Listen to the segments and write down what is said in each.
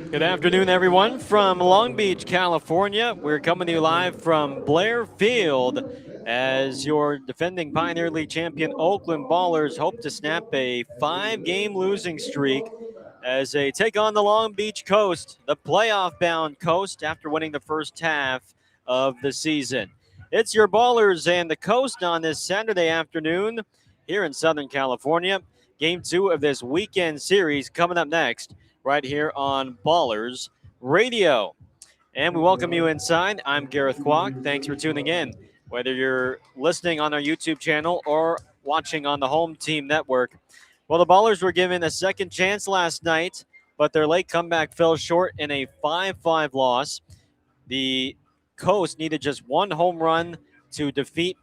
Good afternoon, everyone. From Long Beach, California, we're coming to you live from Blair Field as your defending Pioneer League champion Oakland Ballers hope to snap a 5-game losing streak as they take on the Long Beach Coast, the playoff-bound Coast, after winning the first half of the season. It's your Ballers and the Coast on this Saturday afternoon here in Southern California. Game 2 of this weekend series coming up next right here on Ballers Radio. And we welcome you inside. I'm Gareth Kwok. Thanks for tuning in. Whether you're listening on our YouTube channel or watching on the Home Team Network. Well, the Ballers were given a second chance last night, but their late comeback fell short in a 5-5 loss. The Coast needed just one home run to defeat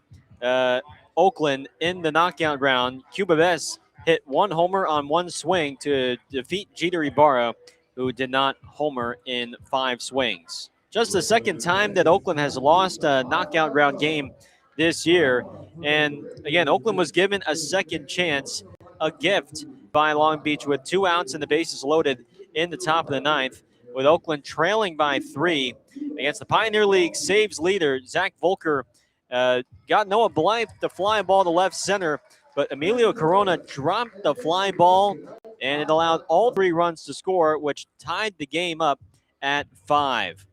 Oakland in the knockout round. Cuba Vest hit one homer on one swing to defeat Jeter Ibarra, who did not homer in 5 swings. Just the second time that Oakland has lost a knockout round game this year. And again, Oakland was given a second chance, a gift by Long Beach with 2 outs and the bases loaded in the top of the 9th, with Oakland trailing by 3 against the Pioneer League saves leader. Zach Volker got Noah Blythe to fly ball to left center, but Emilio Corona dropped the fly ball, and it allowed all 3 runs to score, which tied the game up at 5.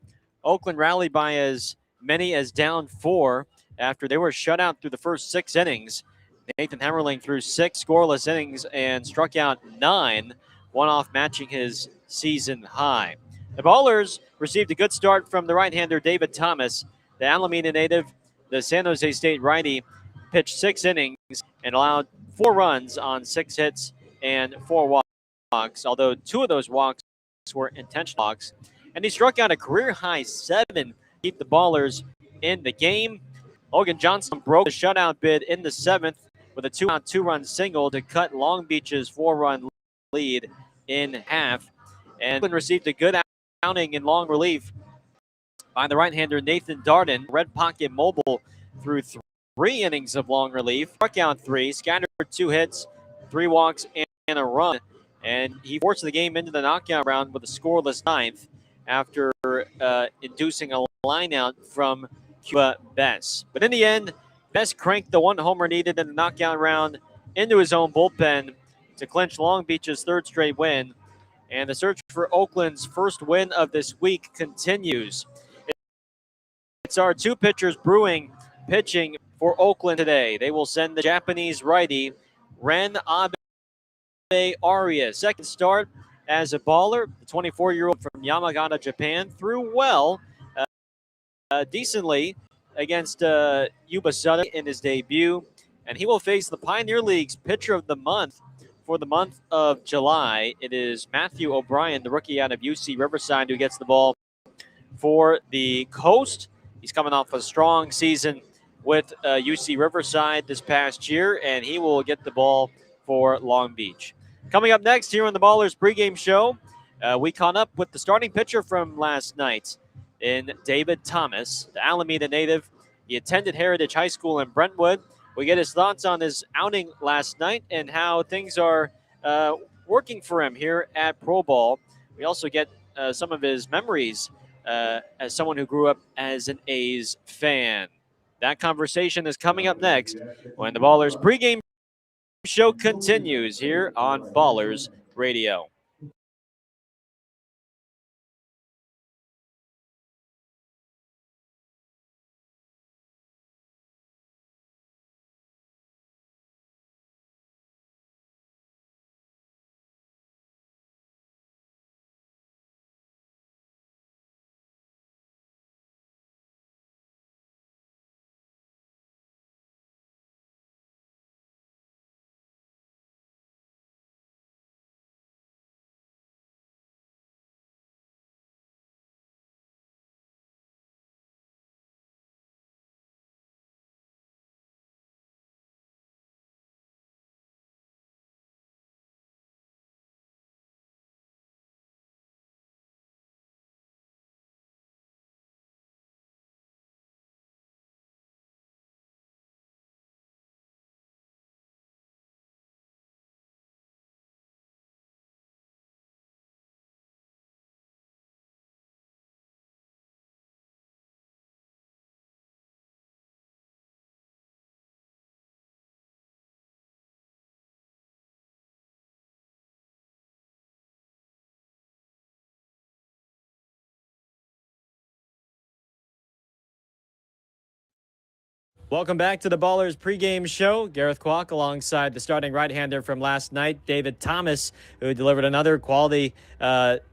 Oakland rallied by as many as down 4 after they were shut out through the first 6 innings. Nathan Hemmerling threw 6 scoreless innings and struck out 9, one off matching his season high. The Ballers received a good start from the right-hander David Thomas. The Alameda native, the San Jose State righty, pitched 6 innings and allowed 4 runs on 6 hits and 4 walks, although 2 of those walks were intentional walks. And he struck out a career-high 7 to keep the Ballers in the game. Logan Johnson broke the shutout bid in the 7th with a 2-out, 2-run single to cut Long Beach's 4-run lead in half. And Oakland received a good outing in long relief by the right-hander Nathan Darden. Red Pocket Mobile through 3 innings of long relief, struck out 3, scattered 2 hits, 3 walks, and a run. And he forced the game into the knockout round with a scoreless 9th after inducing a lineout from Cuba Vest. But in the end, Vest cranked the 1 homer needed in the knockout round into his own bullpen to clinch Long Beach's 3rd straight win. And the search for Oakland's first win of this week continues. It's our 2 pitchers brewing pitching for Oakland today. They will send the Japanese righty Ren Abe Arias. Second start as a baller. The 24-year-old from Yamagata, Japan, threw well, decently against Yuba Southern in his debut. And he will face the Pioneer League's pitcher of the month for the month of July. It is Matthew O'Brien, the rookie out of UC Riverside, who gets the ball for the Coast. He's coming off a strong season with UC Riverside this past year, and he will get the ball for Long Beach. Coming up next here on the Ballers pregame show, we caught up with the starting pitcher from last night in David Thomas, the Alameda native. He attended Heritage High School in Brentwood. We get his thoughts on his outing last night and how things are working for him here at Pro Ball. We also get some of his memories as someone who grew up as an A's fan. That conversation is coming up next when the Ballers pregame show continues here on Ballers Radio. Welcome back to the Ballers pregame show. Gareth Kwok alongside the starting right-hander from last night, David Thomas, who delivered another quality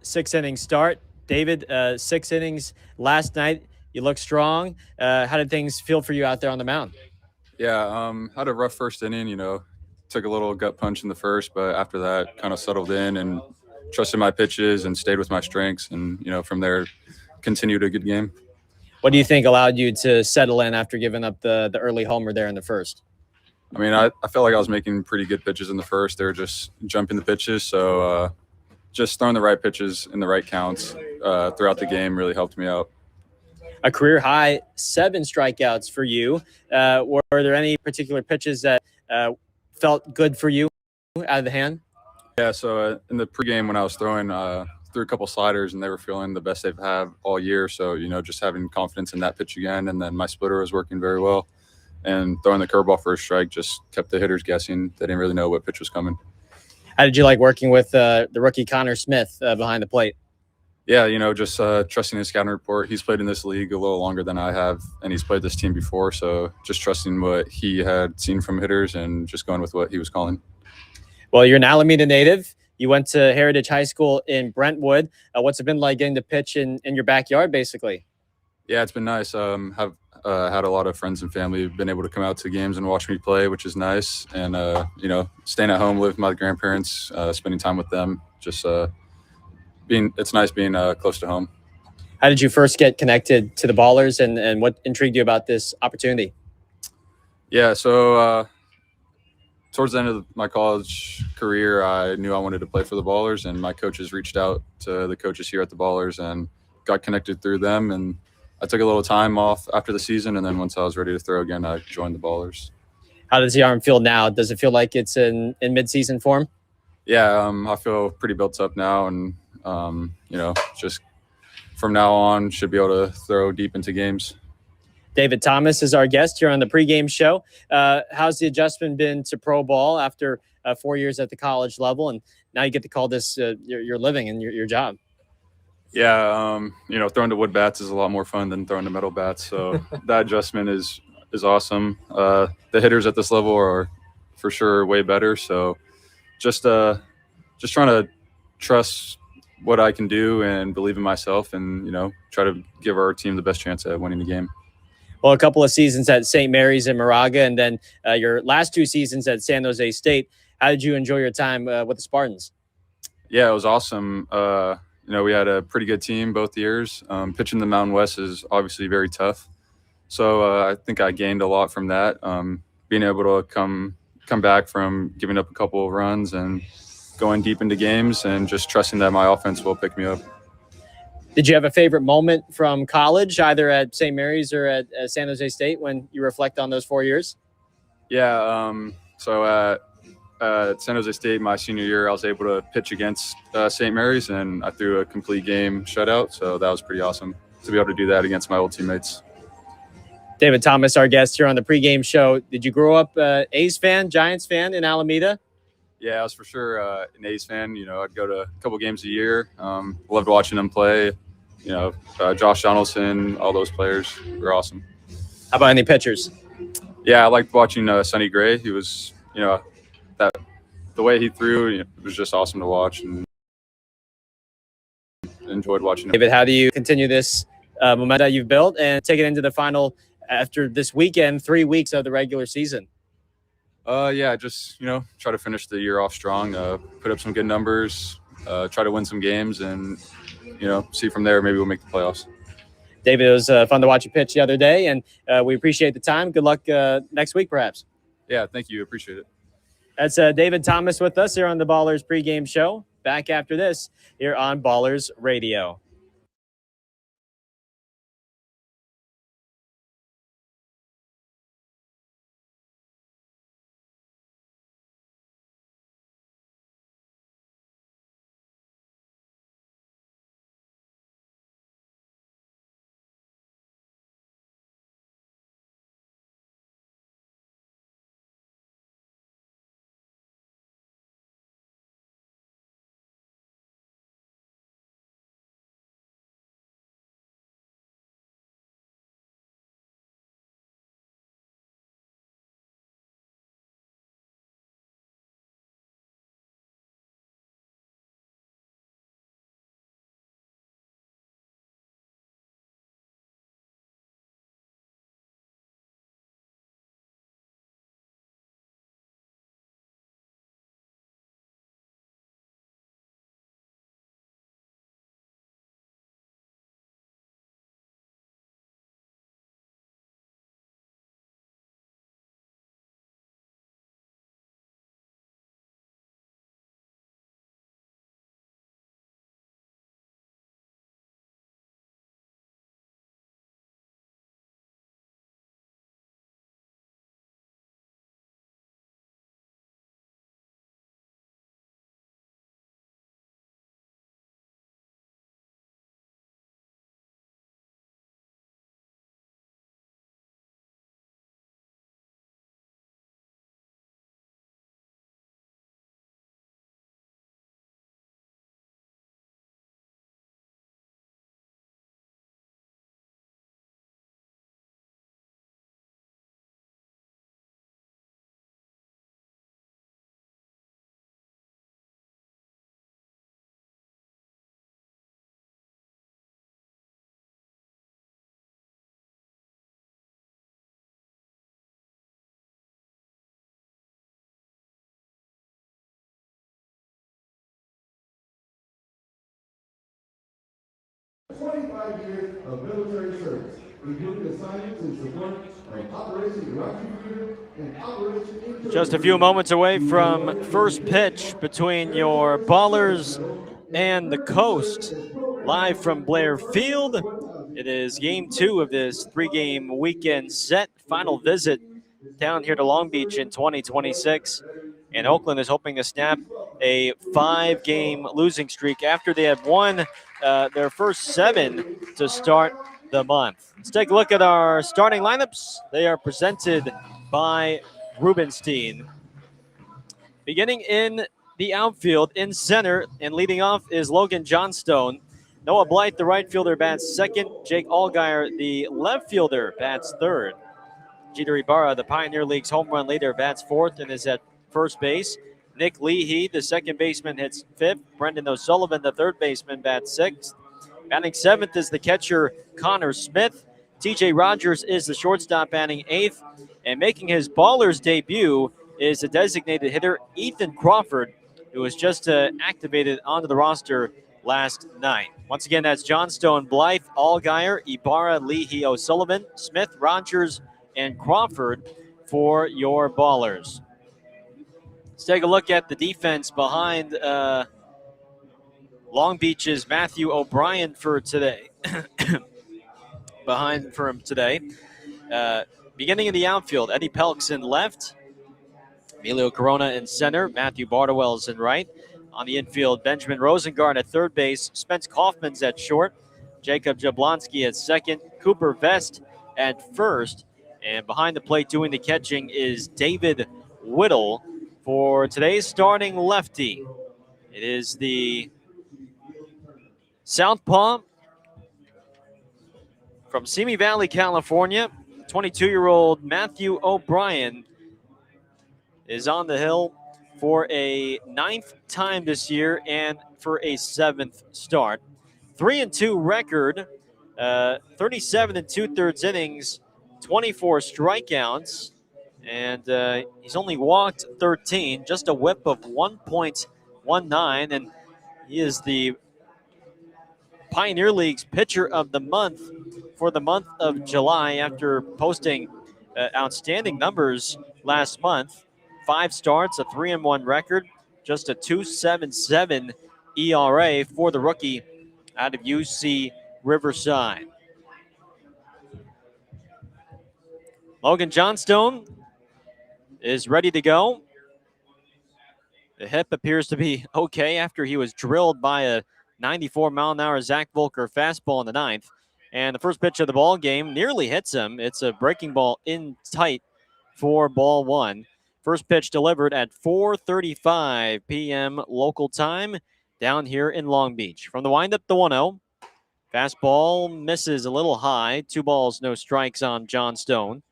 six-inning start. David, 6 innings last night. You look strong. How did things feel for you out there on the mound? Yeah, had a rough first inning, took a little gut punch in the first, but after that kind of settled in and trusted my pitches and stayed with my strengths. And, from there, continued a good game. What do you think allowed you to settle in after giving up the early homer there in the first? I mean, I felt like I was making pretty good pitches in the first. They were just jumping the pitches. So just throwing the right pitches in the right counts throughout the game really helped me out. A career high 7 strikeouts for you. Were there any particular pitches that felt good for you out of the hand? Yeah, so in the pregame when I was throwing, threw a couple sliders and they were feeling the best they've had all year. So, just having confidence in that pitch again. And then my splitter was working very well. And throwing the curveball for a strike just kept the hitters guessing. They didn't really know what pitch was coming. How did you like working with the rookie Connor Smith behind the plate? Yeah, just trusting his scouting report. He's played in this league a little longer than I have, and he's played this team before. So just trusting what he had seen from hitters and just going with what he was calling. Well, you're an Alameda native. You went to Heritage High School in Brentwood. What's it been like getting to pitch in your backyard, basically? Yeah, it's been nice. Have had a lot of friends and family who've been able to come out to games and watch me play, which is nice. And, staying at home, live with my grandparents, spending time with them, just it's nice being close to home. How did you first get connected to the Ballers, and what intrigued you about this opportunity? Yeah, so towards the end of my college career, I knew I wanted to play for the Ballers, and my coaches reached out to the coaches here at the Ballers and got connected through them. And I took a little time off after the season, and then once I was ready to throw again, I joined the Ballers. How does the arm feel now? Does it feel like it's in mid-season form? Yeah, I feel pretty built up now, and just from now on should be able to throw deep into games. David Thomas is our guest here on the pregame show. How's the adjustment been to pro ball after 4 years at the college level, and now you get to call this your living and your job? Yeah, throwing to wood bats is a lot more fun than throwing to metal bats. So that adjustment is awesome. The hitters at this level are for sure way better. So just trying to trust what I can do and believe in myself, and try to give our team the best chance at winning the game. Well, a couple of seasons at St. Mary's in Moraga, and then your last 2 seasons at San Jose State. How did you enjoy your time with the Spartans? Yeah, it was awesome. We had a pretty good team both years. Pitching the Mountain West is obviously very tough. So I think I gained a lot from that. Being able to come back from giving up a couple of runs and going deep into games and just trusting that my offense will pick me up. Did you have a favorite moment from college, either at St. Mary's or at San Jose State, when you reflect on those 4 years? Yeah, so at San Jose State, my senior year, I was able to pitch against St. Mary's, and I threw a complete game shutout. So that was pretty awesome to be able to do that against my old teammates. David Thomas, our guest here on the pregame show. Did you grow up A's fan, Giants fan in Alameda? Yeah, I was for sure an A's fan. I'd go to a couple games a year. Loved watching them play. Josh Donaldson, all those players were awesome. How about any pitchers? Yeah, I liked watching Sonny Gray. He was, the way he threw, it was just awesome to watch, and enjoyed watching him. David, how do you continue this momentum you've built and take it into the final after this weekend, 3 weeks of the regular season? Yeah, just, try to finish the year off strong, put up some good numbers, try to win some games, and, see from there, maybe we'll make the playoffs. David, it was fun to watch you pitch the other day, and we appreciate the time. Good luck next week, perhaps. Yeah, thank you. Appreciate it. That's David Thomas with us here on the Ballers pregame show. Back after this here on Ballers Radio. 25 years of military service, including assignments in support of Operation Iraqi Freedom and Operation. Just a few moments away from first pitch between your Ballers and the Coast, live from Blair Field. It is game 2 of this 3-game weekend set. Final visit down here to Long Beach in 2026. And Oakland is hoping to snap a 5-game losing streak after they had won their first 7 to start the month. Let's take a look at our starting lineups. They are presented by Rubenstein. Beginning in the outfield, in center, and leading off is Logan Johnstone. Noah Blythe, the right fielder, bats second. Jake Allgaier, the left fielder, bats third. Jeter Ibarra, the Pioneer League's home run leader, bats fourth and is at first base. Nick Leahy, the second baseman, hits fifth. Brendan O'Sullivan, the third baseman, bats sixth. Batting seventh is the catcher, Connor Smith. TJ Rogers is the shortstop, batting eighth. And making his Ballers debut is the designated hitter, Ethan Crawford, who was just activated onto the roster last night. Once again, that's Johnstone, Blythe, Allgaier, Ibarra, Leahy, O'Sullivan, Smith, Rogers, and Crawford for your Ballers. Let's take a look at the defense behind Long Beach's Matthew O'Brien for today. Behind for him today. Beginning in the outfield, Eddie Pelk's in left. Emilio Corona in center. Matthew Bardowell's in right. On the infield, Benjamin Rosengard at third base. Spence Kaufman's at short. Jacob Jablonski at second. Cooper Vest at first. And behind the plate doing the catching is David Whittle for today's starting lefty. It is the southpaw from Simi Valley, California. 22-year-old Matthew O'Brien is on the hill for a 9th time this year and for a 7th start. 3-2 record, 37 2/3 innings, 24 strikeouts, and he's only walked 13, just a whip of 1.19, and he is the Pioneer League's pitcher of the month for the month of July after posting outstanding numbers last month. 5 starts, a 3-1 record, just a 2.77 ERA for the rookie out of UC Riverside. Logan Johnstone is ready to go. The hip appears to be okay after he was drilled by a 94-mile-an-hour Zach Volker fastball in the 9th. And the first pitch of the ball game nearly hits him. It's a breaking ball in tight for ball 1. First pitch delivered at 4:35 p.m. local time down here in Long Beach. From the windup, the 1-0. Fastball misses a little high. 2 balls, no strikes on Johnstone.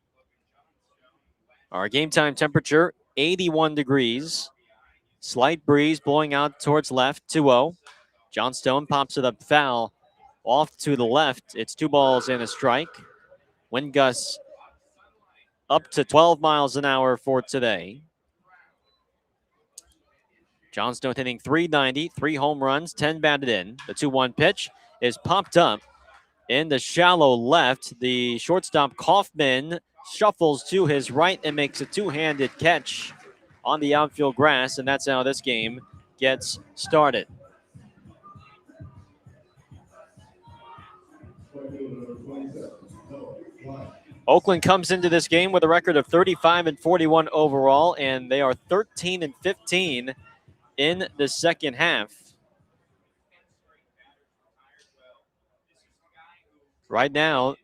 Our game time temperature, 81 degrees. Slight breeze blowing out towards left, 2-0. Johnstone pops it up foul off to the left. It's 2 balls and a strike. Wind gusts up to 12 miles an hour for today. Johnstone hitting .390, 3 home runs, 10 batted in. The 2-1 pitch is popped up in the shallow left. The shortstop Kaufman shuffles to his right and makes a 2-handed catch on the outfield grass, and that's how this game gets started. Oakland comes into this game with a record of 35-41 overall, and they are 13-15 in the second half. Right now,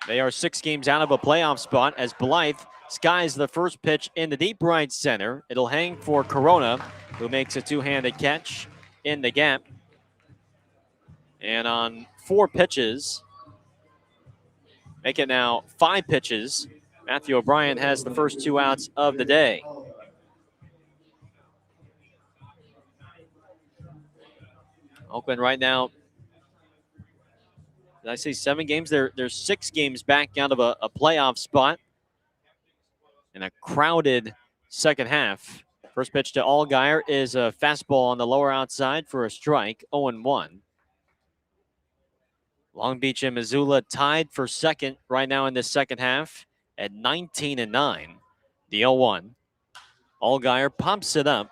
they are 6 games out of a playoff spot as Blythe skies the first pitch in the deep right center. It'll hang for Corona, who makes a 2-handed catch in the gap. And on 4 pitches, make it now 5 pitches, Matthew O'Brien has the first 2 outs of the day. Oakland right now, did I say 7 games? They're 6 games back out of a playoff spot in a crowded second half. First pitch to Allgaier is a fastball on the lower outside for a strike, 0-1. Long Beach and Missoula tied for second right now in this second half at 19-9. The 0-1. Allgaier pumps it up.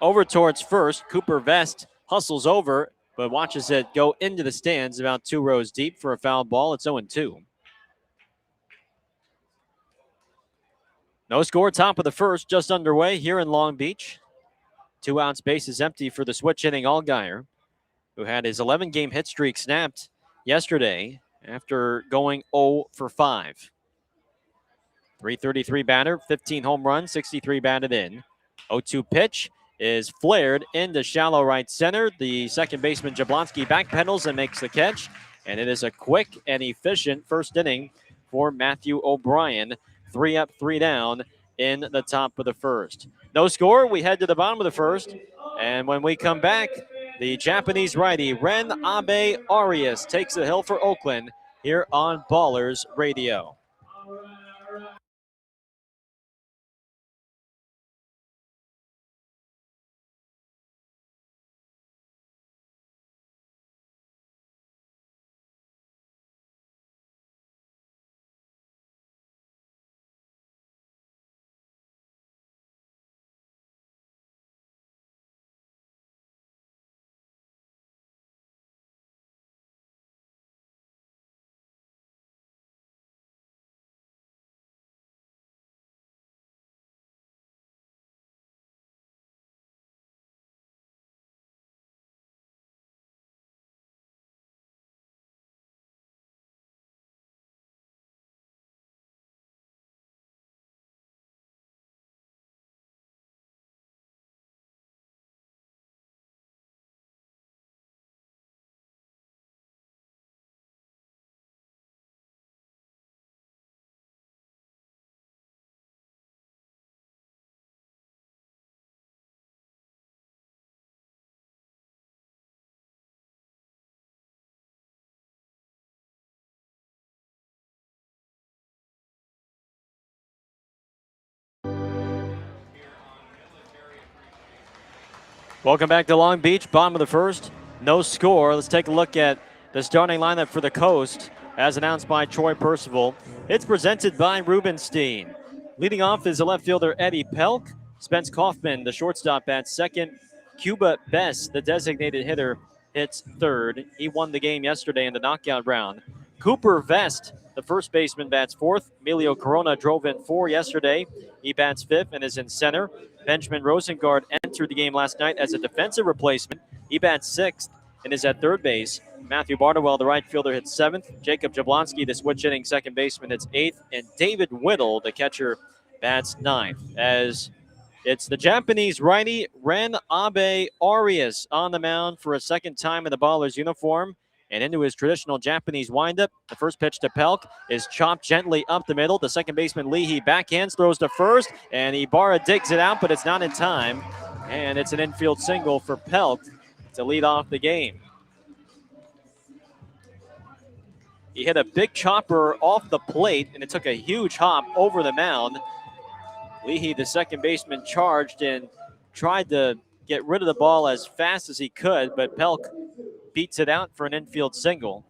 Over towards first. Cooper Vest hustles over, but watches it go into the stands about 2 rows deep for a foul ball. It's 0-2. No score, top of the first, just underway here in Long Beach. 2 outs, base is empty for the switch hitting Allgaier, who had his 11-game hit streak snapped yesterday after going 0 for 5. 333 batter, 15 home runs, 63 batted in. 0-2 pitch is flared into shallow right center. The second baseman Jablonski backpedals and makes the catch, and it is a quick and efficient first inning for Matthew O'Brien. 3 up, 3 down in the top of the first. No score, we head to the bottom of the first, and when we come back, the Japanese righty Ren Abe Arias takes the hill for Oakland here on Ballers Radio. Welcome back to Long Beach, bottom of the first. No score. Let's take a look at the starting lineup for the Coast as announced by Troy Percival. It's presented by Rubenstein. Leading off is the left fielder Eddie Pelk. Spence Kaufman, the shortstop, at second. Cuba Bess, the designated hitter, hits third. He won the game yesterday in the knockout round. Cooper Vest, the first baseman, bats fourth. Emilio Corona drove in 4 yesterday. He bats fifth and is in center. Benjamin Rosengard entered the game last night as a defensive replacement. He bats sixth and is at third base. Matthew Barnwell, the right fielder, hits seventh. Jacob Jablonski, the switch hitting second baseman, hits eighth. And David Whittle, the catcher, bats ninth. As it's the Japanese righty Ren Abe Arias on the mound for a second time in the Ballers uniform. And into his traditional Japanese windup. The first pitch to Pelk is chopped gently up the middle. The second baseman Leahy backhands, throws to first, and Ibarra digs it out, but it's not in time. And it's an infield single for Pelk to lead off the game. He hit a big chopper off the plate, and it took a huge hop over the mound. Leahy, the second baseman, charged and tried to get rid of the ball as fast as he could, but Pelk beats it out for an infield single.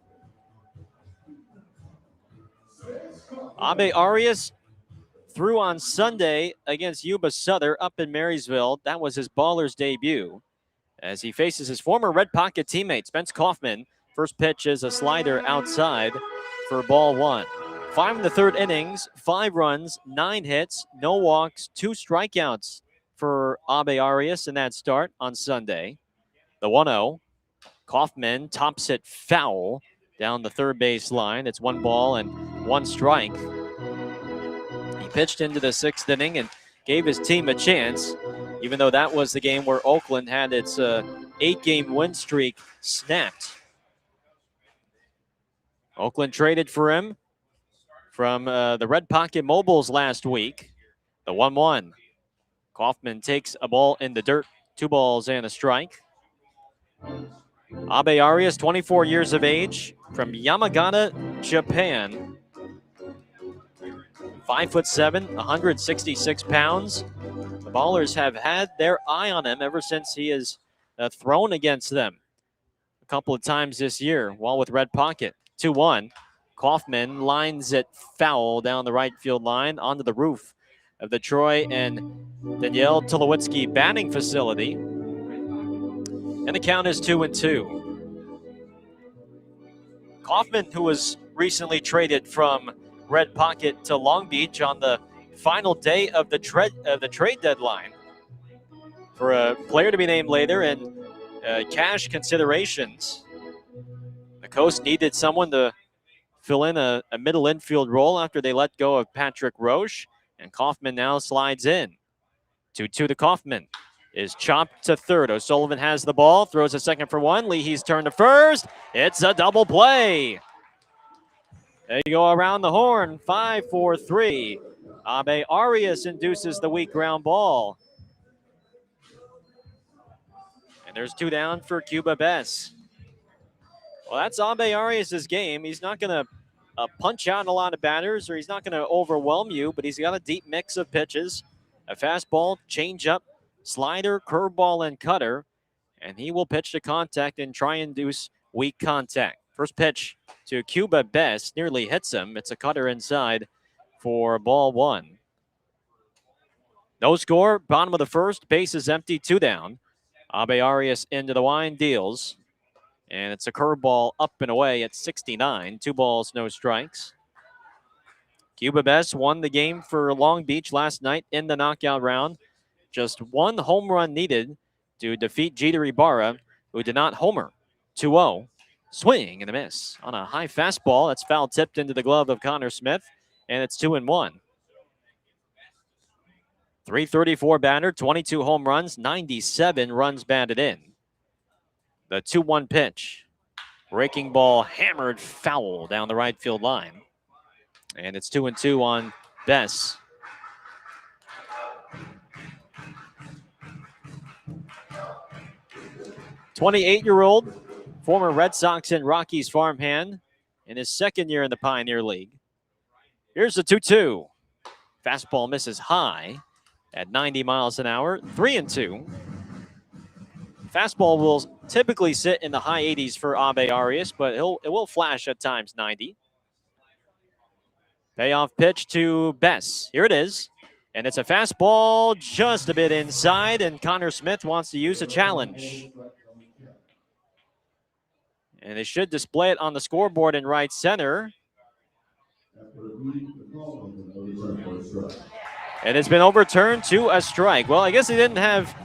Abe Arias threw on Sunday against Yuba Sutter up in Marysville. That was his Ballers debut as he faces his former Red Pocket teammate, Spence Kaufman. First pitch is a slider outside for ball 1. 5 in the third innings, 5 runs, 9 hits, no walks, 2 strikeouts for Abe Arias in that start on Sunday. The 1-0. Kaufman tops it foul down the third base line. It's 1 ball and 1 strike. He pitched into the 6th inning and gave his team a chance, even though that was the game where Oakland had its 8-game win streak snapped. Oakland traded for him from the Red Pocket Mobiles last week. The 1-1. Kaufman takes a ball in the dirt. 2 balls and a strike. Abe Arias, 24 years of age, from Yamagata, Japan. 5'7", 166 pounds. The Ballers have had their eye on him ever since he has thrown against them. a couple of times this year while with Red Pocket. 2-1. Kaufman lines it foul down the right field line onto the roof of the Troy and Danielle Tulowitzki batting facility. And the count is 2-2. Kaufman, who was recently traded from Red Pocket to Long Beach on the final day of the trade deadline for a player to be named later and cash considerations. The Coast needed someone to fill in a middle infield role after they let go of Patrick Roche, and Kaufman now slides in. 2-2 to Kaufman. Is chopped to third. O'Sullivan has the ball, throws a second for one. Leahy's turn to first. It's a double play. There you go around the horn. 5-4-3. Abe Arias induces the weak ground ball. And there's 2 down for Cuba Bess. Well, that's Abe Arias' game. He's not going to punch out a lot of batters, or he's not going to overwhelm you, but he's got a deep mix of pitches. A fastball, changeup, slider, curveball, and cutter. And he will pitch to contact and try and induce weak contact. First pitch to Cuba Bess nearly hits him. It's a cutter inside for ball 1. No score, bottom of the first, base is empty, 2 down. Abe Arias into the wind, deals. And it's a curveball up and away at 69. 2 balls, no strikes. Cuba Bess won the game for Long Beach last night in the knockout round. Just 1 home run needed to defeat Jeter Ibarra, who did not homer. 2-0. Swing and a miss on a high fastball. That's foul tipped into the glove of Connor Smith, and it's 2-1. 334 batter, 22 home runs, 97 runs batted in. The 2-1 pitch. Breaking ball hammered foul down the right field line. And it's 2-2 on Bess. '28-year-old, former Red Sox and Rockies farmhand in his second year in the Pioneer League. Here's the 2-2. Fastball misses high at 90 miles an hour, 3-2. Fastball will typically sit in the high 80s for Abe Arias, but it will flash at times 90. Payoff pitch to Bess. Here it is. And it's a fastball just a bit inside, and Connor Smith wants to use a challenge. And they should display it on the scoreboard in right center. And it's been overturned to a strike. Well, I guess they didn't have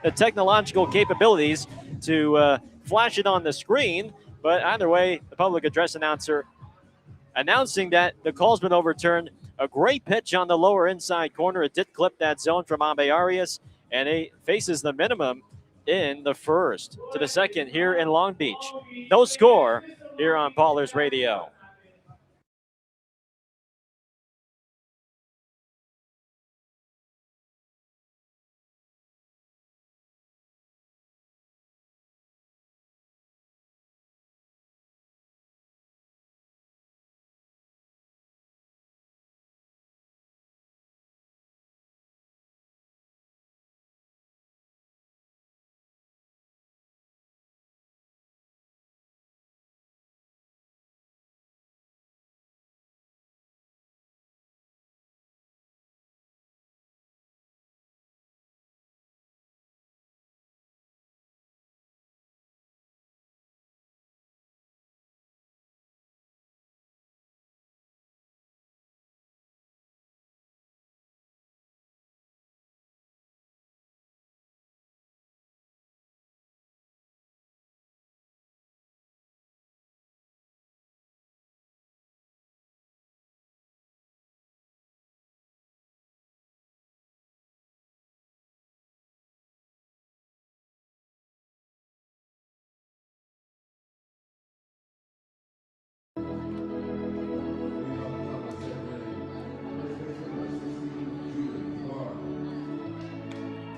the technological capabilities to flash it on the screen. But either way, the public address announcer announcing that the call's been overturned. A great pitch on the lower inside corner. It did clip that zone from Abe Arias, and it faces the minimum in the first to the second here in Long Beach. No score here on Ballers Radio.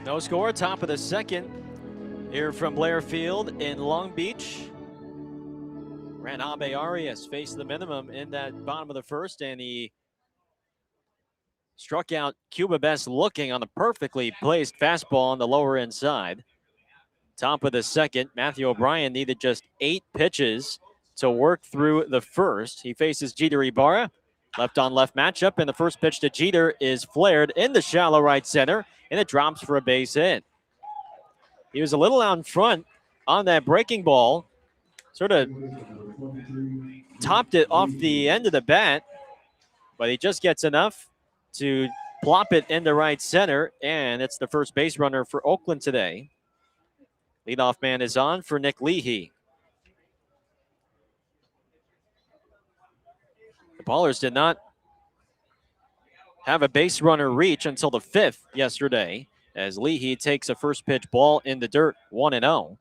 No score, top of the second here from Blair Field in Long Beach. Ran Abe Arias faced the minimum in that bottom of the first, and he struck out Cuba Bess looking on the perfectly placed fastball on the lower inside. Top of the second, Matthew O'Brien needed just 8 pitches to work through the first. He faces Jeter Ibarra. Left on left matchup, and the first pitch to Jeter is flared in the shallow right center, and it drops for a base hit. He was a little out in front on that breaking ball, sort of topped it off the end of the bat, but he just gets enough to plop it into right center, and it's the first base runner for Oakland today. Leadoff man is on for Nick Leahy. The Ballers did not have a base runner reach until the 5th yesterday, as Leahy takes a first pitch ball in the dirt, 1-0.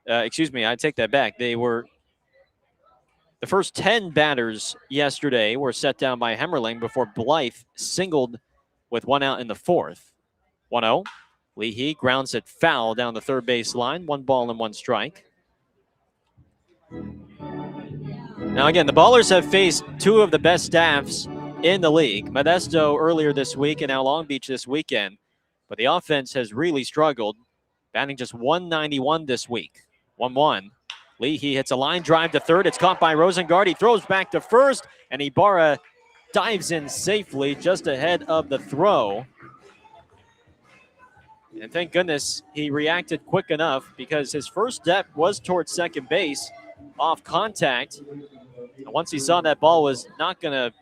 Excuse me, I take that back. The first 10 batters yesterday were set down by Hemmerling before Blythe singled with 1 out in the 4th. 1-0. Leahy grounds it foul down the third base line, 1 ball and 1 strike. Now again, the Ballers have faced 2 of the best staffs in the league. Modesto earlier this week and now Long Beach this weekend. But the offense has really struggled, batting just .191 this week. 1-1. Leahy hits a line drive to third. It's caught by Rosengard. He throws back to first, and Ibarra dives in safely just ahead of the throw. And thank goodness he reacted quick enough, because his first step was towards second base off contact. And once he saw that ball was not going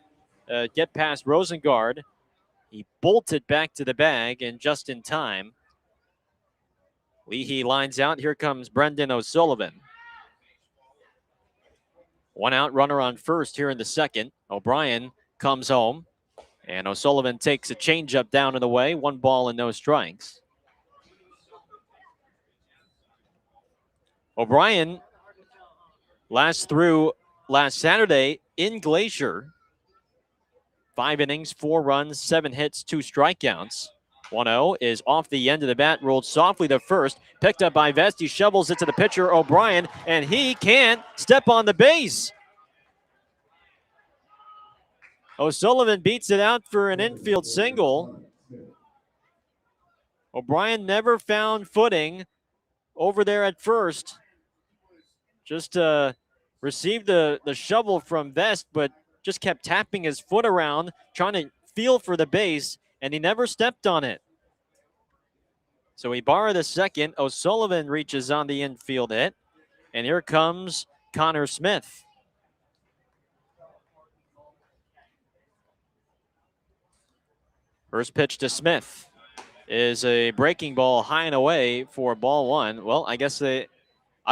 to get past Rosengard, he bolted back to the bag, and just in time. Leahy lines out. Here comes Brendan O'Sullivan. 1 out, runner on first here in the second. O'Brien comes home, and O'Sullivan takes a changeup down and away. 1 ball and no strikes. O'Brien through last Saturday in Glacier. 5 innings, 4 runs, 7 hits, 2 strikeouts. 1-0 is off the end of the bat, rolled softly to first, picked up by Vest. He shovels it to the pitcher, O'Brien, and he can't step on the base. O'Sullivan beats it out for an infield single. O'Brien never found footing over there at first. Just received the shovel from Vest, but just kept tapping his foot around, trying to feel for the base, and he never stepped on it. So Ibarra the second. O'Sullivan reaches on the infield hit, and here comes Connor Smith. First pitch to Smith is a breaking ball high and away for ball 1. Well, I guess I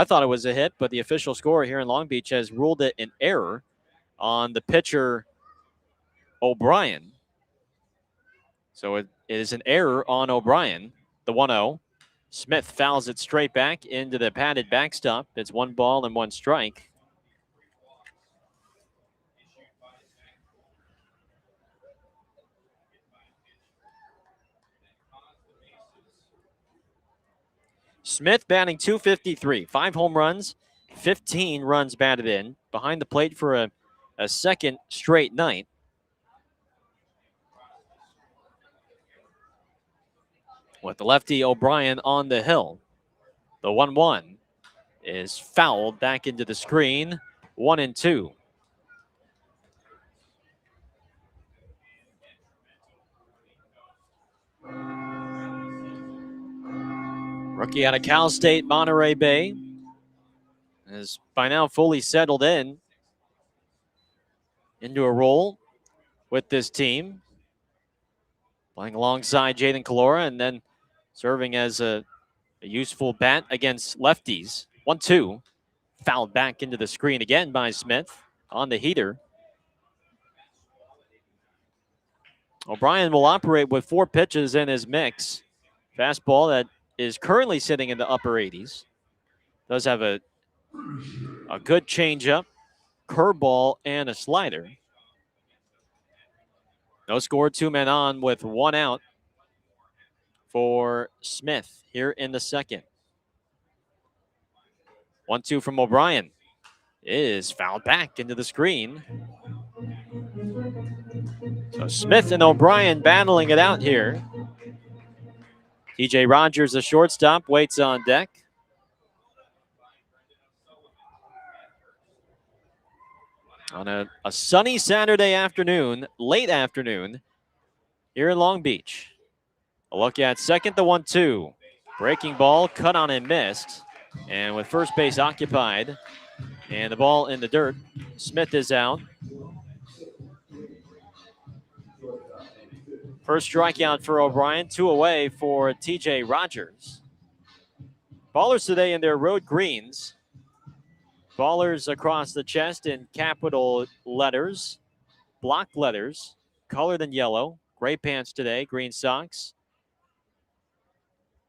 thought it was a hit, but the official scorer here in Long Beach has ruled it an error on the pitcher, O'Brien. So it is an error on O'Brien. The 1-0. Smith fouls it straight back into the padded backstop. It's 1 ball and 1 strike. Smith batting .253, 5 home runs, 15 runs batted in, behind the plate for a second straight night. With the lefty O'Brien on the hill. The 1-1 is fouled back into the screen. 1-2. Rookie out of Cal State, Monterey Bay, is by now fully settled into a role with this team. Playing alongside Jaden Calora and then serving as a useful bat against lefties. 1-2. Fouled back into the screen again by Smith on the heater. O'Brien will operate with 4 pitches in his mix. Fastball that is currently sitting in the upper 80s. Does have a good changeup, curveball, and a slider. No score, 2 men on with 1 out for Smith here in the second. 1-2 from O'Brien is fouled back into the screen. So Smith and O'Brien battling it out here. TJ Rogers, the shortstop, waits on deck. On a sunny Saturday afternoon, late afternoon, here in Long Beach. A look at second, the 1-2. Breaking ball, cut on and missed. And with first base occupied and the ball in the dirt, Smith is out. First strikeout for O'Brien, 2 away for TJ Rogers. Ballers today in their road greens. Ballers across the chest in capital letters, block letters, colored in yellow. Gray pants today, green socks.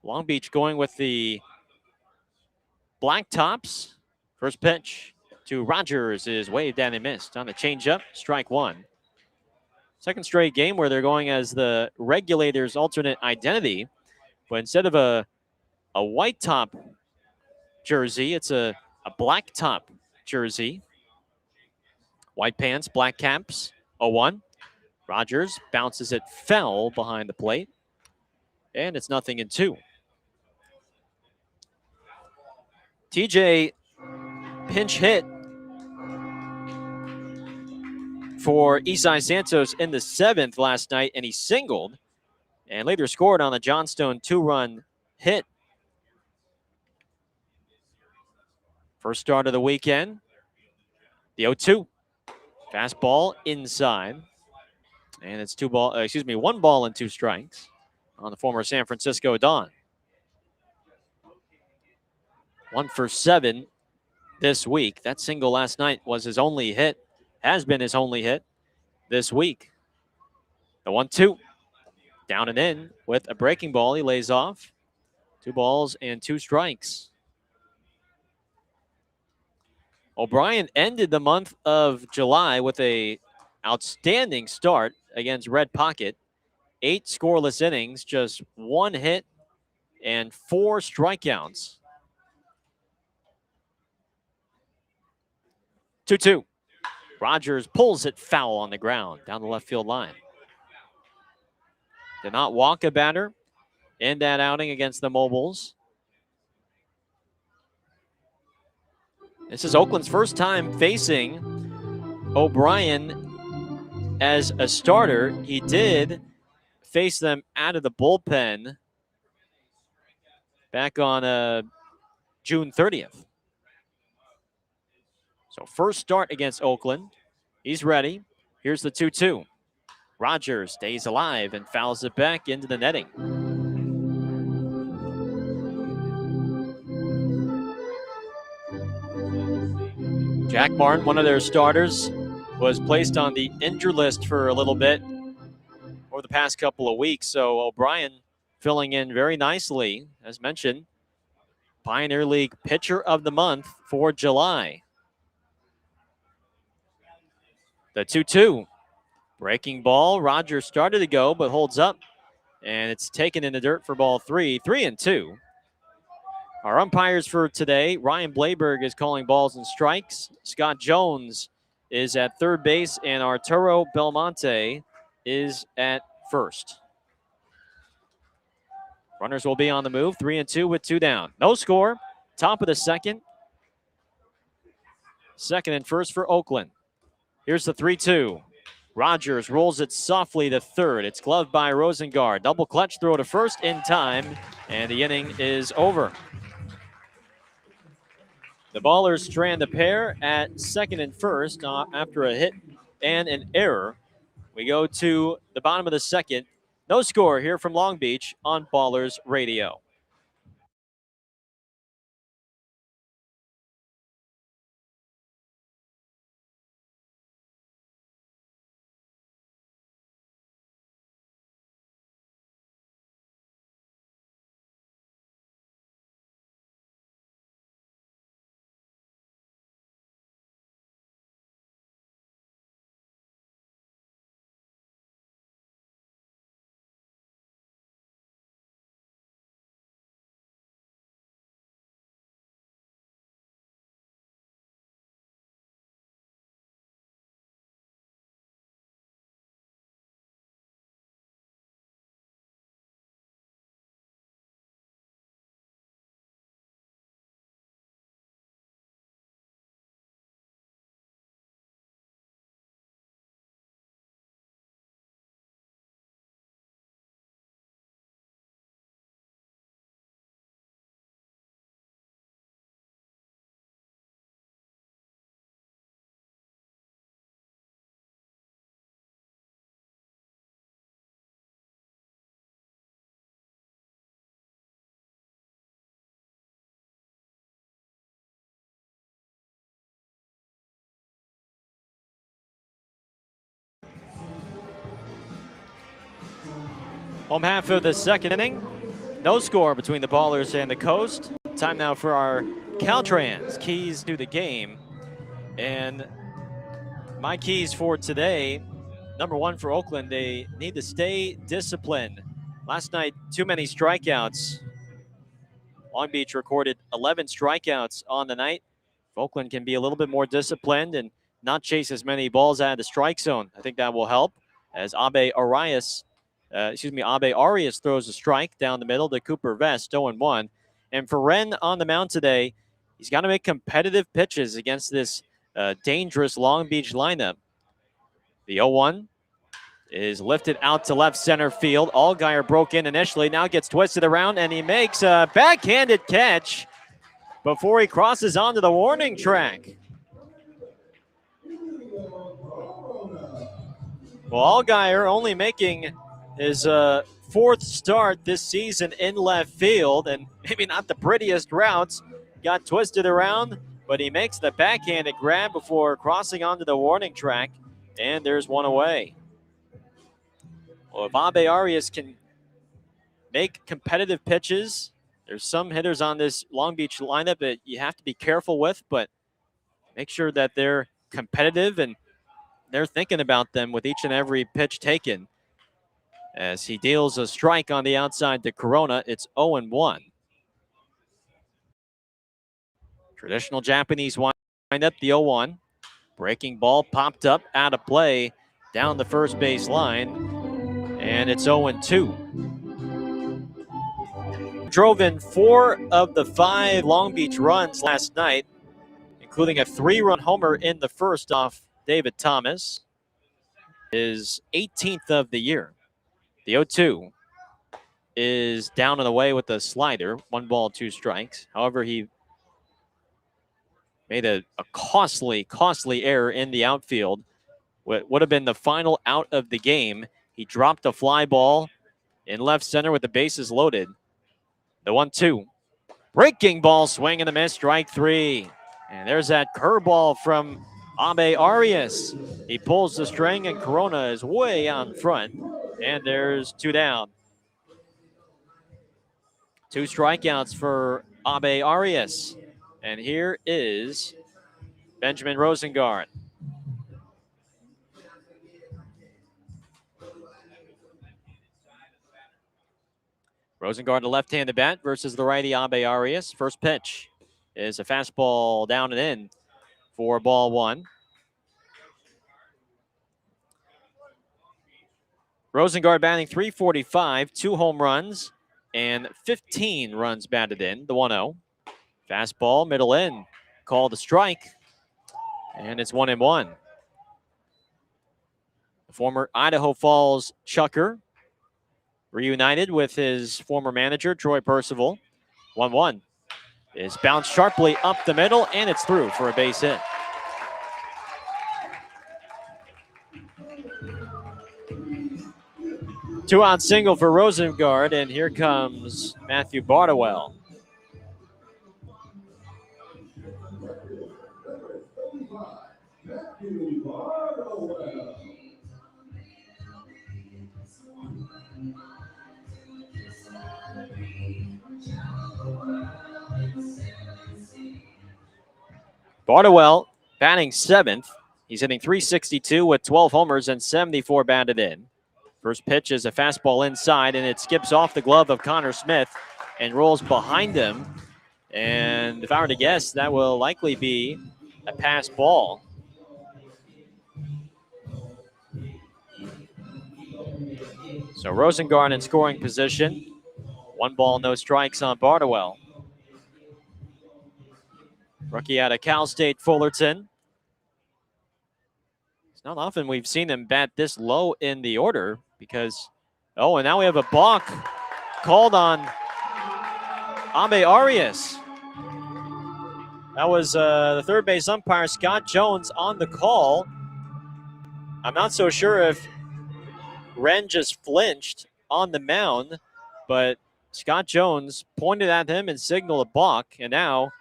Long Beach going with the black tops. First pitch to Rogers is waved down and missed on the changeup, strike one. Second straight game where they're going as the Regulators' alternate identity, but instead of a white top jersey, it's a black top jersey. White pants, black caps, 0-1. Rogers bounces it foul behind the plate, and it's 0-2. TJ pinch hit for Isai Santos in the 7th last night, and he singled and later scored on the Johnstone 2-run hit. First start of the weekend. The 0-2. Fastball inside. And it's 1 ball and 2 strikes on the former San Francisco Don. 1 for 7 this week. That single last night was his only hit, has been his only hit this week. The 1-2. Down and in with a breaking ball. He lays off. 2 balls and 2 strikes. O'Brien ended the month of July with a outstanding start against Red Pocket. 8 scoreless innings, just 1 hit and 4 strikeouts. 2-2. Rogers pulls it foul on the ground down the left field line. Did not walk a batter in that outing against the Mobiles. This is Oakland's first time facing O'Brien as a starter. He did face them out of the bullpen back on June 30th. So first start against Oakland. He's ready. Here's the 2-2. Rogers stays alive and fouls it back into the netting. Jack Martin, one of their starters, was placed on the injured list for a little bit over the past couple of weeks. So O'Brien filling in very nicely, as mentioned. Pioneer League Pitcher of the Month for July. The 2-2. Breaking ball. Rogers started to go, but holds up. And it's taken in the dirt for ball 3. 3-2. Our umpires for today, Ryan Blayberg is calling balls and strikes. Scott Jones is at third base, and Arturo Belmonte is at first. Runners will be on the move, 3-2 with 2 down. No score. Top of the second. Second and first for Oakland. Here's the 3-2. Rogers rolls it softly to third. It's gloved by Rosengard. Double clutch throw to first in time, and the inning is over. The Ballers strand a pair at second and first after a hit and an error. We go to the bottom of the second. No score here from Long Beach on Ballers Radio. Home half of the second inning. No score between the Ballers and the Coast. Time now for our Caltrans keys to the game. And my keys for today, number one for Oakland, they need to stay disciplined. Last night, too many strikeouts. Long Beach recorded 11 strikeouts on the night. If Oakland can be a little bit more disciplined and not chase as many balls out of the strike zone, I think that will help. As Abe Arias throws a strike down the middle to Cooper Vest, 0-1. And for Wren on the mound today, he's got to make competitive pitches against this dangerous Long Beach lineup. The 0-1 is lifted out to left center field. Allgaier broke in initially, now gets twisted around, and he makes a backhanded catch before he crosses onto the warning track. Well, Allgaier only making his fourth start this season in left field, and maybe not the prettiest routes. Got twisted around, but he makes the backhanded grab before crossing onto the warning track, and there's one away. Well, if Abe Arias can make competitive pitches, there's some hitters on this Long Beach lineup that you have to be careful with, but make sure that they're competitive and they're thinking about them with each and every pitch taken. As he deals a strike on the outside to Corona, it's 0-1. Traditional Japanese windup, the 0-1. Breaking ball popped up out of play down the first base line, and it's 0-2. Drove in 4 of the 5 Long Beach runs last night, including a 3-run homer in the first off David Thomas. His 18th of the year. The 0-2 is down and away with the slider. 1 ball, 2 strikes. However, he made a costly error in the outfield. What would have been the final out of the game. He dropped a fly ball in left center with the bases loaded. The 1-2. Breaking ball, swing and a miss, strike 3. And there's that curveball from Abe Arias. He pulls the string, and Corona is way on front. And there's 2 down. 2 strikeouts for Abe Arias. And here is Benjamin Rosengard. Rosengard, a left-handed bat versus the righty Abe Arias. First pitch is a fastball down and in for ball 1. Rosengard batting .345, 2 home runs, and 15 runs batted in, the 1-0. Fastball, middle in, called a strike, and it's 1-1. The former Idaho Falls Chucker reunited with his former manager, Troy Percival. 1-1 is bounced sharply up the middle, and it's through for a base hit. Two-out single for Rosengard, and here comes Matthew Bardowell. Bardowell batting 7th. He's hitting .362 with 12 homers and 74 batted in. First pitch is a fastball inside, and it skips off the glove of Connor Smith and rolls behind him. And if I were to guess, that will likely be a pass ball. So Rosengard in scoring position. 1 ball, no strikes on Bardowell. Rookie out of Cal State Fullerton. It's not often we've seen him bat this low in the order because, and now we have a balk called on Abe Arias. That was the third base umpire, Scott Jones, on the call. I'm not so sure if Wren just flinched on the mound, but Scott Jones pointed at him and signaled a balk, and now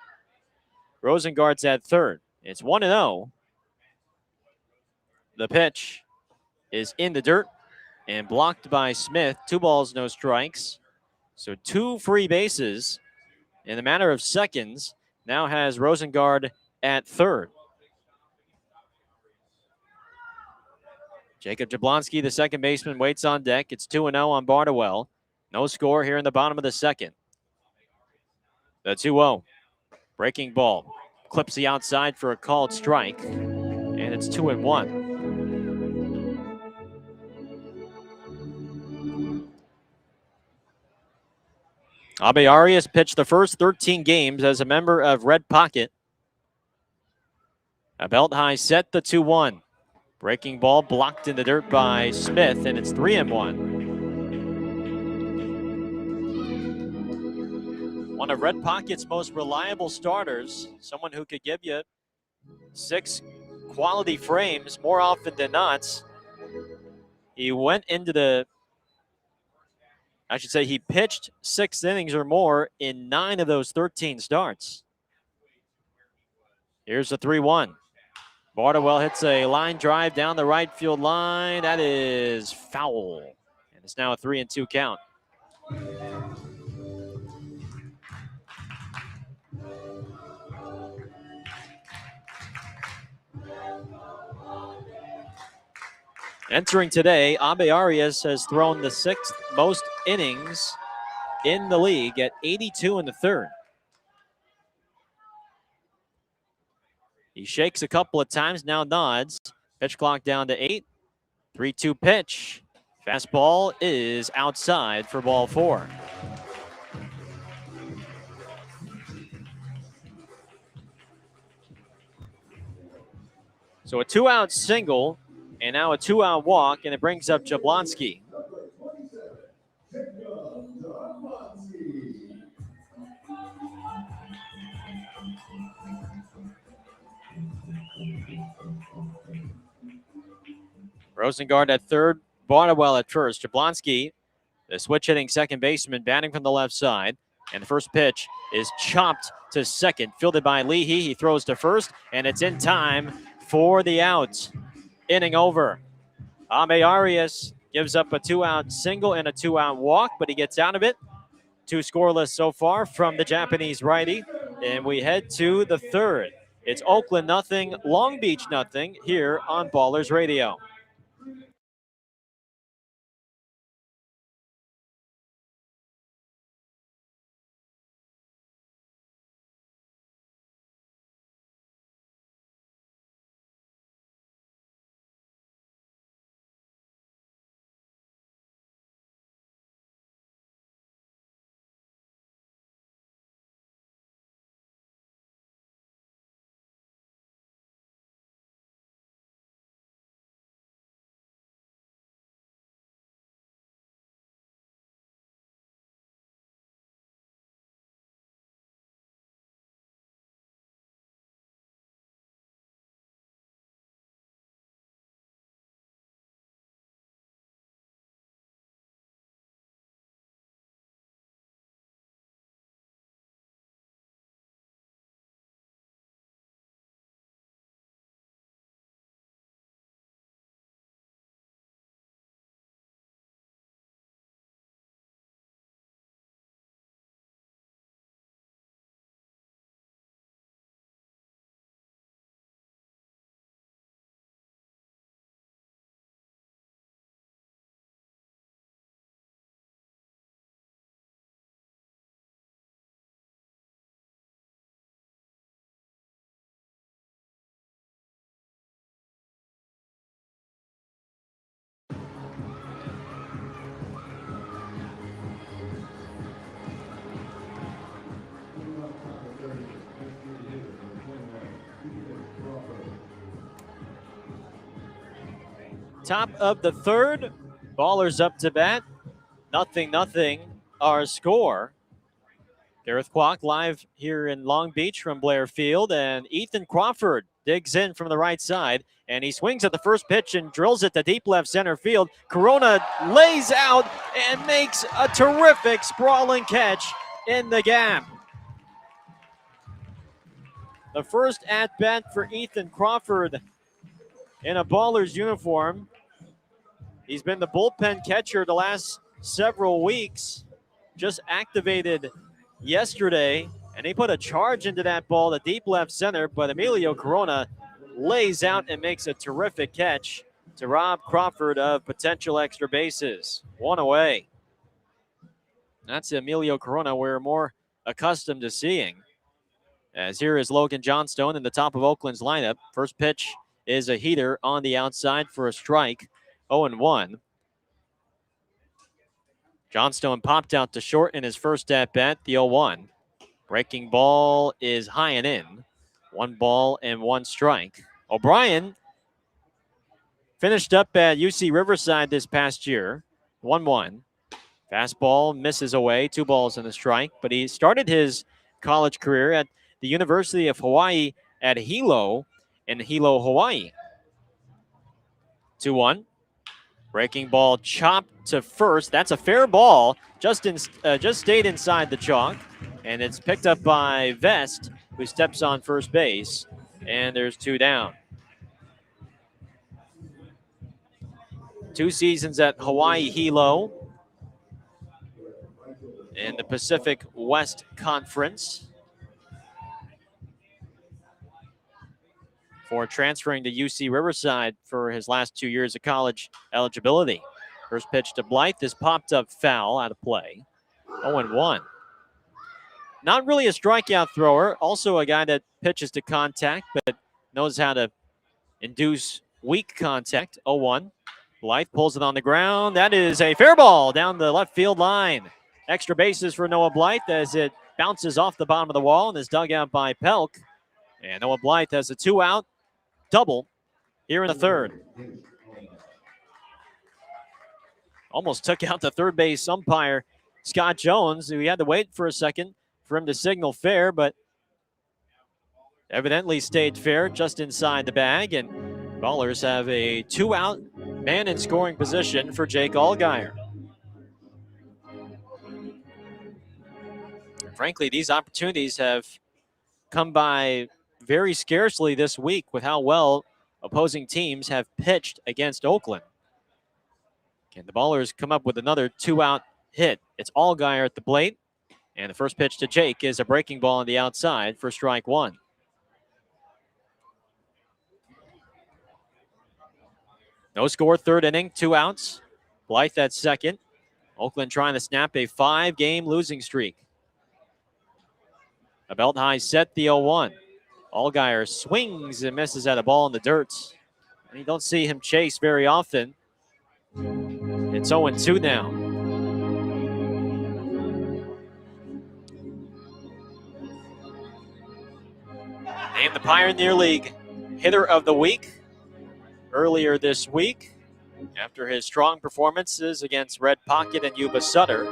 Rosengard's at third. It's 1-0. The pitch is in the dirt, and blocked by Smith. 2 balls, no strikes. So 2 free bases in a matter of seconds. Now has Rosengard at third. Jacob Jablonski, the second baseman, waits on deck. It's 2-0 on Bardwell. No score here in the bottom of the second. The 2-0. Breaking ball. Clips the outside for a called strike. And it's 2-1. Abe Arias pitched the first 13 games as a member of Red Pocket. A belt high set, the 2-1. Breaking ball blocked in the dirt by Smith, and it's 3-1. One of Red Pocket's most reliable starters, someone who could give you 6 quality frames more often than not. He went into he pitched 6 innings or more in 9 of those 13 starts. Here's the 3-1. Bardwell hits a line drive down the right field line. That is foul. And it's now a 3-2 count. Entering today, Abe Arias has thrown the 6th most innings in the league at 82 in the third. He shakes a couple of times, now nods. Pitch clock down to 8. 3-2 pitch. Fastball is outside for ball 4. So a 2-out single and now a 2-out walk, and it brings up Jablonski. Rosengard at third, Bardwell at first. Jablonski, the switch-hitting second baseman, batting from the left side. And the first pitch is chopped to second, fielded by Leahy. He throws to first, and it's in time for the out. Inning over. Abe Arias gives up a 2-out single and a 2-out walk, but he gets out of it. 2 scoreless so far from the Japanese righty. And we head to the third. It's Oakland nothing, Long Beach nothing here on Ballers Radio. Top of the third, Ballers up to bat. 0-0 our score. Gareth Kwok live here in Long Beach from Blair Field, and Ethan Crawford digs in from the right side, and he swings at the first pitch and drills it to deep left center field. Corona lays out and makes a terrific sprawling catch in the gap. The first at-bat for Ethan Crawford in a Ballers uniform. He's been the bullpen catcher the last several weeks. Just activated yesterday, and he put a charge into that ball to deep left center, but Emilio Corona lays out and makes a terrific catch to rob Crawford of potential extra bases. One away. That's Emilio Corona we're more accustomed to seeing. As here is Logan Johnstone in the top of Oakland's lineup. First pitch is a heater on the outside for a strike. 0-1. Johnstone popped out to short in his first at-bat, the 0-1. Breaking ball is high and in. 1 ball and 1 strike. O'Brien finished up at UC Riverside this past year. 1-1. Fastball misses away, 2 balls and a strike, but he started his college career at the University of Hawaii at Hilo in Hilo, Hawaii. 2-1. Breaking ball chopped to first. That's a fair ball. Just stayed inside the chalk. And it's picked up by Vest, who steps on first base. And there's 2 down. 2 seasons at Hawaii Hilo in the Pacific West Conference. For transferring to UC Riverside for his last 2 years of college eligibility. First pitch to Blythe is popped up foul out of play. 0-1. Not really a strikeout thrower. Also a guy that pitches to contact, but knows how to induce weak contact. 0-1. Blythe pulls it on the ground. That is a fair ball down the left field line. Extra bases for Noah Blythe as it bounces off the bottom of the wall and is dug out by Pelk. And Noah Blythe has a 2-out double here in the third. Almost took out the third base umpire, Scott Jones, who he had to wait for a second for him to signal fair, but evidently stayed fair just inside the bag. And Ballers have a 2-out man in scoring position for Jake Allgaier. Frankly, these opportunities have come by very scarcely this week with how well opposing teams have pitched against Oakland. Can the Ballers come up with another 2-out hit? It's Allgaier at the plate, and the first pitch to Jake is a breaking ball on the outside for strike 1. No score, third inning, 2 outs. Blythe at second. Oakland trying to snap a 5-game losing streak. A belt high set, the 0-1. Allgaier swings and misses at a ball in the dirt. You don't see him chase very often. It's 0-2 now. Named the Pioneer League Hitter of the Week earlier this week after his strong performances against Red Pocket and Yuba Sutter.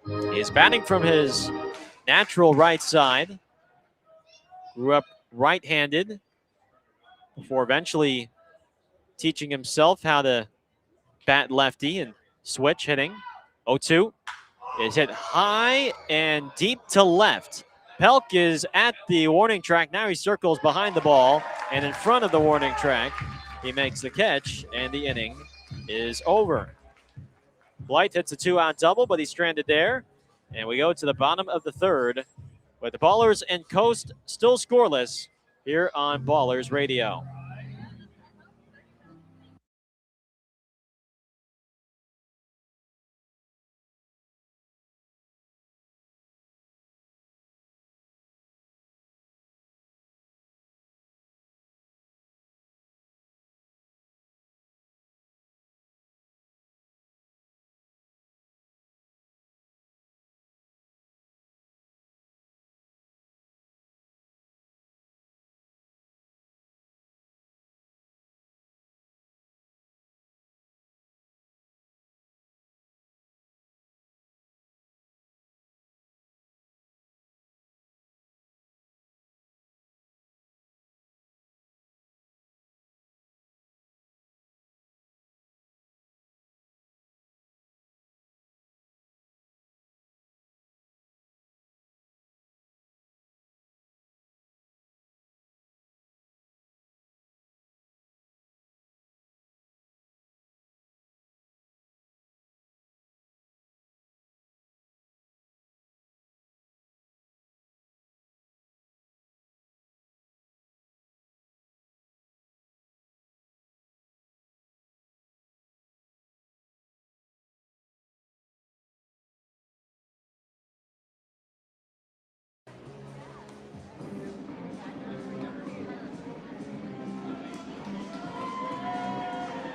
He is batting from his natural right side. Grew up right-handed before eventually teaching himself how to bat lefty and switch hitting. 0-2 is hit high and deep to left. Pelk is at the warning track. Now he circles behind the ball and in front of the warning track. He makes the catch and the inning is over. Blythe hits a 2-out double, but he's stranded there. And we go to the bottom of the third with the Ballers and Coast still scoreless here on Ballers Radio.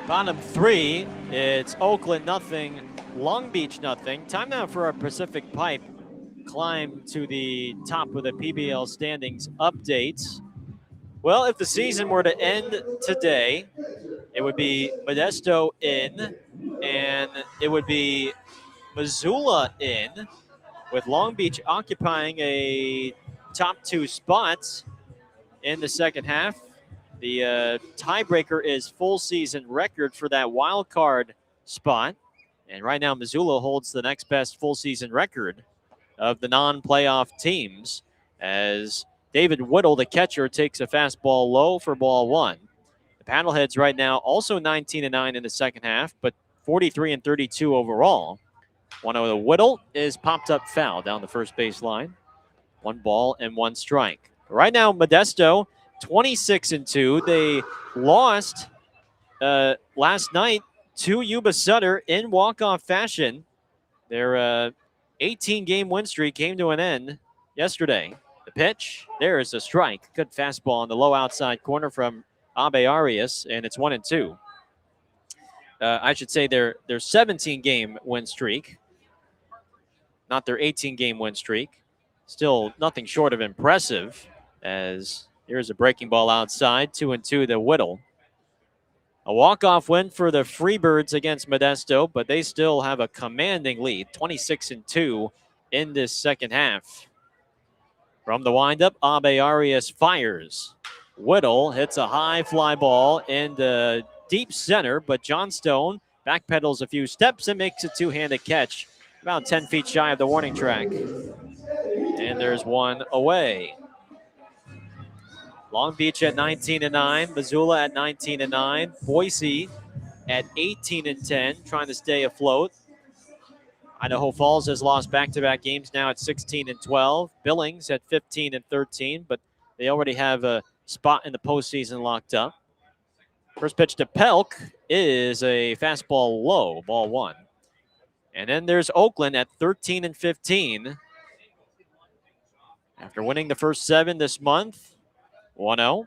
Bottom three, it's Oakland nothing, Long Beach nothing. Time now for our Pacific Pipe climb to the top of the PBL standings updates. Well, if the season were to end today, it would be Modesto in, and it would be Missoula in, with Long Beach occupying a top two spots in the second half. The tiebreaker is full season record for that wild card spot. And right now, Missoula holds the next best full season record of the non-playoff teams, as David Whittle, the catcher, takes a fastball low for ball one. The Paddleheads right now also 19-9 in the second half, but 43-32 overall. 1-0 to Whittle is popped up foul down the first base line. 1 ball and 1 strike. Right now, Modesto 26-2. They lost last night to Yuba Sutter in walk-off fashion. Their 18-game win streak came to an end yesterday. The pitch, there is a strike. Good fastball on the low outside corner from Abe Arias, and it's 1-2. I should say their 17-game win streak, not their 18-game win streak. Still nothing short of impressive, as here's a breaking ball outside, 2-2 to Whittle. A walk-off win for the Freebirds against Modesto, but they still have a commanding lead, 26-2 in this second half. From the windup, Abe Arias fires. Whittle hits a high fly ball in the deep center, but Johnstone backpedals a few steps and makes a two-handed catch about 10 feet shy of the warning track. And there's one away. Long Beach at 19-9, Missoula at 19-9, Boise at 18-10, trying to stay afloat. Idaho Falls has lost back-to-back games now at 16-12. Billings at 15-13, but they already have a spot in the postseason locked up. First pitch to Pelk is a fastball low, ball one. And then there's Oakland at 13-15. After winning the first 7 this month, 1-0.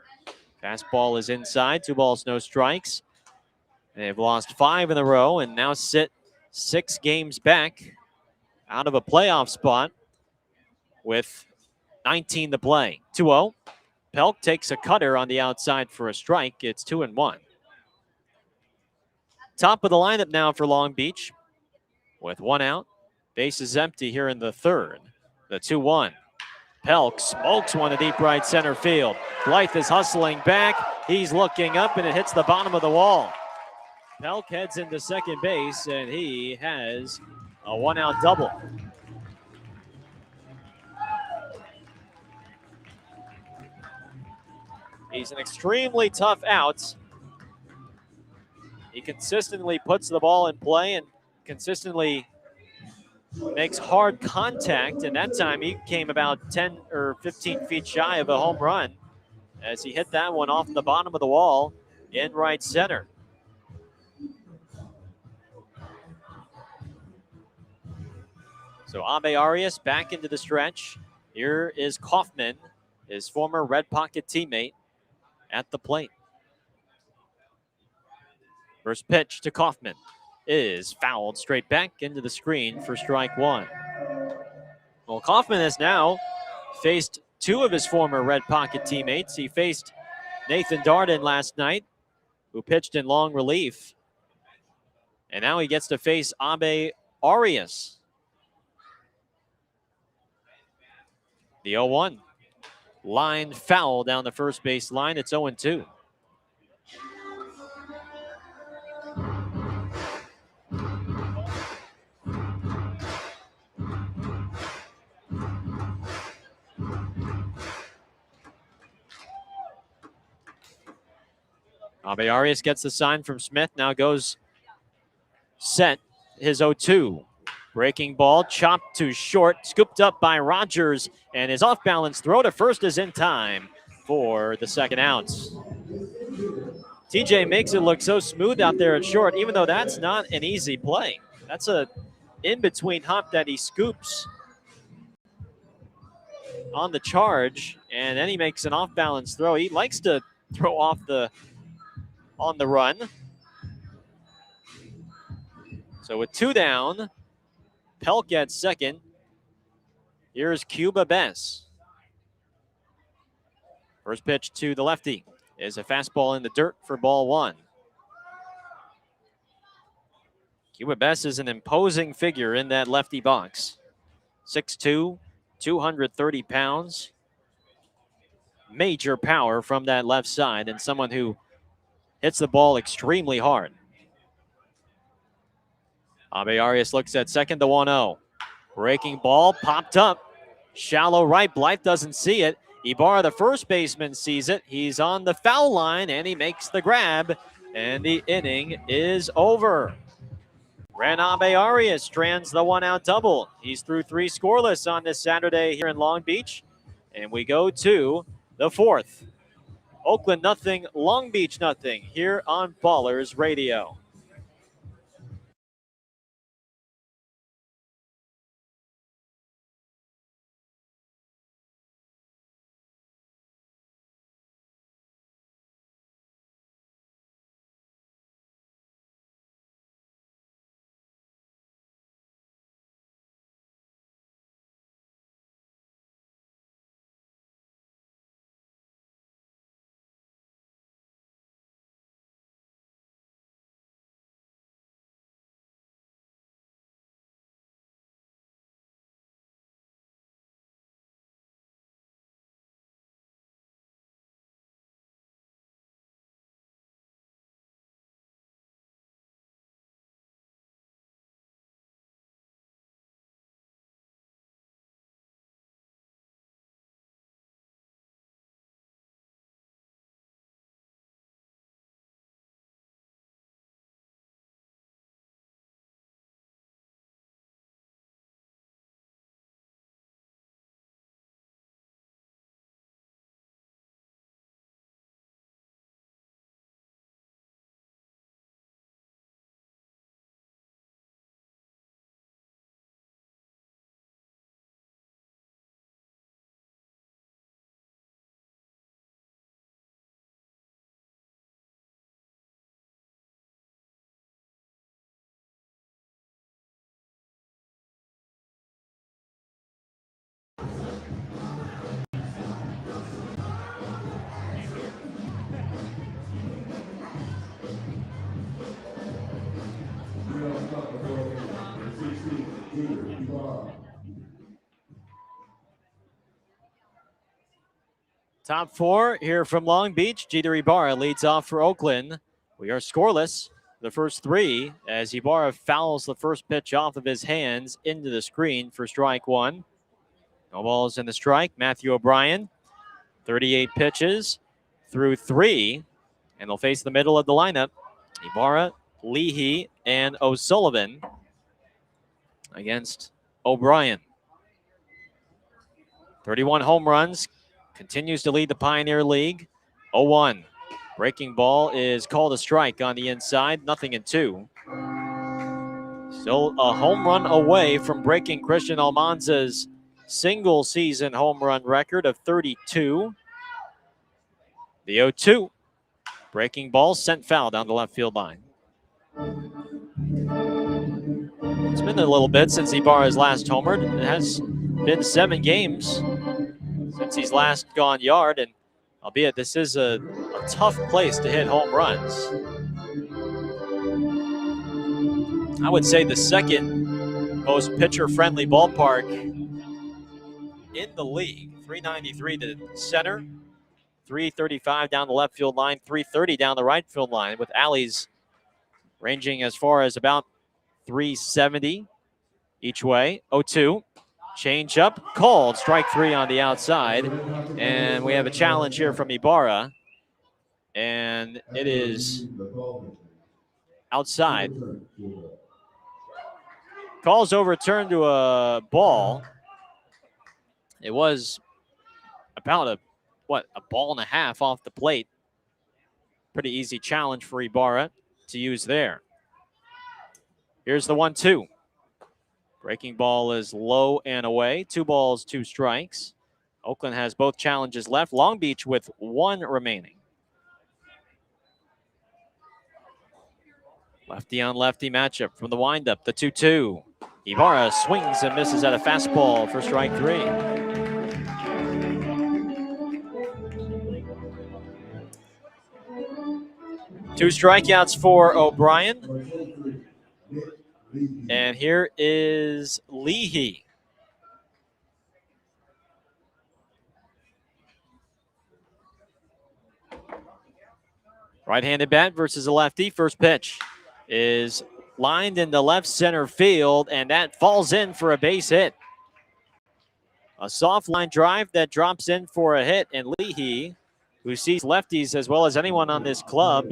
Fastball is inside, 2 balls, no strikes. They've lost 5 in a row and now sit 6 games back out of a playoff spot with 19 to play. 2-0. Pelk takes a cutter on the outside for a strike. It's 2-1. Top of the lineup now for Long Beach with 1 out. Base is empty here in the third. The 2-1. Pelk smokes one to deep right center field. Blythe is hustling back. He's looking up, and it hits the bottom of the wall. Pelk heads into second base, and he has a 1-out double. He's an extremely tough out. He consistently puts the ball in play and consistently makes hard contact, and that time he came about 10 or 15 feet shy of a home run as he hit that one off the bottom of the wall in right center. So Abe Arias back into the stretch. Here is Kaufman, his former Red Pocket teammate, at the plate. First pitch to Kaufman is fouled straight back into the screen for strike one. Well, Kaufman has now faced 2 of his former Red Pocket teammates. He faced Nathan Darden last night, who pitched in long relief. And now he gets to face Abe Arias. The 0-1. Line foul down the first base line. It's 0-2. Abe Arias gets the sign from Smith. Now goes set his 0-2. Breaking ball, chopped to short, scooped up by Rogers, and his off-balance throw to first is in time for the second out. TJ makes it look so smooth out there at short, even though that's not an easy play. That's a in-between hop that he scoops on the charge, and then he makes an off-balance throw. He likes to throw off on the run. So with 2 down, Pelk at second. Here's Cuba Bess. First pitch to the lefty is a fastball in the dirt for ball 1. Cuba Bess is an imposing figure in that lefty box. 6'2", 230 pounds. Major power from that left side, and someone who hits the ball extremely hard. Abe Arias looks at second, the 1-0. Breaking ball, popped up. Shallow right, Blythe doesn't see it. Ibarra, the first baseman, sees it. He's on the foul line, and he makes the grab, and the inning is over. Abe Arias strands the 1-out double. He's through 3 scoreless on this Saturday here in Long Beach, and we go to the 4th. Oakland nothing, Long Beach nothing, here on Ballers Radio. Top 4 here from Long Beach. Jeter Ibarra leads off for Oakland. We are scoreless the first 3 as Ibarra fouls the first pitch off of his hands into the screen for strike 1. No balls in the strike. Matthew O'Brien, 38 pitches through 3, and they'll face the middle of the lineup. Ibarra, Leahy, and O'Sullivan against O'Brien. 31 home runs, continues to lead the Pioneer League. 0-1. Breaking ball is called a strike on the inside, 0-2. Still a home run away from breaking Christian Almanza's single season home run record of 32. The 0-2. Breaking ball sent foul down the left field line. It's been a little bit since Ibarra's last homered. It has been 7 games since he's last gone yard, and albeit this is a tough place to hit home runs. I would say the second most pitcher-friendly ballpark in the league. 393 to center, 335 down the left field line, 330 down the right field line, with alleys ranging as far as about 370 each way. 0-2. Change up, called, strike 3 on the outside. And we have a challenge here from Ibarra. And it is outside. Call's overturned to a ball. It was about a ball and a half off the plate. Pretty easy challenge for Ibarra to use there. Here's the 1-2. Breaking ball is low and away. 2 balls, 2 strikes. Oakland has both challenges left. Long Beach with 1 remaining. Lefty on lefty matchup from the windup, the 2-2. Ibarra swings and misses at a fastball for strike 3. Two strikeouts for O'Brien. And here is Leahy. Right-handed bat versus a lefty. First pitch is lined into left center field, and that falls in for a base hit. A soft line drive that drops in for a hit, and Leahy, who sees lefties as well as anyone on this club,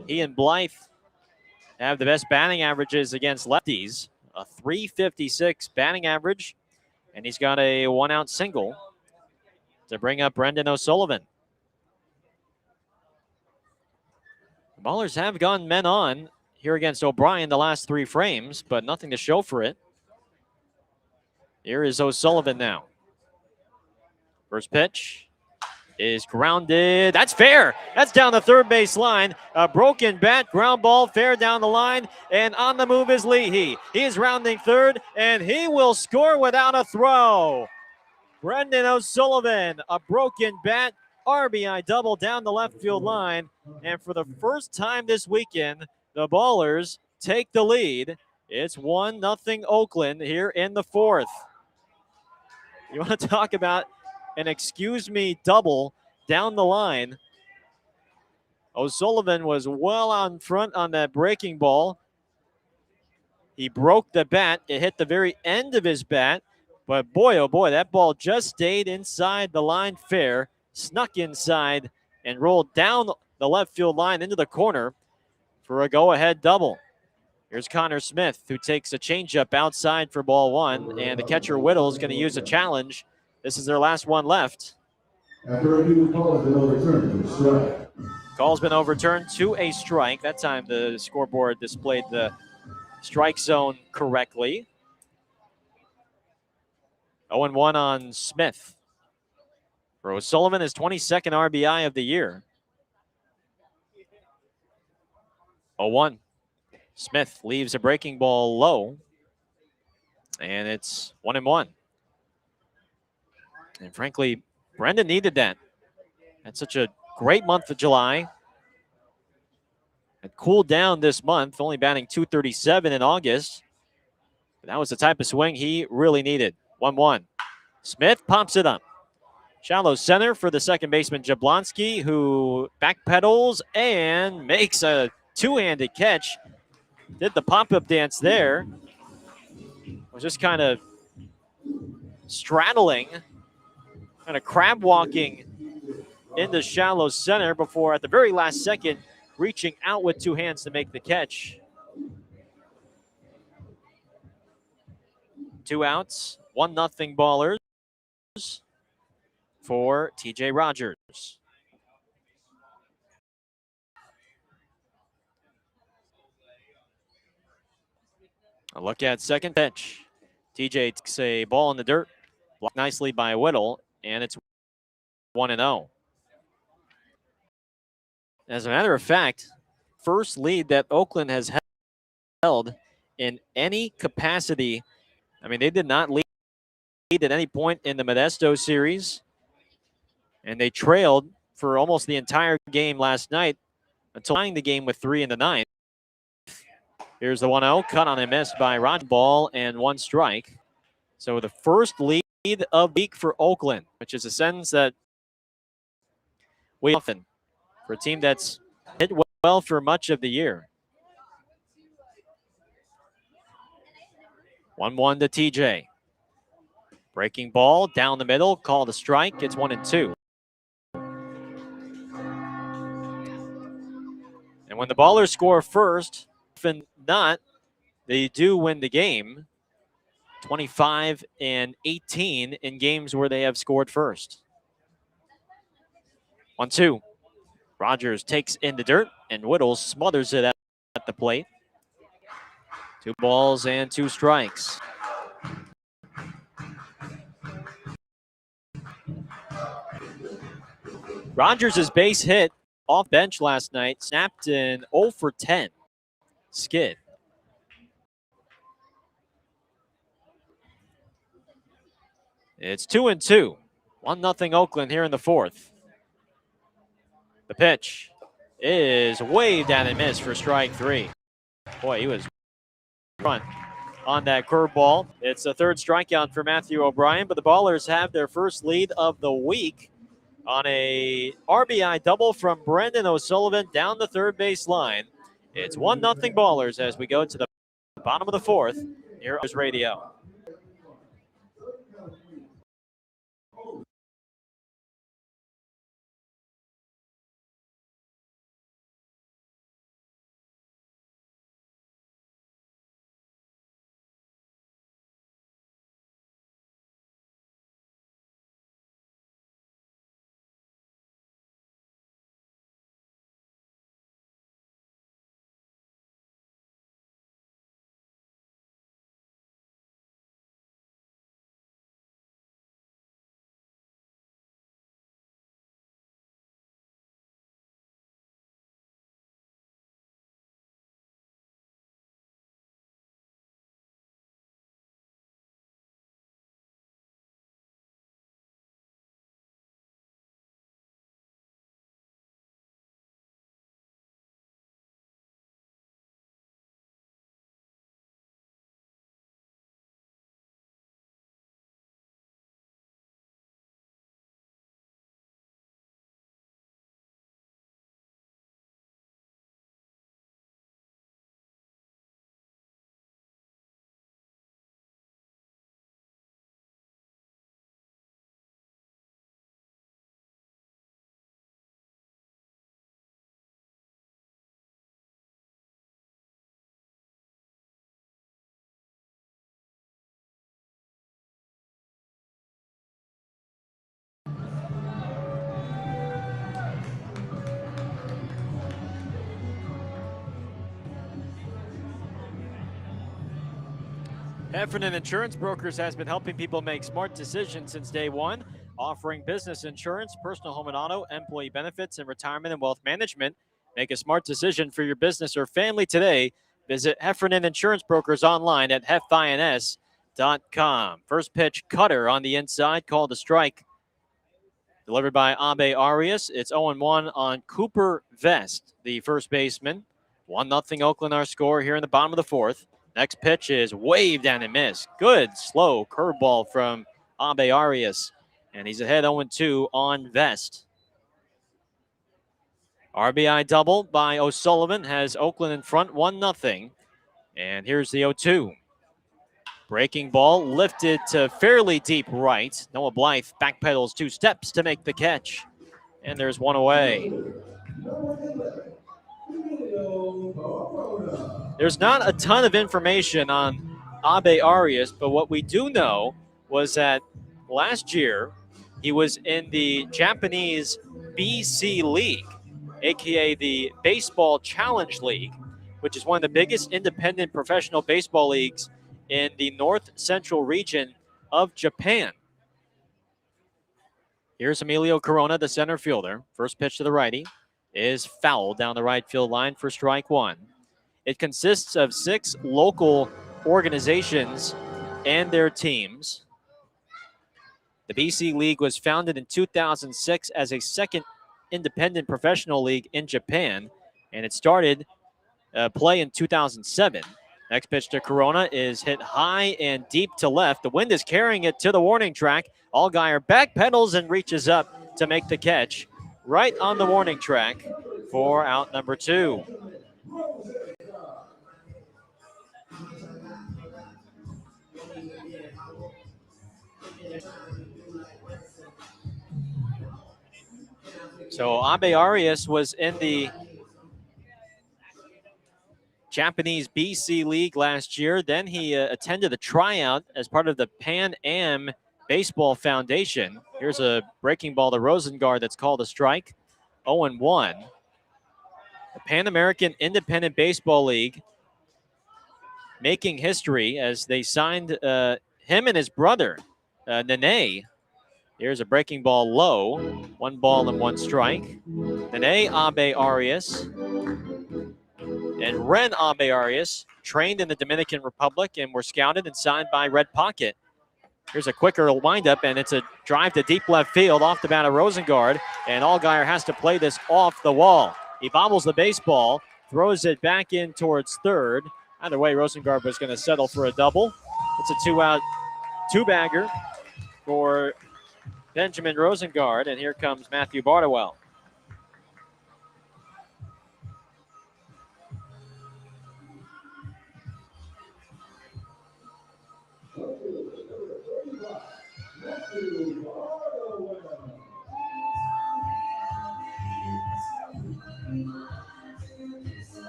he and Blythe have the best batting averages against lefties. A .356 batting average, and he's got a one-out single to bring up Brendan O'Sullivan. The Ballers have gone men on here against O'Brien the last 3 frames, but nothing to show for it. Here is O'Sullivan now. First pitch is grounded. That's fair. That's down the third base line. A broken bat, ground ball, fair down the line. And on the move is Leahy. He is rounding third, and he will score without a throw. Brendan O'Sullivan, a broken bat, RBI double down the left field line. And for the first time this weekend, the Ballers take the lead. It's 1-0 Oakland here in the 4th. You want to talk about an excuse me double down the line. O'Sullivan was well on front on that breaking ball. He broke the bat. It hit the very end of his bat. But boy, oh boy, that ball just stayed inside the line fair, snuck inside, and rolled down the left field line into the corner for a go-ahead double. Here's Connor Smith, who takes a changeup outside for ball 1, and the catcher Whittle is going to use a challenge. This is their last one left. After review, call has been overturned to a strike. Call's been overturned to a strike. That time the scoreboard displayed the strike zone correctly. 0-1 on Smith. For O'Sullivan, his 22nd RBI of the year. 0-1. Smith leaves a breaking ball low. And it's 1-1. And frankly, Brendan needed that. Had such a great month of July. It cooled down this month, only batting .237 in August. But that was the type of swing he really needed. 1-1. Smith pops it up. Shallow center for the second baseman Jablonski, who backpedals and makes a two-handed catch. Did the pop-up dance there. Was just kind of straddling, kind of crab walking into shallow center before at the very last second reaching out with two hands to make the catch. 2 outs, 1-0 Ballers for TJ Rogers. A look at second pitch. TJ takes a ball in the dirt, blocked nicely by Whittle, and it's 1-0. As a matter of fact, first lead that Oakland has held in any capacity. I mean, they did not lead at any point in the Modesto series, and they trailed for almost the entire game last night until tying the game with 3 in the 9th. Here's the 1-0, cut on a miss by Rod, ball and 1 strike. So the first lead of the week for Oakland, which is a sentence that we often for a team that's hit well for much of the year. 1-1 to TJ. Breaking ball down the middle, called a strike. It's 1-2. And when the Ballers score first, often not, they do win the game. 25-18 in games where they have scored first. 1-2. Rogers takes in the dirt, and Whittle smothers it at the plate. 2 balls and 2 strikes. Rogers' base hit off bench last night snapped in 0 for 10. skid. It's 2-2. 1-0 Oakland here in the fourth. The pitch is waved down and missed for strike three. Boy, he was front on that curveball. It's a third strikeout for Matthew O'Brien, but the Ballers have their first lead of the week on a RBI double from Brendan O'Sullivan down the third base line. It's 1-0 Ballers as we go to the bottom of the fourth here on radio. Heffernan Insurance Brokers has been helping people make smart decisions since day one, offering business insurance, personal home and auto, employee benefits, and retirement and wealth management. Make a smart decision for your business or family today. Visit Heffernan Insurance Brokers online at hefins.com. First pitch cutter on the inside, called a strike. Delivered by Abe Arias. It's 0-1 on Cooper Vest, the first baseman. 1-0 Oakland, our score here in the bottom of the fourth. Next pitch is waved down and missed. Good, slow curveball from Abe Arias. And he's ahead 0-2 on Vest. RBI double by O'Sullivan has Oakland in front 1-0. And here's the 0-2. Breaking ball lifted to fairly deep right. Noah Blythe backpedals 2 steps to make the catch. And there's one away. There's not a ton of information on Abe Arias, but what we do know was that last year he was in the Japanese BC League, aka the Baseball Challenge League, which is one of the biggest independent professional baseball leagues in the north central region of Japan. Here's Emilio Corona, the center fielder. First pitch to the righty is fouled down the right field line for strike one. It consists of 6 local organizations and their teams. The BC League was founded in 2006 as a second independent professional league in Japan, and it started play in 2007. Next pitch to Corona is hit high and deep to left. The wind is carrying it to the warning track. Allgaier backpedals and reaches up to make the catch right on the warning track for out number 2. So Abe Arias was in the Japanese BC League last year. Then he attended a tryout as part of the Pan Am Baseball Foundation. Here's a breaking ball to Rosengard that's called a strike. 0-1. The Pan American Independent Baseball League making history as they signed him and his brother, Nene. Here's a breaking ball low. 1 ball and 1 strike. Nene Abe Arias and Ren Abe Arias trained in the Dominican Republic and were scouted and signed by Red Pocket. Here's a quicker windup, and it's a drive to deep left field off the bat of Rosengard, and Allgaier has to play this off the wall. He bobbles the baseball, throws it back in towards third. Either way, Rosengard was going to settle for a double. It's a two-out, two-bagger for Benjamin Rosengard, and here comes Matthew Bardowell.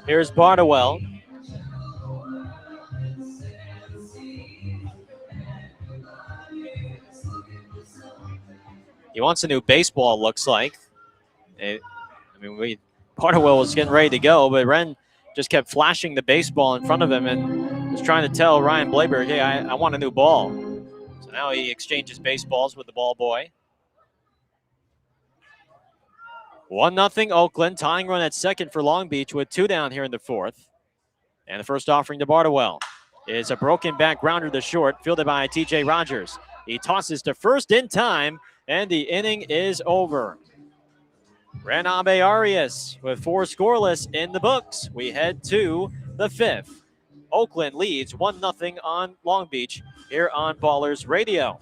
Here's Bardowell. He wants a new baseball, looks like. Bardowell was getting ready to go, but Ren just kept flashing the baseball in front of him and was trying to tell Ryan Blaberg, hey, I want a new ball. So now he exchanges baseballs with the ball boy. 1-0 Oakland, tying run at second for Long Beach with 2 down here in the fourth. And the first offering to Bardowell is a broken back grounder to short, fielded by TJ Rogers. He tosses to first in time, and the inning is over. Ren Abe Arias with 4 scoreless in the books. We head to the fifth. Oakland leads 1-0 on Long Beach here on Ballers Radio.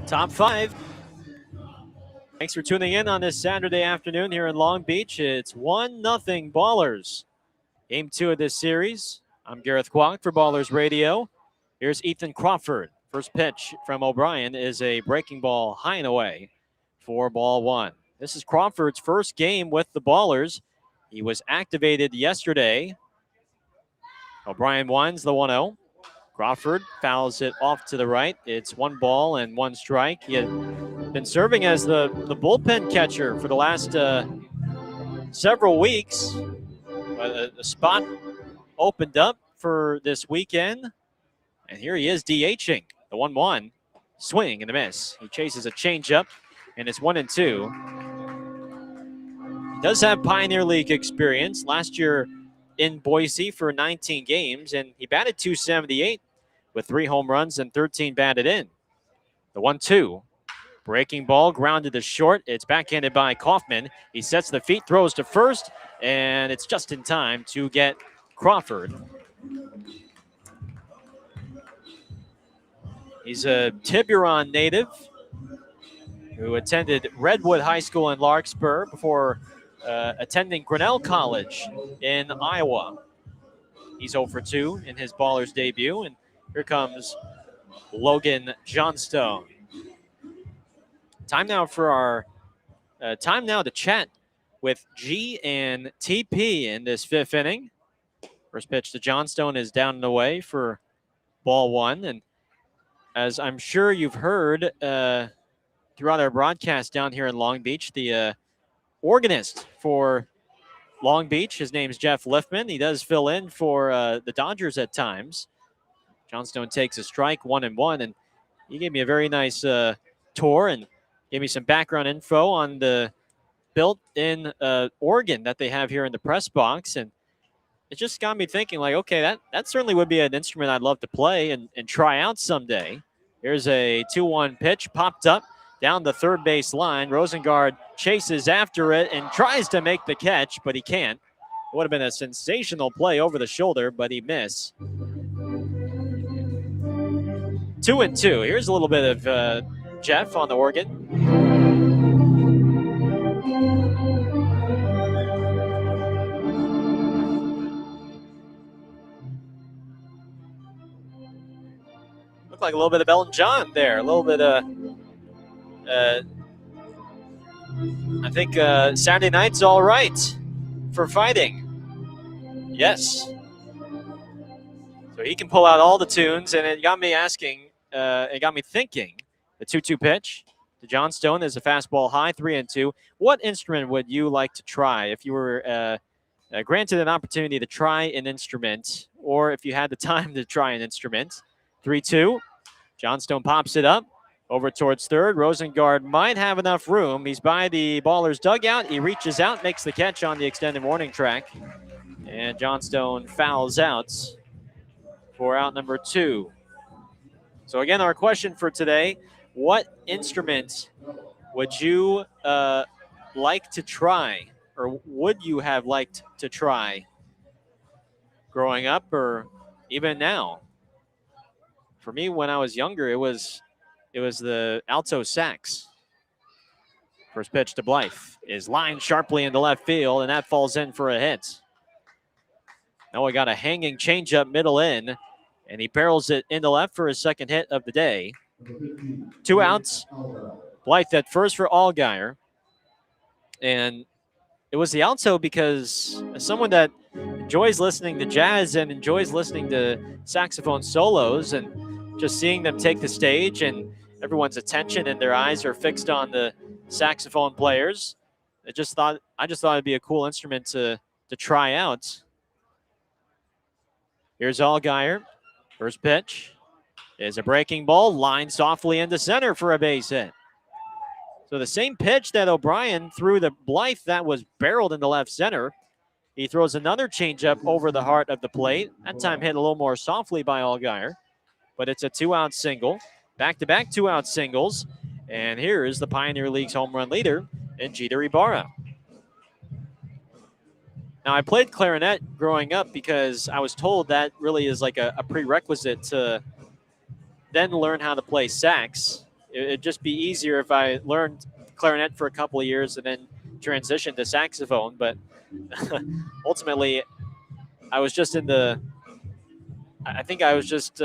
Top 5. Thanks for tuning in on this Saturday afternoon here in Long Beach. It's 1-0 Ballers. Game 2 of this series. I'm Gareth Kwok for Ballers Radio. Here's Ethan Crawford. First pitch from O'Brien is a breaking ball high and away for ball 1. This is Crawford's first game with the Ballers. He was activated yesterday. O'Brien winds the 1-0. Crawford fouls it off to the right. It's 1 ball and 1 strike. He had been serving as the bullpen catcher for the last several weeks. The spot opened up for this weekend, and here he is DHing. The 1-1 swing and a miss. He chases a changeup, and it's 1-2. He does have Pioneer League experience. Last year in Boise for 19 games, and he batted .278 with 3 home runs and 13 batted in. The 1-2. Breaking ball grounded to short. It's backhanded by Kaufman. He sets the feet, throws to first, and it's just in time to get Crawford. He's a Tiburon native who attended Redwood High School in Larkspur before attending Grinnell College in Iowa. He's 0 for 2 in his Ballers debut, and here comes Logan Johnstone. Time now for our to chat with G and TP in this 5th inning. First pitch to Johnstone is down and away for ball one. And as I'm sure you've heard throughout our broadcast down here in Long Beach, the organist for Long Beach, his name's Jeff Liftman. He does fill in for the Dodgers at times. Johnstone takes a strike, 1-1, and he gave me a very nice tour and gave me some background info on the built-in organ that they have here in the press box. And it just got me thinking, like, okay, that certainly would be an instrument I'd love to play and try out someday. Here's a 2-1 pitch, popped up down the third base line. Rosengard chases after it and tries to make the catch, but he can't. It would have been a sensational play over the shoulder, but he missed. 2-2. Here's a little bit of Jeff on the organ. Looked like a little bit of Elton John there. A little bit of, I think Saturday Night's All Right for Fighting. Yes. So he can pull out all the tunes, and it got me asking, it got me thinking, the 2-2 pitch to Johnstone is a fastball high, 3-2. What instrument would you like to try if you were granted an opportunity to try an instrument, or if you had the time to try an instrument? 3-2. Johnstone pops it up over towards third. Rosengard might have enough room. He's by the Ballers dugout. He reaches out, makes the catch on the extended warning track, and Johnstone fouls out for out number 2. So again, our question for today, what instrument would you like to try, or would you have liked to try growing up or even now? For me, when I was younger, it was the alto sax. First pitch to Blythe is lined sharply into left field, and that falls in for a hit. Now we got a hanging changeup middle in, and he barrels it into left for his second hit of the day. 2 outs. Blythe at first for Allgaier. And it was the alto because as someone that enjoys listening to jazz and enjoys listening to saxophone solos and just seeing them take the stage and everyone's attention and their eyes are fixed on the saxophone players, I just thought it'd be a cool instrument to try out. Here's Allgaier. First pitch is a breaking ball, lined softly into center for a base hit. So the same pitch that O'Brien threw to Blythe that was barreled into left center, he throws another changeup over the heart of the plate. That time hit a little more softly by Allgaier, but it's a 2-out single. Back-to-back 2-out singles, and here is the Pioneer League's home run leader in Jeter Ibarra. Now, I played clarinet growing up because I was told that really is like a prerequisite to then learn how to play sax. It'd just be easier if I learned clarinet for a couple of years and then transitioned to saxophone. But ultimately, I was just I think I was just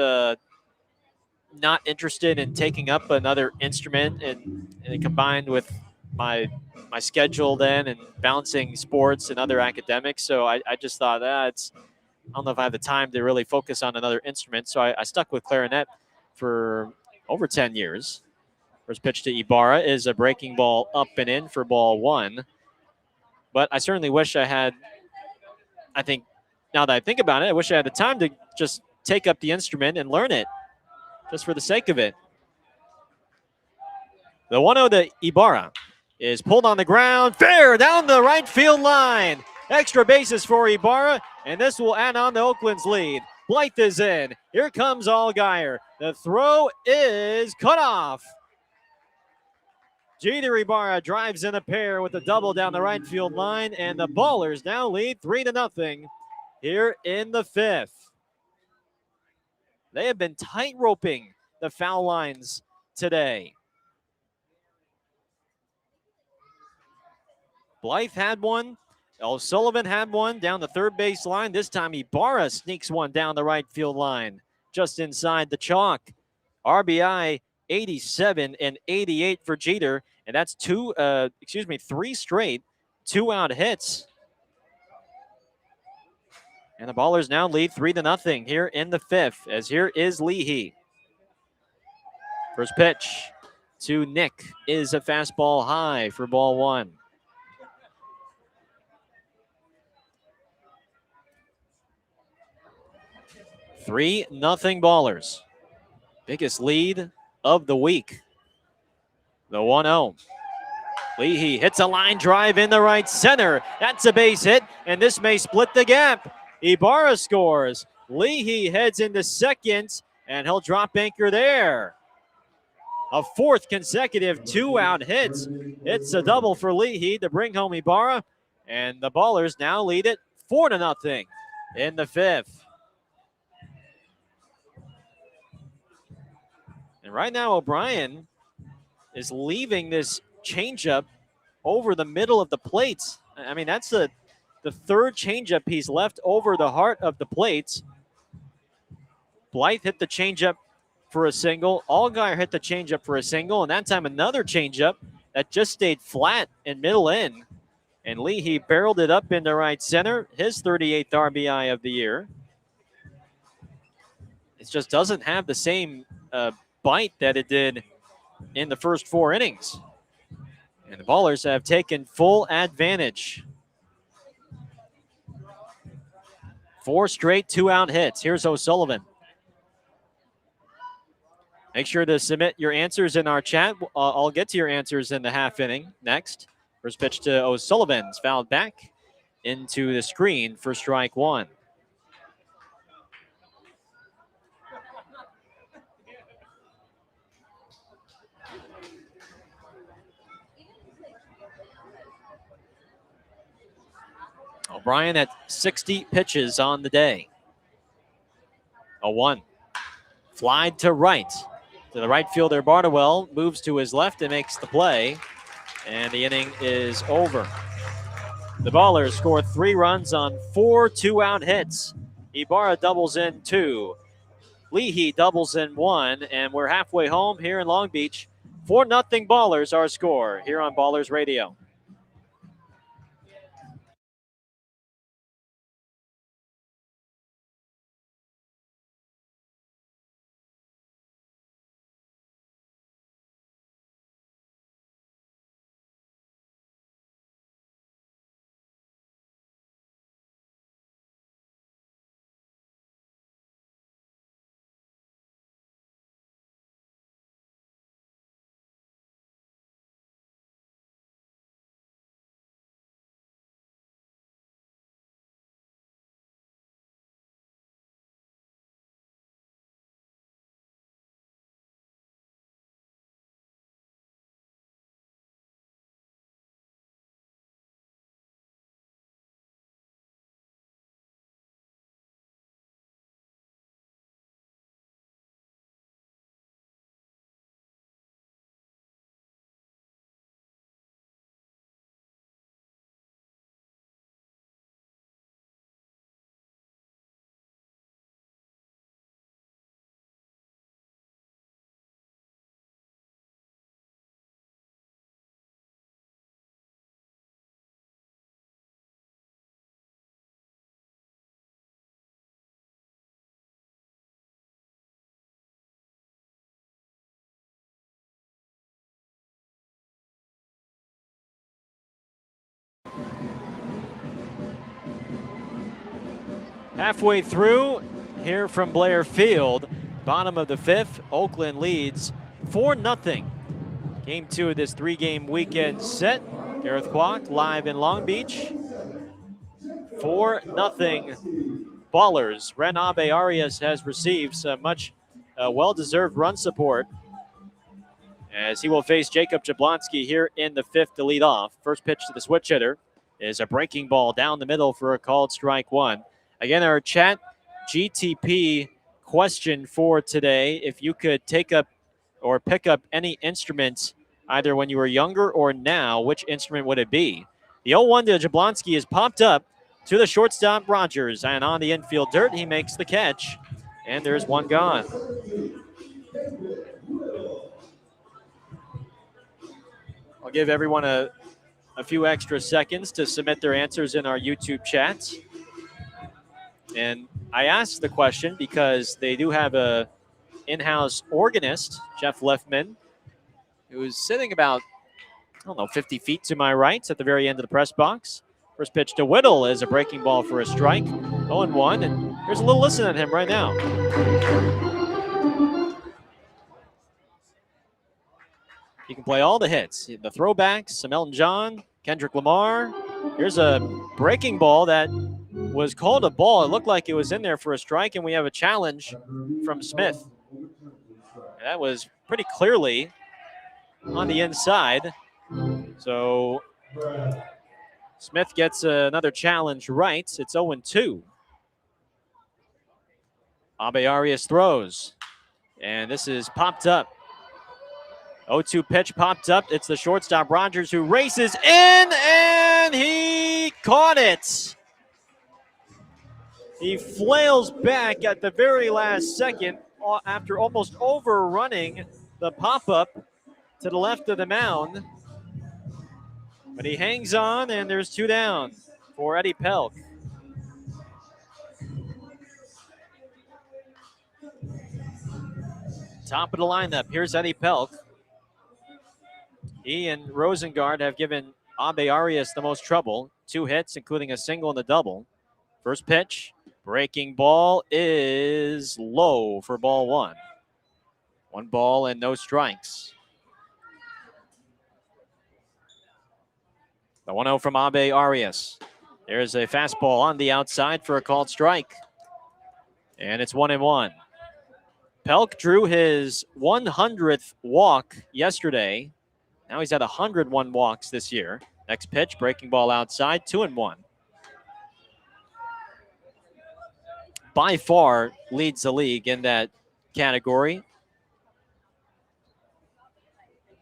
not interested in taking up another instrument, and combined with my schedule then and balancing sports and other academics. So I just thought I don't know if I have the time to really focus on another instrument. So I stuck with clarinet for over 10 years. First pitch to Ibarra is a breaking ball up and in for ball 1. But I certainly wish I had, I think, now that I think about it, I wish I had the time to just take up the instrument and learn it just for the sake of it. The 1-0 to Ibarra is pulled on the ground, fair down the right field line. Extra bases for Ibarra, and this will add on to Oakland's lead. Blythe is in. Here comes Allgaier. The throw is cut off. Jeter Ibarra drives in a pair with a double down the right field line, and the Ballers now lead 3-0 here in the 5th. They have been tight roping the foul lines today. Blythe had one. O'Sullivan had one down the third base line. This time Ibarra sneaks one down the right field line, just inside the chalk. RBI 87 and 88 for Jeter, and that's 3 straight 2-out hits. And the Ballers now lead 3-0 here in the fifth, as here is Leahy. First pitch to Nick is a fastball high for ball one. Three nothing Ballers. Biggest lead of the week. The 1-0. Leahy hits a line drive in the right center. That's a base hit, and this may split the gap. Ibarra scores. Leahy heads into second, and he'll drop anchor there. A fourth consecutive two-out hit. It's a double for Leahy to bring home Ibarra, and the Ballers now lead it 4-0 in the fifth. And right now, O'Brien is leaving this changeup over the middle of the plate. I mean, that's the third changeup he's left over the heart of the plate. Blythe hit the changeup for a single. Allgaier hit the changeup for a single, and that time another changeup that just stayed flat in middle in. And Leahy barreled it up into right center, his 38th RBI of the year. It just doesn't have the same bite that it did in the first 4 innings. And the Ballers have taken full advantage. 4 straight two-out hits. Here's O'Sullivan. Make sure to submit your answers in our chat. I'll get to your answers in the half inning next. First pitch to O'Sullivan's fouled back into the screen for strike one. O'Brien at 60 pitches on the day. A 1. Flied to right. To the right fielder, Bardwell moves to his left and makes the play. And the inning is over. The Ballers score 3 runs on 4 two-out hits. Ibarra doubles in 2. Leahy doubles in 1. And we're halfway home here in Long Beach. 4-0 Ballers, our score here on Ballers Radio. Halfway through here from Blair Field, bottom of the fifth, Oakland leads 4-0. Game 2 of this 3-game weekend set. Gareth Kwok live in Long Beach. 4-0 Ballers. Renabe Arias has received some much well-deserved run support as he will face Jacob Jablonski here in the fifth to lead off. First pitch to the switch hitter is a breaking ball down the middle for a called strike one. Again, our chat GTP question for today, if you could take up or pick up any instruments either when you were younger or now, which instrument would it be? The 0-1 to Jablonski is popped up to the shortstop Rogers, and on the infield dirt, he makes the catch, and there's one gone. I'll give everyone a few extra seconds to submit their answers in our YouTube chat. And I asked the question because they do have a in-house organist, Jeff Leffman, who's sitting about, 50 feet to my right at the very end of the press box. First pitch to Whittle is a breaking ball for a strike. 0-1, and here's a little listen at him right now. He can play all the hits, the throwbacks, some Elton John, Kendrick Lamar. Here's a breaking ball that was called a ball. It looked like it was in there for a strike, and we have a challenge from Smith. That was pretty clearly on the inside. So Smith gets another challenge right. It's 0-2. Abe Arias throws, and this is popped up. 0-2 pitch popped up. It's the shortstop Rogers who races in, and he caught it. He flails back at the very last second after almost overrunning the pop-up to the left of the mound. But he hangs on, and there's 2 down for Eddie Pelk. Top of the lineup, here's Eddie Pelk. He and Rosengard have given Abe Arias the most trouble. 2 hits, including a single and a double. First pitch, breaking ball is low for ball 1. 1 ball and no strikes. The 1-0 from Abe Arias. There's a fastball on the outside for a called strike. And it's 1-1. Pelk drew his 100th walk yesterday. Now he's had 101 walks this year. Next pitch, breaking ball outside, 2-1. By far leads the league in that category.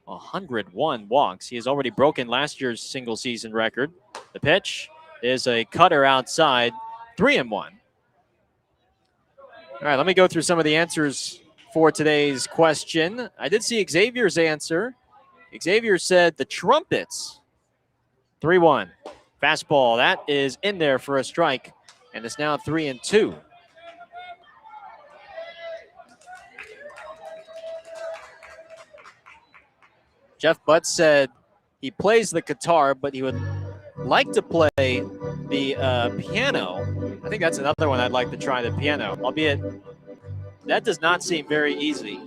101 walks. He has already broken last year's single season record. The pitch is a cutter outside, 3-1. All right, let me go through some of the answers for today's question. I did see Xavier's answer. Xavier said the Trumpets. 3-1. Fastball, that is in there for a strike, and it's now 3-2. Jeff Butt said he plays the guitar, but he would like to play the piano. I think that's another one I'd like to try, the piano, albeit that does not seem very easy.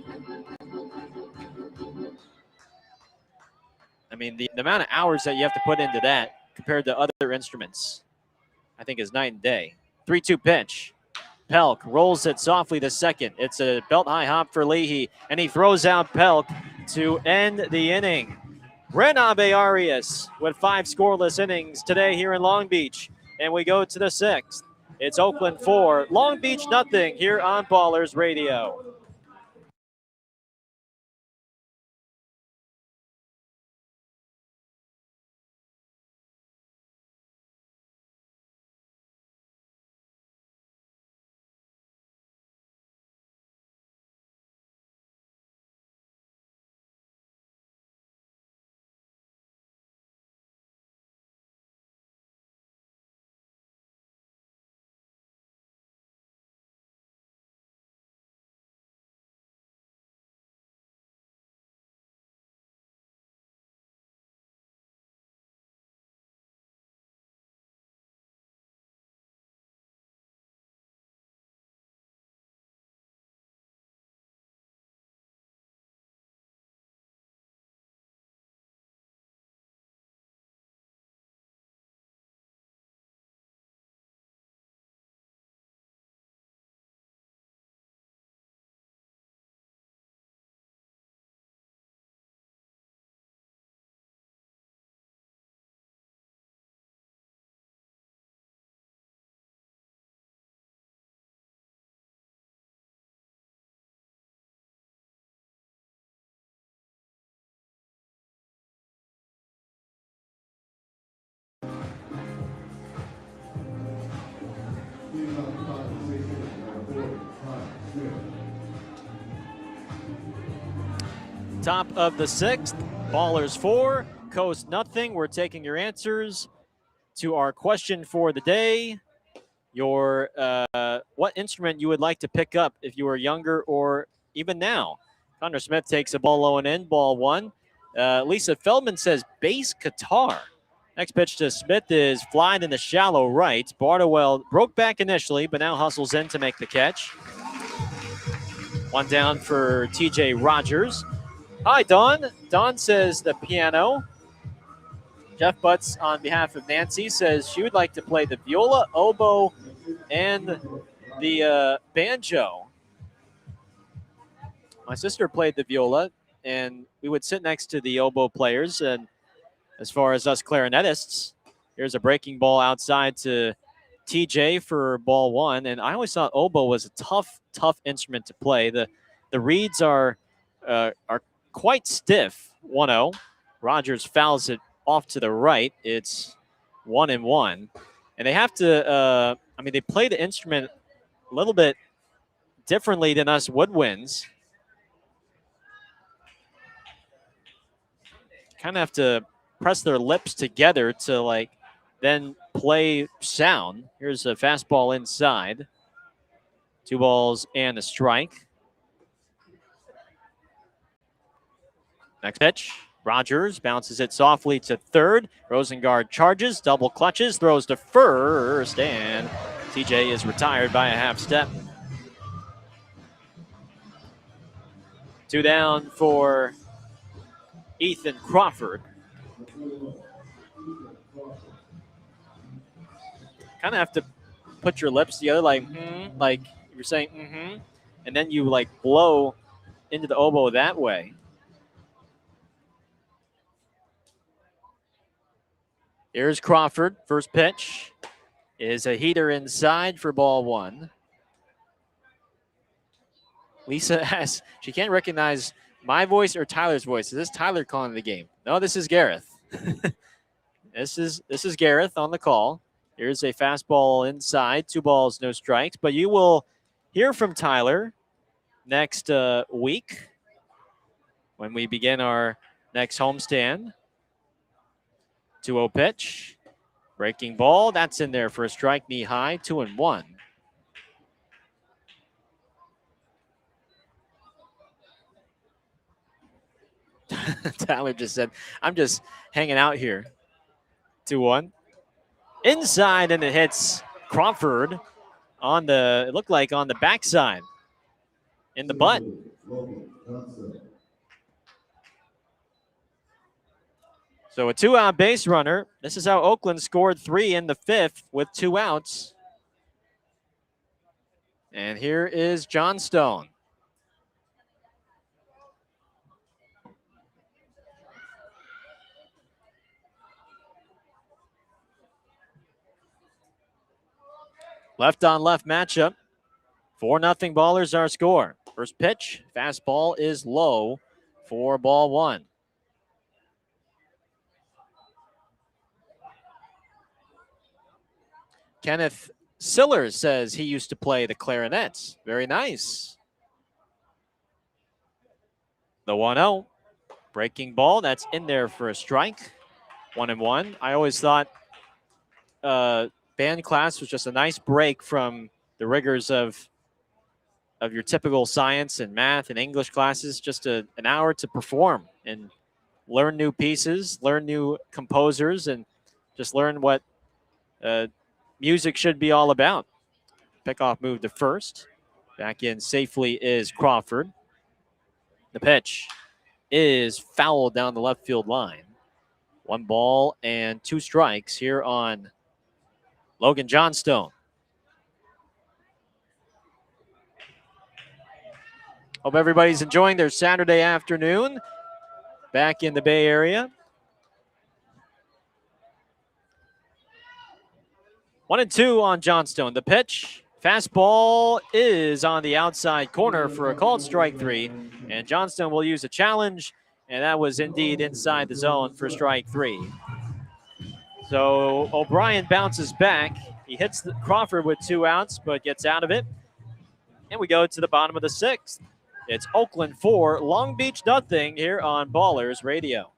I mean, the amount of hours that you have to put into that compared to other instruments, I think is night and day. 3-2 pitch. Pelk rolls it softly to second. It's a belt-high hop for Leahy, and he throws out Pelk to end the inning. Ren Abe Arias with 5 scoreless innings today here in Long Beach. And we go to the 6th. It's Oakland 4, Long Beach nothing here on Ballers Radio. Top of the 6th, Ballers 4, Coast nothing. We're taking your answers to our question for the day. what instrument you would like to pick up if you were younger or even now. Connor Smith takes a ball low and in, ball one. Lisa Feldman says bass guitar. Next pitch to Smith is flying in the shallow right. Bardowell broke back initially, but now hustles in to make the catch. One down for TJ Rogers. Hi, Dawn. Dawn says the piano. Jeff Butts, on behalf of Nancy, says she would like to play the viola, oboe, and the banjo. My sister played the viola, and we would sit next to the oboe players. And as far as us clarinetists, here's a breaking ball outside to TJ for ball one. And I always thought oboe was a tough instrument to play. The reeds are quite stiff. 1-0. Rogers fouls it off to the right. It's 1-1. And they have to, they play the instrument a little bit differently than us woodwinds. Kind of have to press their lips together to then play sound. Here's a fastball inside. 2 balls and a strike. Next pitch. Rogers bounces it softly to third. Rosengard charges, double clutches, throws to first, and TJ is retired by a half step. 2 down for Ethan Crawford. Kind of have to put your lips together like you're saying and then you blow into the oboe that way. Here's Crawford. First pitch is a heater inside for ball one. Lisa asks, she can't recognize my voice or Tyler's voice. Is this Tyler calling the game? No, this is Gareth. This is Gareth on the call. Here's a fastball inside. 2 balls, no strikes. But you will hear from Tyler next week when we begin our next homestand. 2-0 pitch. Breaking ball. That's in there for a strike, knee high. 2-1. Tyler just said, I'm just hanging out here. 2-1. Inside, and it hits Crawford on the, it looked like on the backside in the butt. So a 2-out base runner. This is how Oakland scored 3 in the 5th with 2 outs. And here is Johnstone. Left on left matchup. 4-0 Ballers our score. First pitch, fastball is low for ball one. Kenneth Sillers says he used to play the clarinets. Very nice. The 1-0. Breaking ball. That's in there for a strike. 1-1. I always thought band class was just a nice break from the rigors of your typical science and math and English classes. Just an hour to perform and learn new pieces, learn new composers, and just learn what music should be all about. Pickoff move to first. Back in safely is Crawford. The pitch is fouled down the left field line. 1 ball and 2 strikes here on Logan Johnstone. Hope everybody's enjoying their Saturday afternoon back in the Bay Area. 1-2 on Johnstone. The pitch, fastball is on the outside corner for a called strike 3. And Johnstone will use a challenge, and that was indeed inside the zone for strike 3. So O'Brien bounces back. He hits Crawford with 2 outs, but gets out of it. And we go to the bottom of the 6th. It's Oakland 4, Long Beach nothing here on Ballers Radio.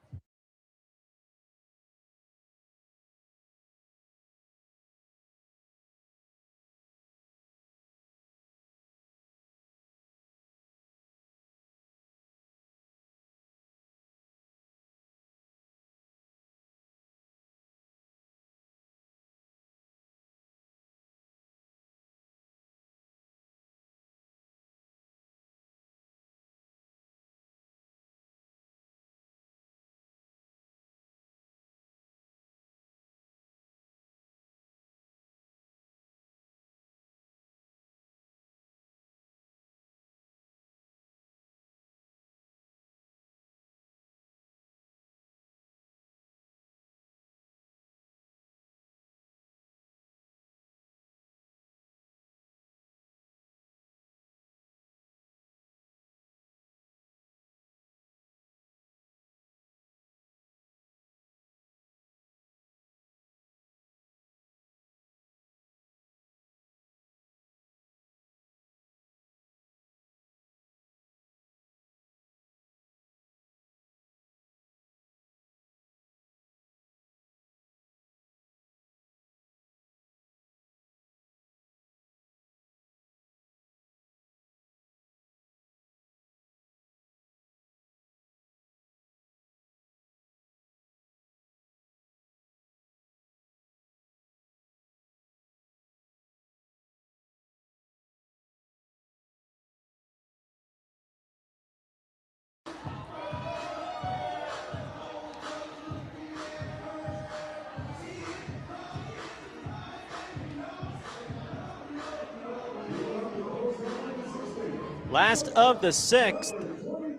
Last of the sixth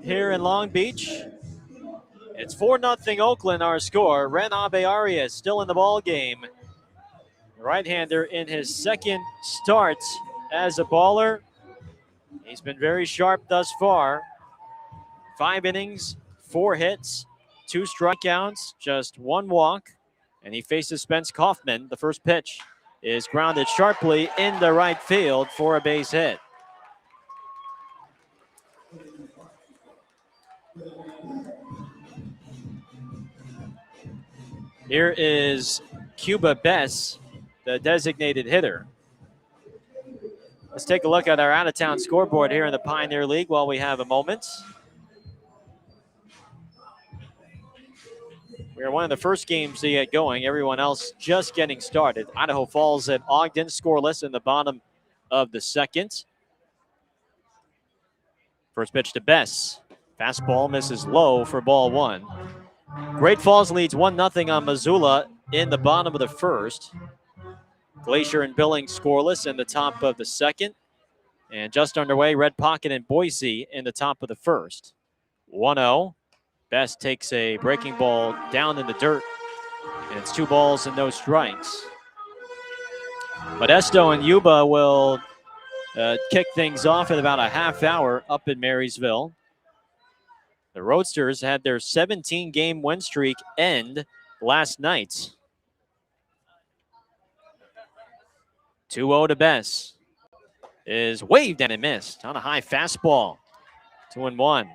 here in Long Beach. It's 4-0 Oakland, our score. Ren Abe-Arias still in the ball game. Right-hander in his second start as a baller. He's been very sharp thus far. 5 innings, 4 hits, 2 strikeouts, just 1 walk. And he faces Spence Kaufman. The first pitch is grounded sharply into right field for a base hit. Here is Cuba Bess, the designated hitter. Let's take a look at our out-of-town scoreboard here in the Pioneer League while we have a moment. We are one of the first games to get going. Everyone else just getting started. Idaho Falls at Ogden, scoreless in the bottom of the second. First pitch to Bess. Fastball misses low for ball 1. Great Falls leads 1-0 on Missoula in the bottom of the first. Glacier and Billings scoreless in the top of the second. And just underway, Red Pocket and Boise in the top of the first. 1-0. Bess takes a breaking ball down in the dirt. And it's 2 balls and no strikes. Modesto and Yuba will kick things off in about a half hour up in Marysville. The Roadsters had their 17-game win streak end last night. 2-0 to Bess. Is waved and it missed on a high fastball. 2-1.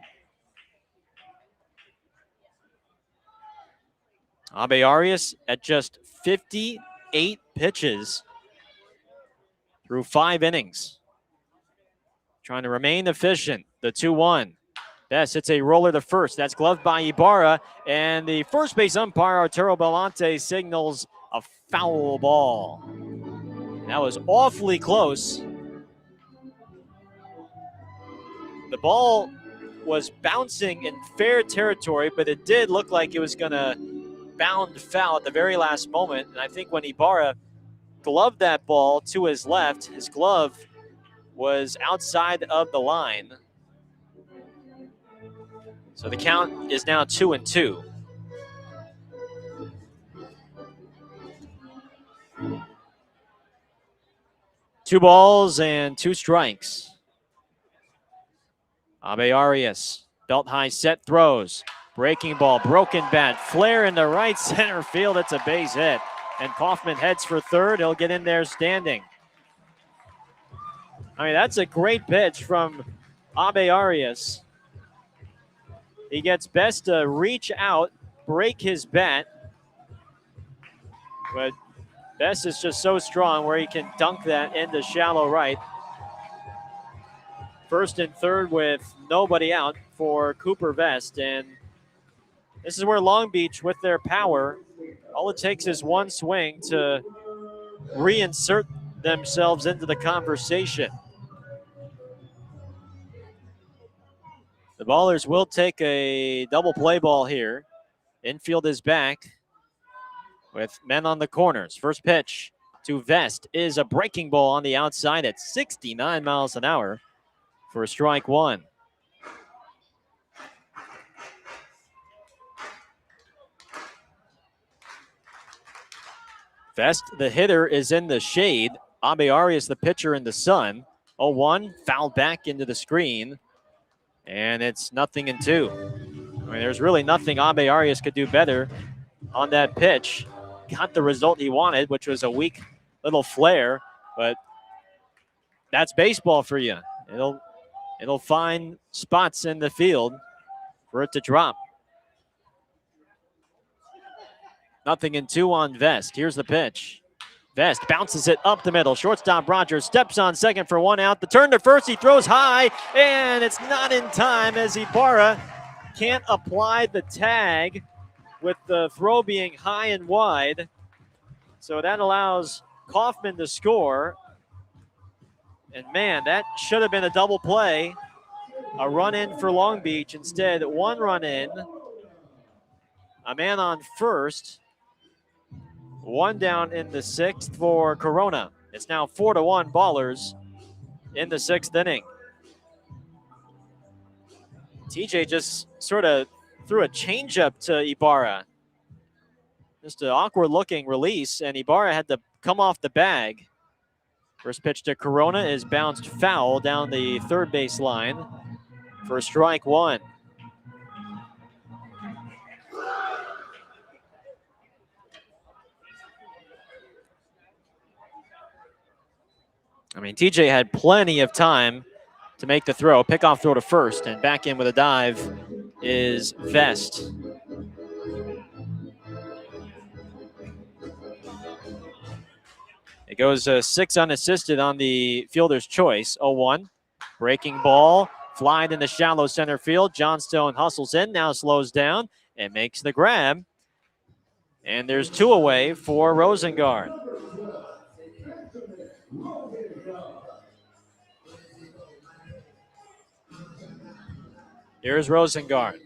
Abe-Arias at just 58 pitches through 5 innings. Trying to remain efficient. The 2-1. Bess hits a roller to first. That's gloved by Ibarra. And the first base umpire, Arturo Belante, signals a foul ball. That was awfully close. The ball was bouncing in fair territory, but it did look like it was going to bound foul at the very last moment. And I think when Ibarra gloved that ball to his left, his glove was outside of the line. So the count is now 2-2. Two balls and 2 strikes. Abe-Arias, belt high set throws. Breaking ball, broken bat, flare into right center field. It's a base hit. And Kaufman heads for third. He'll get in there standing. I mean, that's a great pitch from Abe-Arias. He gets Bess to reach out, break his bat. But Bess is just so strong where he can dunk that into shallow right. First and third with nobody out for Cooper Vest. And this is where Long Beach, with their power, all it takes is one swing to reinsert themselves into the conversation. The Ballers will take a double play ball here. Infield is back with men on the corners. First pitch to Vest is a breaking ball on the outside at 69 miles an hour for strike 1. Vest, the hitter, is in the shade. Abe-Arias, the pitcher, in the sun. 0-1, fouled back into the screen. And it's 0-2. I mean, there's really nothing Abe-Arias could do better on that pitch. Got the result he wanted, which was a weak little flare, but that's baseball for you. It'll find spots in the field for it to drop. 0-2 on Vest. Here's the pitch. Vest bounces it up the middle. Shortstop Rogers steps on second for 1 out. The turn to first, he throws high, and it's not in time as Ibarra can't apply the tag with the throw being high and wide. So that allows Kaufman to score. And man, that should have been a double play. A run in for Long Beach. Instead, 1 run in. A man on first. 1 down in the 6th for Corona. It's now 4-1 Ballers in the 6th inning. TJ just sort of threw a changeup to Ibarra. Just an awkward looking release, and Ibarra had to come off the bag. First pitch to Corona is bounced foul down the third base line for strike one. I mean, TJ had plenty of time to make the throw, pickoff throw to first, and back in with a dive is Vest. It goes 6 unassisted on the fielder's choice. 0-1. Breaking ball, flied in the shallow center field. Johnstone hustles in, now slows down and makes the grab. And there's 2 away for Rosengard. Here's Rosengard.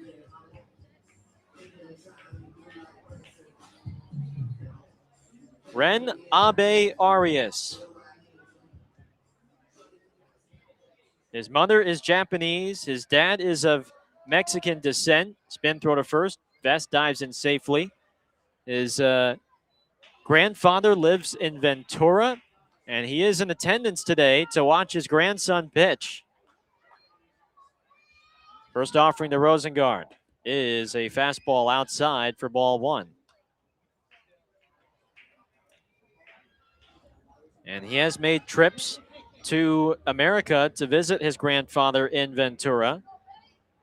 Ren Abe Arias. His mother is Japanese. His dad is of Mexican descent. Spin throw to first. Vest dives in safely. His grandfather lives in Ventura, and he is in attendance today to watch his grandson pitch. First offering to Rosengard is a fastball outside for ball one. And he has made trips to America to visit his grandfather in Ventura,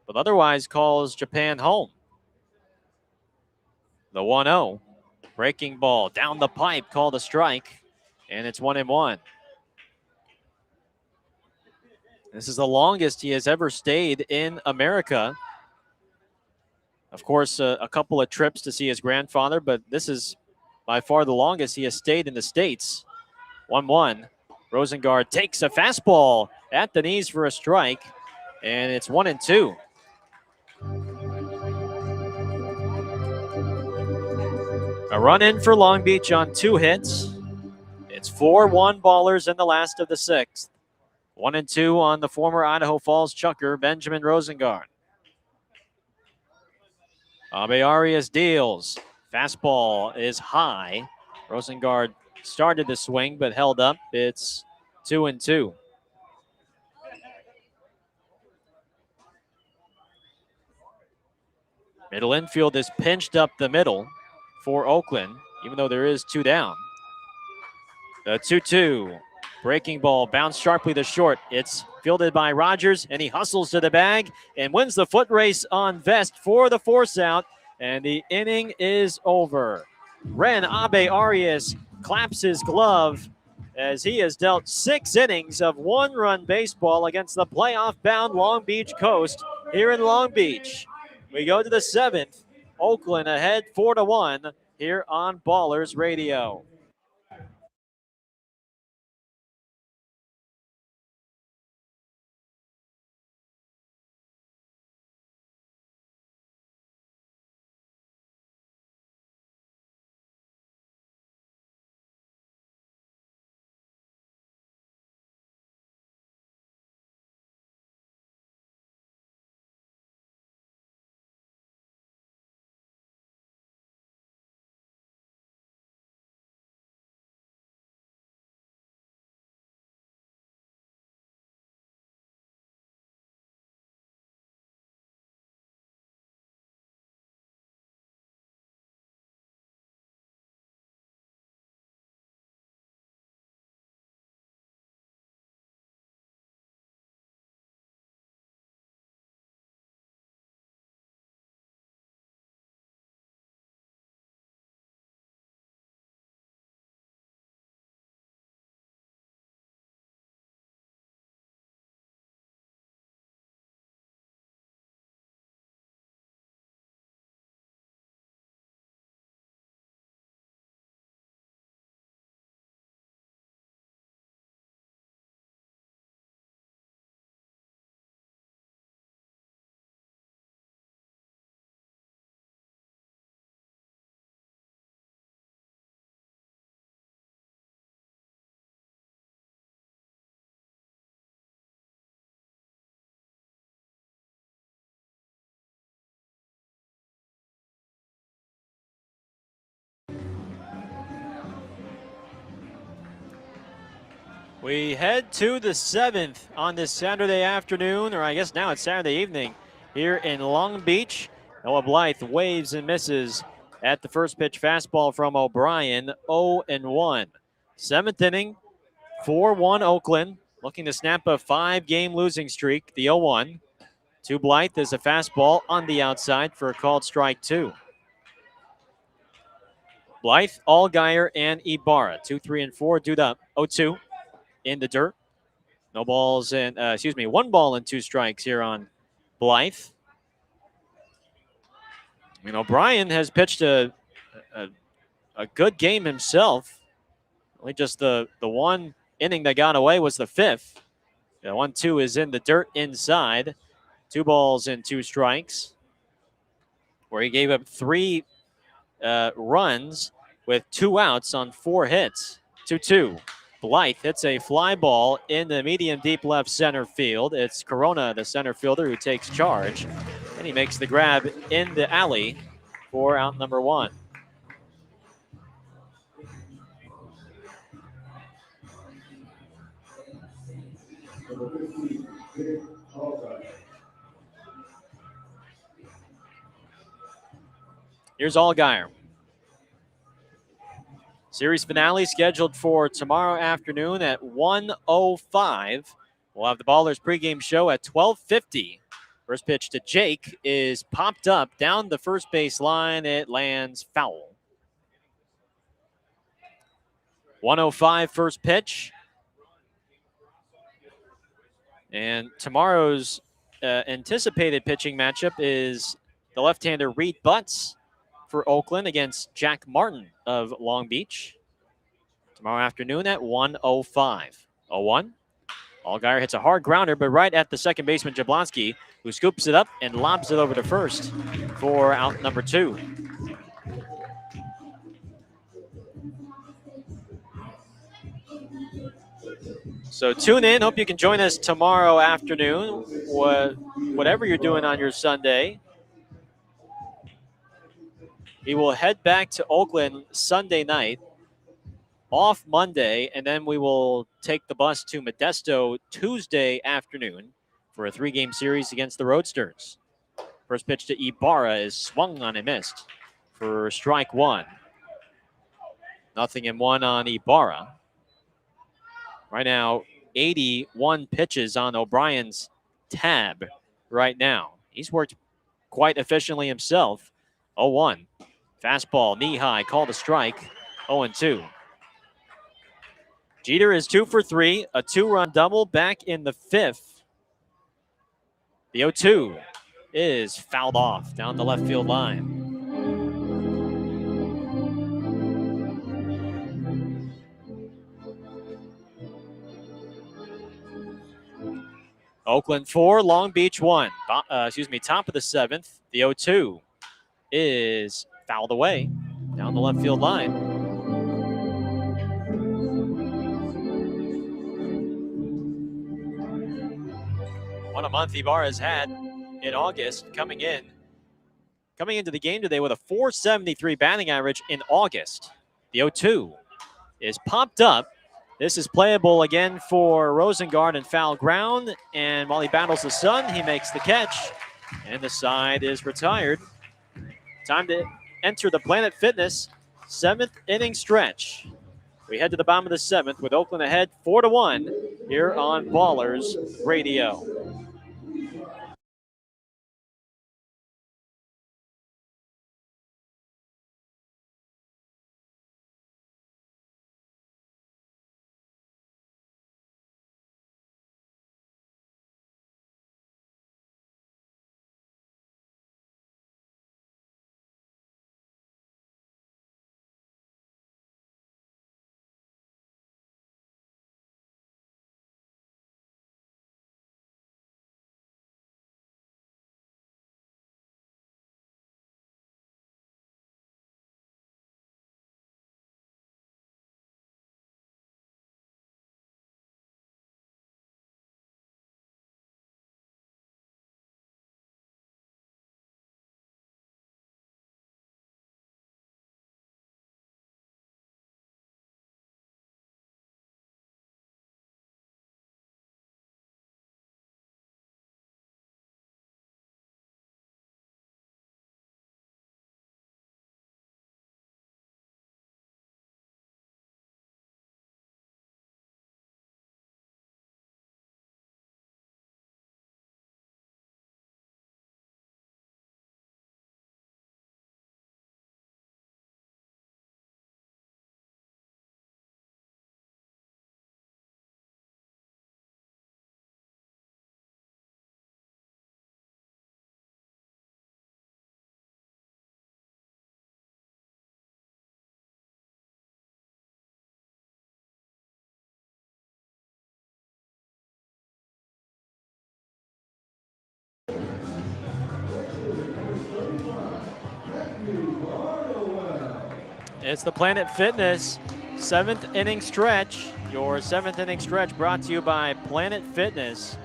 but otherwise calls Japan home. The 1-0. Breaking ball down the pipe, called a strike, and it's 1-1. This is the longest he has ever stayed in America. Of course, a couple of trips to see his grandfather, but this is by far the longest he has stayed in the States. 1-1. Rosengard takes a fastball at the knees for a strike, and it's 1-2. A run in for Long Beach on 2 hits. It's 4-1 Ballers in the last of the 6th. 1-2 on the former Idaho Falls Chucker, Benjamin Rosengard. Abe Arias deals. Fastball is high. Rosengard started to swing but held up. It's 2-2. Middle infield is pinched up the middle for Oakland, even though there is 2 down. The 2-2. Breaking ball bounced sharply to short. It's fielded by Rogers, and he hustles to the bag and wins the foot race on Vest for the force out, and the inning is over. Ren Abe Arias claps his glove as he has dealt 6 innings of 1-run baseball against the playoff-bound Long Beach Coast here in Long Beach. We go to the 7th. Oakland ahead 4-1 here on Ballers Radio. We head to the 7th on this Saturday afternoon, or I guess now it's Saturday evening, here in Long Beach. Noah Blythe waves and misses at the first pitch fastball from O'Brien, 0-1. 7th inning, 4-1 Oakland, looking to snap a 5-game losing streak, the 0-1. To Blythe is a fastball on the outside for a called strike 2. Blythe, Allgaier, and Ibarra, 2, 3, and 4, due up, 0-2 in the dirt. No balls and, 1 ball and 2 strikes here on Blythe. O'Brien has pitched a good game himself. Only just the one inning that got away was the 5th. The 1-2 is in the dirt inside. 2 balls and 2 strikes, where he gave up 3 runs with 2 outs on 4 hits. 2-2. Blythe hits a fly ball in the medium deep left center field. It's Corona, the center fielder, who takes charge, and he makes the grab in the alley for out number 1. Here's Allgaier. Series finale scheduled for tomorrow afternoon at 1:05. We'll have the Ballers pregame show at 12:50. First pitch to Jake is popped up down the first base line. It lands foul. 1:05 first pitch. And tomorrow's anticipated pitching matchup is the left-hander Reed Butts for Oakland against Jack Martin of Long Beach. Tomorrow afternoon at 1:05. 0-1. Allgaier hits a hard grounder, but right at the second baseman Jablonski, who scoops it up and lobs it over to first for out number 2. So tune in. Hope you can join us tomorrow afternoon, whatever you're doing on your Sunday. We will head back to Oakland Sunday night, off Monday, and then we will take the bus to Modesto Tuesday afternoon for a 3-game series against the Roadsters. First pitch to Ibarra is swung on and missed for strike 1. 0-1 on Ibarra. Right now, 81 pitches on O'Brien's tab right now. He's worked quite efficiently himself. 0-1. Fastball, knee high, called a strike. 0-2. Jeter is 2 for 3, a 2-run double back in the 5th. The 0-2 is fouled off down the left field line. Oakland 4, Long Beach 1. Top of the 7th. The 0-2 is fouled away down the left field line. What a month Ibarra has had in August, coming into the game today with a .473 batting average in August. The 0-2 is popped up. This is playable again for Rosengard and foul ground. And while he battles the sun, he makes the catch. And the side is retired. Time to enter the Planet Fitness 7th inning stretch. We head to the bottom of the 7th with Oakland ahead 4-1 here on Ballers Radio. It's the Planet Fitness 7th inning stretch. Your 7th inning stretch brought to you by Planet Fitness.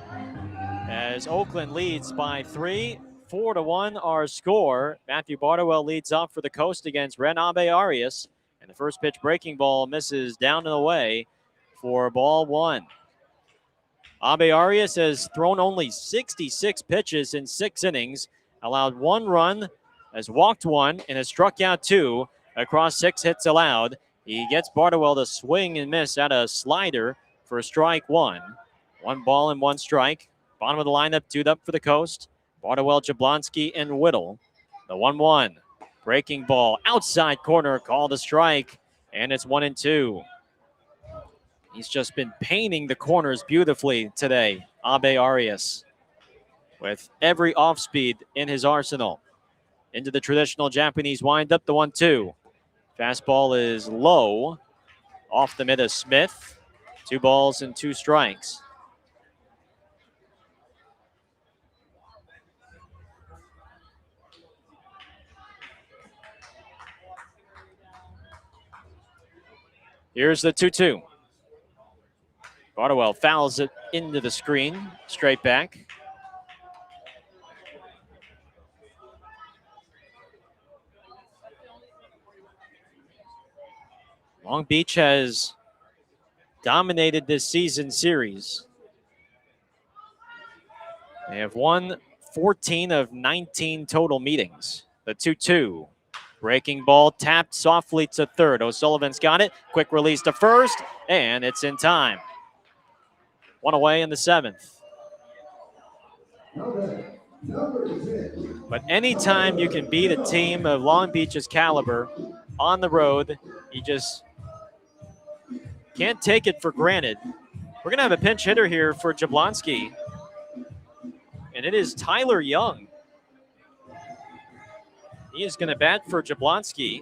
As Oakland leads by 3, 4-1 our score. Matthew Bartowell leads off for the Coast against Ren Abe Arias. And the first pitch breaking ball misses down and away for ball 1. Abe Arias has thrown only 66 pitches in 6 innings, allowed 1 run, has walked 1, and has struck out 2 across 6 hits allowed. He gets Bartowell to swing and miss at a slider for strike 1. 1 ball and 1 strike. Bottom of the lineup, teed up for the Coast. Bartowell, Jablonski, and Whittle. The 1-1. Breaking ball, outside corner, called a strike, and it's 1-2. He's just been painting the corners beautifully today, Abe Arias, with every off-speed in his arsenal. Into the traditional Japanese windup, the 1-2. Fastball is low, off the mid of Smith. 2 balls and 2 strikes. Here's the 2-2. Bartowell fouls it into the screen, straight back. Long Beach has dominated this season series. They have won 14 of 19 total meetings. The 2-2. Breaking ball tapped softly to third. O'Sullivan's got it. Quick release to first, and it's in time. 1 away in the 7th. But anytime you can beat a team of Long Beach's caliber on the road, you just can't take it for granted. We're going to have a pinch hitter here for Jablonski, and it is Tyler Young. He is going to bat for Jablonski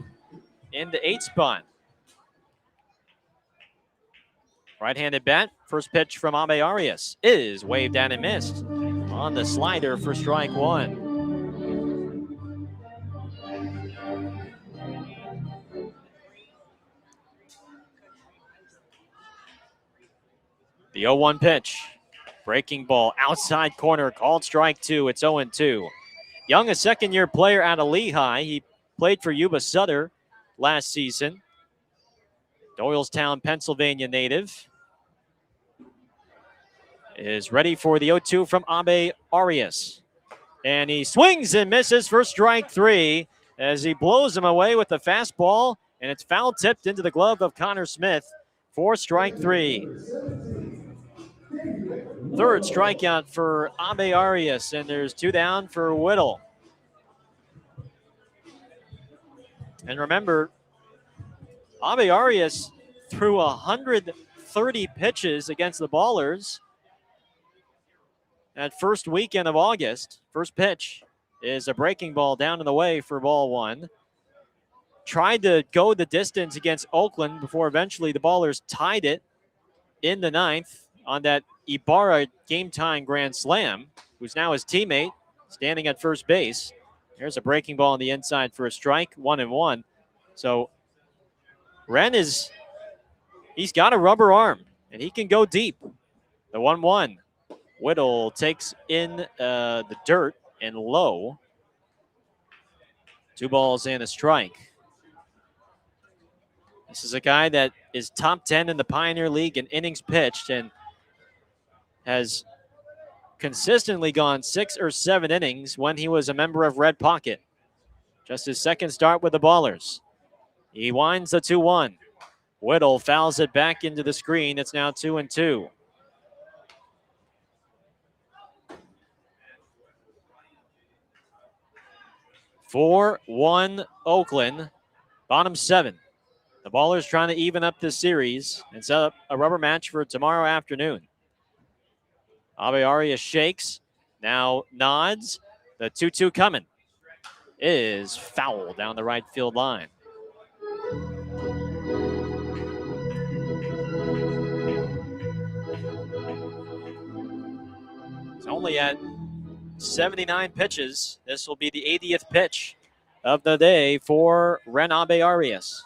in the 8th spot. Right-handed bat, first pitch from Abe Arias is waved down and missed on the slider for strike 1. The 0-1 pitch. Breaking ball, outside corner, called strike 2. It's 0-2. Young, a second-year player out of Lehigh. He played for Yuba Sutter last season. Doylestown, Pennsylvania native. Is ready for the 0-2 from Abe Arias. And he swings and misses for strike 3 as he blows him away with the fastball, and it's foul tipped into the glove of Connor Smith for strike 3. Third strikeout for Abe Arias, and there's 2 down for Whittle. And remember, Abe Arias threw 130 pitches against the Ballers that first weekend of August. First pitch is a breaking ball down and away for ball 1. Tried to go the distance against Oakland before eventually the Ballers tied it in the 9th on that Ibarra game-tying grand slam, who's now his teammate, standing at first base. There's a breaking ball on the inside for a strike, 1-1. So Ren he's got a rubber arm, and he can go deep. The 1-1. Whittle takes in the dirt and low. 2 balls and a strike. This is a guy that is top 10 in the Pioneer League in innings pitched and has consistently gone 6 or 7 innings when he was a member of Red Pocket. Just his second start with the Ballers. He winds the 2-1. Whittle fouls it back into the screen. It's now 2-2. Four, 1 Oakland, bottom 7. The Ballers trying to even up this series and set up a rubber match for tomorrow afternoon. Abe Arias shakes, now nods. The 2-2 coming is foul down the right field line. It's only at 79 pitches. This will be the 80th pitch of the day for Renabe Arias.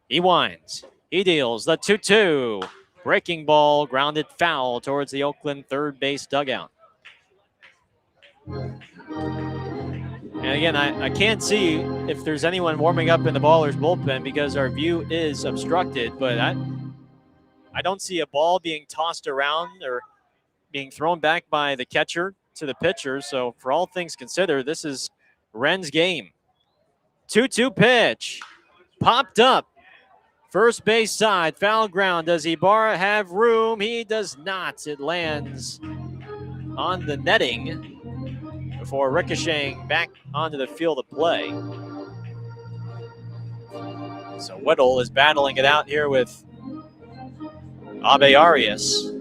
He winds. He deals the 2-2. Breaking ball, grounded foul towards the Oakland third base dugout. And again, I can't see if there's anyone warming up in the Ballers bullpen because our view is obstructed, but I don't see a ball being tossed around or being thrown back by the catcher to the pitcher. So for all things considered, this is Ren's game. 2-2 pitch. Popped up. First base side, foul ground. Does Ibarra have room? He does not. It lands on the netting before ricocheting back onto the field of play. So Whittle is battling it out here with Abe Arias.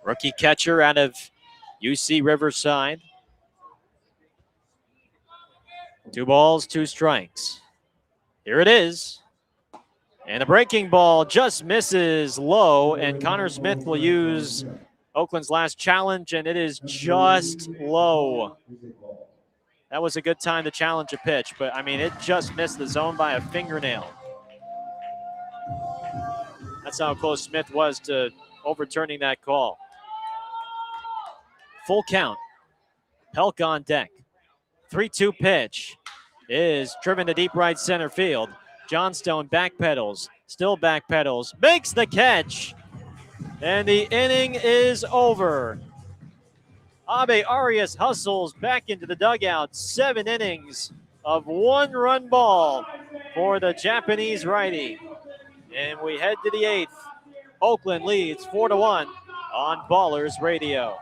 Rookie catcher out of UC Riverside. 2 balls, 2 strikes. Here it is. And a breaking ball just misses low, and Connor Smith will use Oakland's last challenge, and it is just low. That was a good time to challenge a pitch, but, I mean, it just missed the zone by a fingernail. That's how close Smith was to overturning that call. Full count. Pelk on deck. 3-2 pitch is driven to deep right center field. Johnstone backpedals, still backpedals, makes the catch, and the inning is over. Abe Arias hustles back into the dugout. 7 innings of 1-run ball for the Japanese righty. And we head to the 8th. Oakland leads 4-1 on Ballers Radio.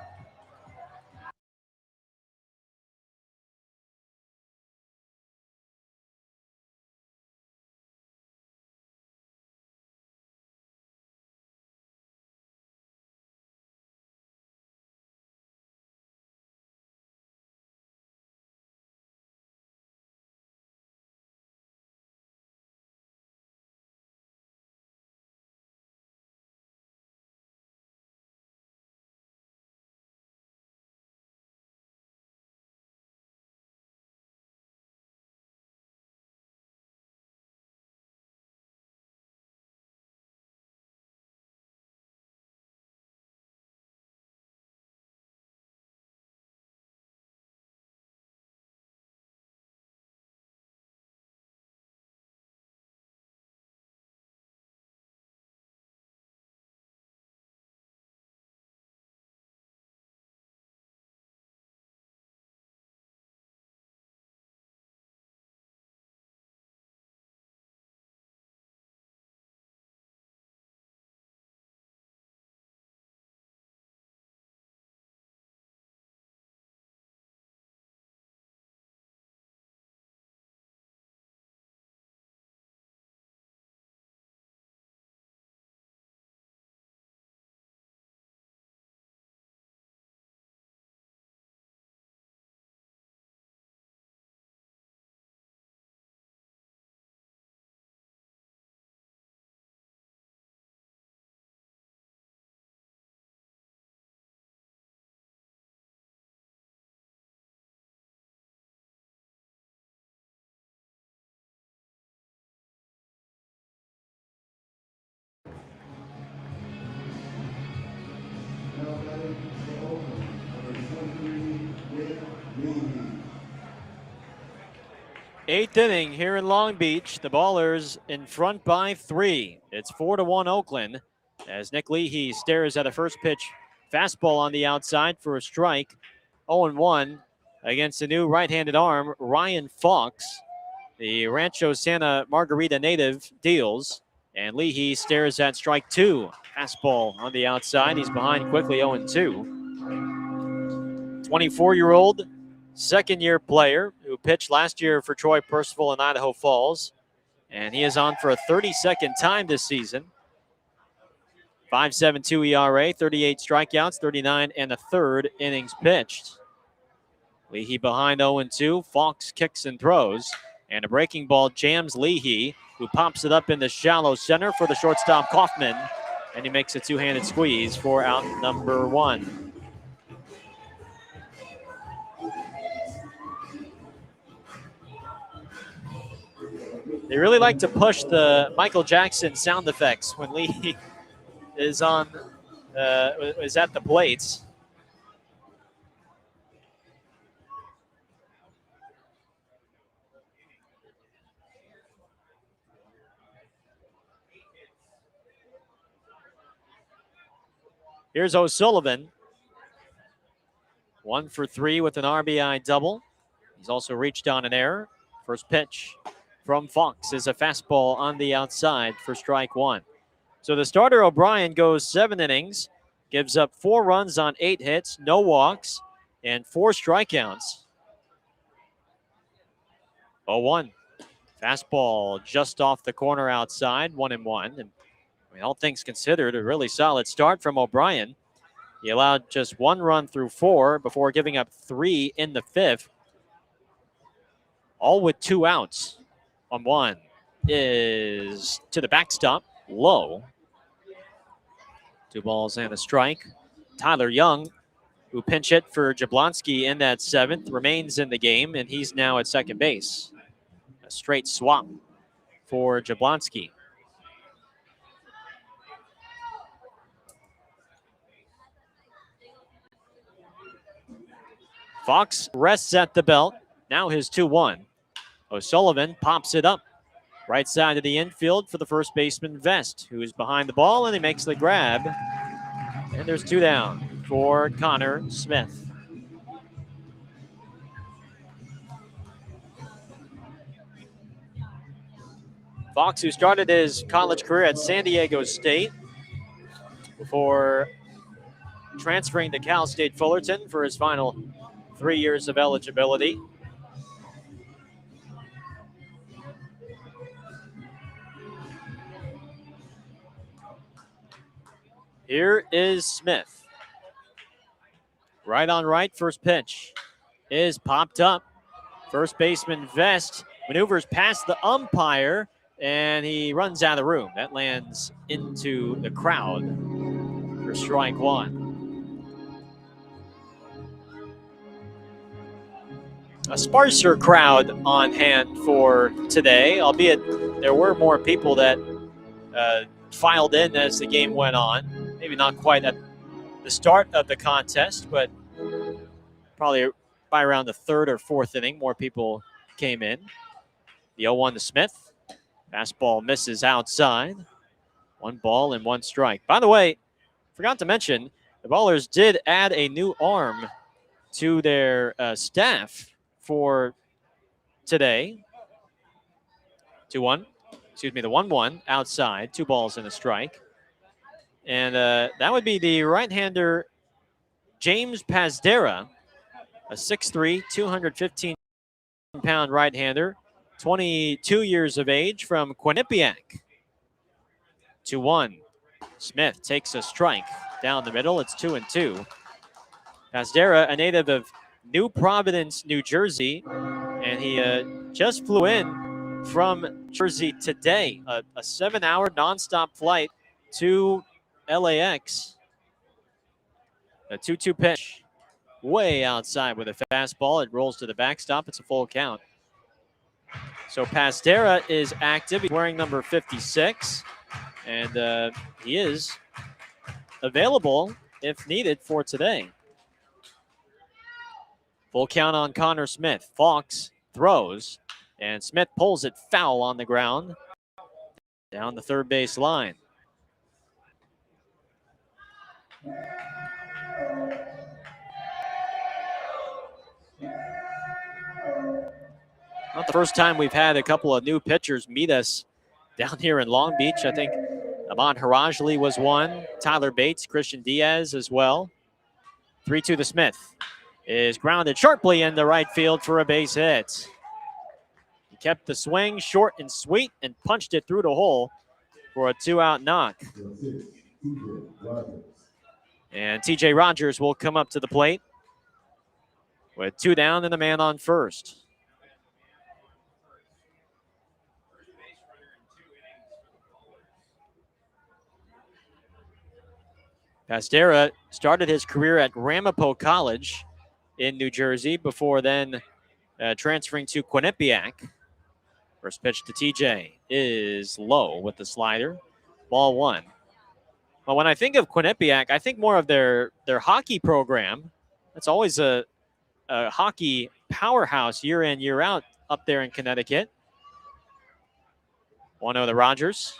Eighth inning here in Long Beach. The Ballers in front by 3. It's 4-1 Oakland as Nick Leahy stares at a first pitch fastball on the outside for a strike. 0-1 against the new right-handed arm, Ryan Fox. The Rancho Santa Margarita native deals, and Leahy stares at strike 2. Fastball on the outside. He's behind quickly 0-2. 24-year-old second-year player who pitched last year for Troy Percival in Idaho Falls, and he is on for a 32nd time this season. 5.72 ERA, 38 strikeouts, 39 and a third innings pitched. Leahy behind 0-2. Fox kicks and throws, and a breaking ball jams Leahy, who pops it up in the shallow center for the shortstop Kaufman, and he makes a two-handed squeeze for out number 1. They really like to push the Michael Jackson sound effects when Lee is at the plates. Here's O'Sullivan. 1 for 3 with an RBI double. He's also reached on an error. First pitch from Fox is a fastball on the outside for strike 1. So the starter O'Brien goes 7 innings, gives up 4 runs on 8 hits, no walks, and 4 strikeouts. 0-1. Fastball just off the corner outside, 1-1. And I mean, all things considered, a really solid start from O'Brien. He allowed just 1 run through 4 before giving up 3 in the 5th. All with 2 outs. 1-1 is to the backstop, low. 2 balls and a strike. Tyler Young, who pinch hit for Jablonski in that 7th, remains in the game, and he's now at second base. A straight swap for Jablonski. Fox rests at the belt. Now his 2-1. O'Sullivan pops it up. Right side of the infield for the first baseman, Vest, who is behind the ball, and he makes the grab. And there's 2 down for Connor Smith. Fox, who started his college career at San Diego State before transferring to Cal State Fullerton for his final 3 years of eligibility. Here is Smith. Right on right, first pitch is popped up. First baseman Vest maneuvers past the umpire, and he runs out of the room. That lands into the crowd for strike 1. A sparser crowd on hand for today, albeit there were more people that filed in as the game went on. Maybe not quite at the start of the contest, but probably by around the 3rd or 4th inning, more people came in. The 0-1 to Smith. Fastball misses outside. 1 ball and 1 strike. By the way, forgot to mention, the Ballers did add a new arm to their staff for today. 2-1. Excuse me, the 1-1 outside. 2 balls and a strike. And that would be the right-hander James Pazdera, a 6'3", 215-pound right-hander, 22 years of age from Quinnipiac. 2-1. Smith takes a strike down the middle. It's 2-2. Pazdera, a native of New Providence, New Jersey, and he just flew in from Jersey today. A 7-hour nonstop flight to LAX. A 2-2 pitch way outside with a fastball. It rolls to the backstop. It's a full count. So Pazdera is active. He's wearing number 56, and he is available if needed for today. Full count on Connor Smith. Fox throws, and Smith pulls it foul on the ground down the third base line. Not the first time we've had a couple of new pitchers meet us down here in Long Beach. I think Ahmad Harajli was one. Tyler Bates, Christian Diaz as well. 3-2 to Smith. Is grounded sharply into right field for a base hit. He kept the swing short and sweet and punched it through the hole for a 2-out knock. And TJ Rogers will come up to the plate with 2 down and a man on first. Pazdera started his career at Ramapo College in New Jersey before then transferring to Quinnipiac. First pitch to TJ is low with the slider. Ball one. Well, when I think of Quinnipiac, I think more of their hockey program. That's always a hockey powerhouse year in, year out up there in Connecticut. 1-0 the Rogers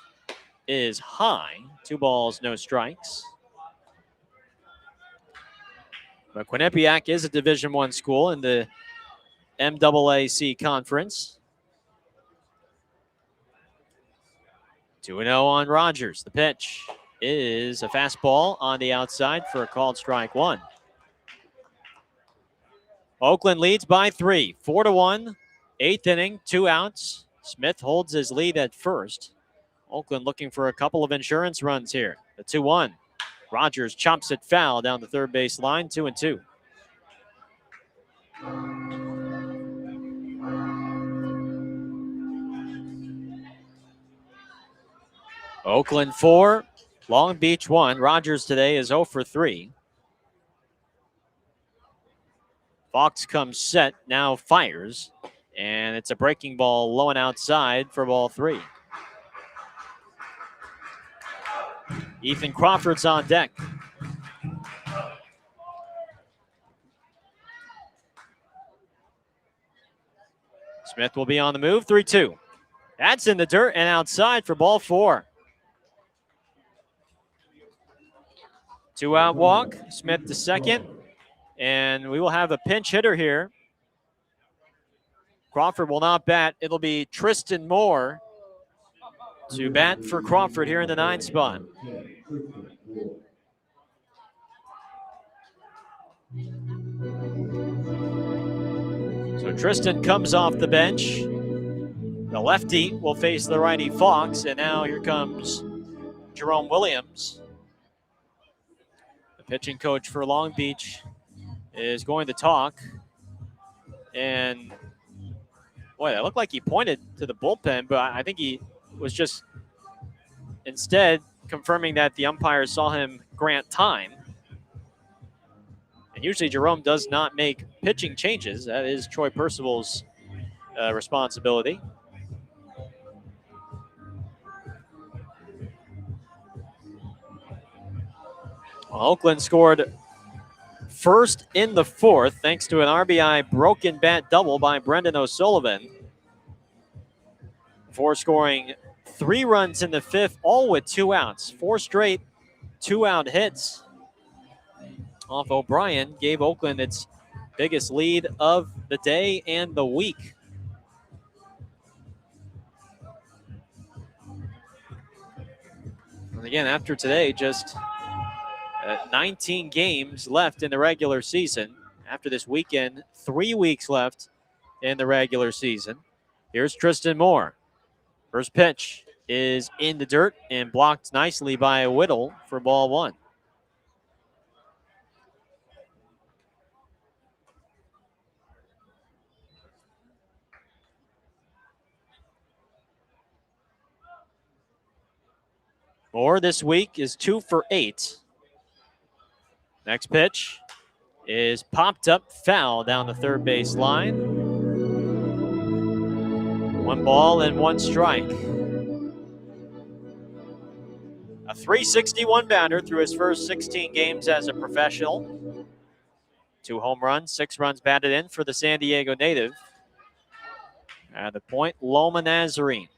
is high. 2 balls, no strikes. But Quinnipiac is a Division I school in the MAAC conference. 2-0 on Rogers. The pitch is a fastball on the outside for a called strike one. Oakland leads by 3, 4-1. 8th inning, 2 outs. Smith holds his lead at first. Oakland looking for a couple of insurance runs here. The 2-1. Rogers chops it foul down the third base line, 2-2. Oakland 4, Long Beach 1. Rogers today is 0 for 3. Fox comes set, now fires, and it's a breaking ball low and outside for ball 3. Ethan Crawford's on deck. Smith will be on the move, 3-2. That's in the dirt and outside for ball 4. 2-out walk, Smith to second, and we will have a pinch hitter here. Crawford will not bat. It'll be Tristan Moore to bat for Crawford here in the 9 spot. So Tristan comes off the bench. The lefty will face the righty Fox, and now here comes Jerome Williams. The pitching coach for Long Beach is going to talk. And boy, that looked like he pointed to the bullpen, but I think he was just instead confirming that the umpire saw him grant time. And usually Jerome does not make pitching changes. That is Troy Percival's responsibility. Well, Oakland scored first in the 4th thanks to an RBI broken bat double by Brendan O'Sullivan. Before scoring 3 runs in the 5th, all with 2 outs. 4 straight 2-out hits off O'Brien gave Oakland its biggest lead of the day and the week. And again, after today, just 19 games left in the regular season. After this weekend, 3 weeks left in the regular season. Here's Tristan Moore. First pitch is in the dirt and blocked nicely by Whittle for ball 1. Moore this week is 2 for 8. Next pitch is popped up foul down the third base line. 1 ball and 1 strike. A .361 batter through his first 16 games as a professional. 2 home runs, 6 runs batted in for the San Diego native. At the point, Loma Nazarene.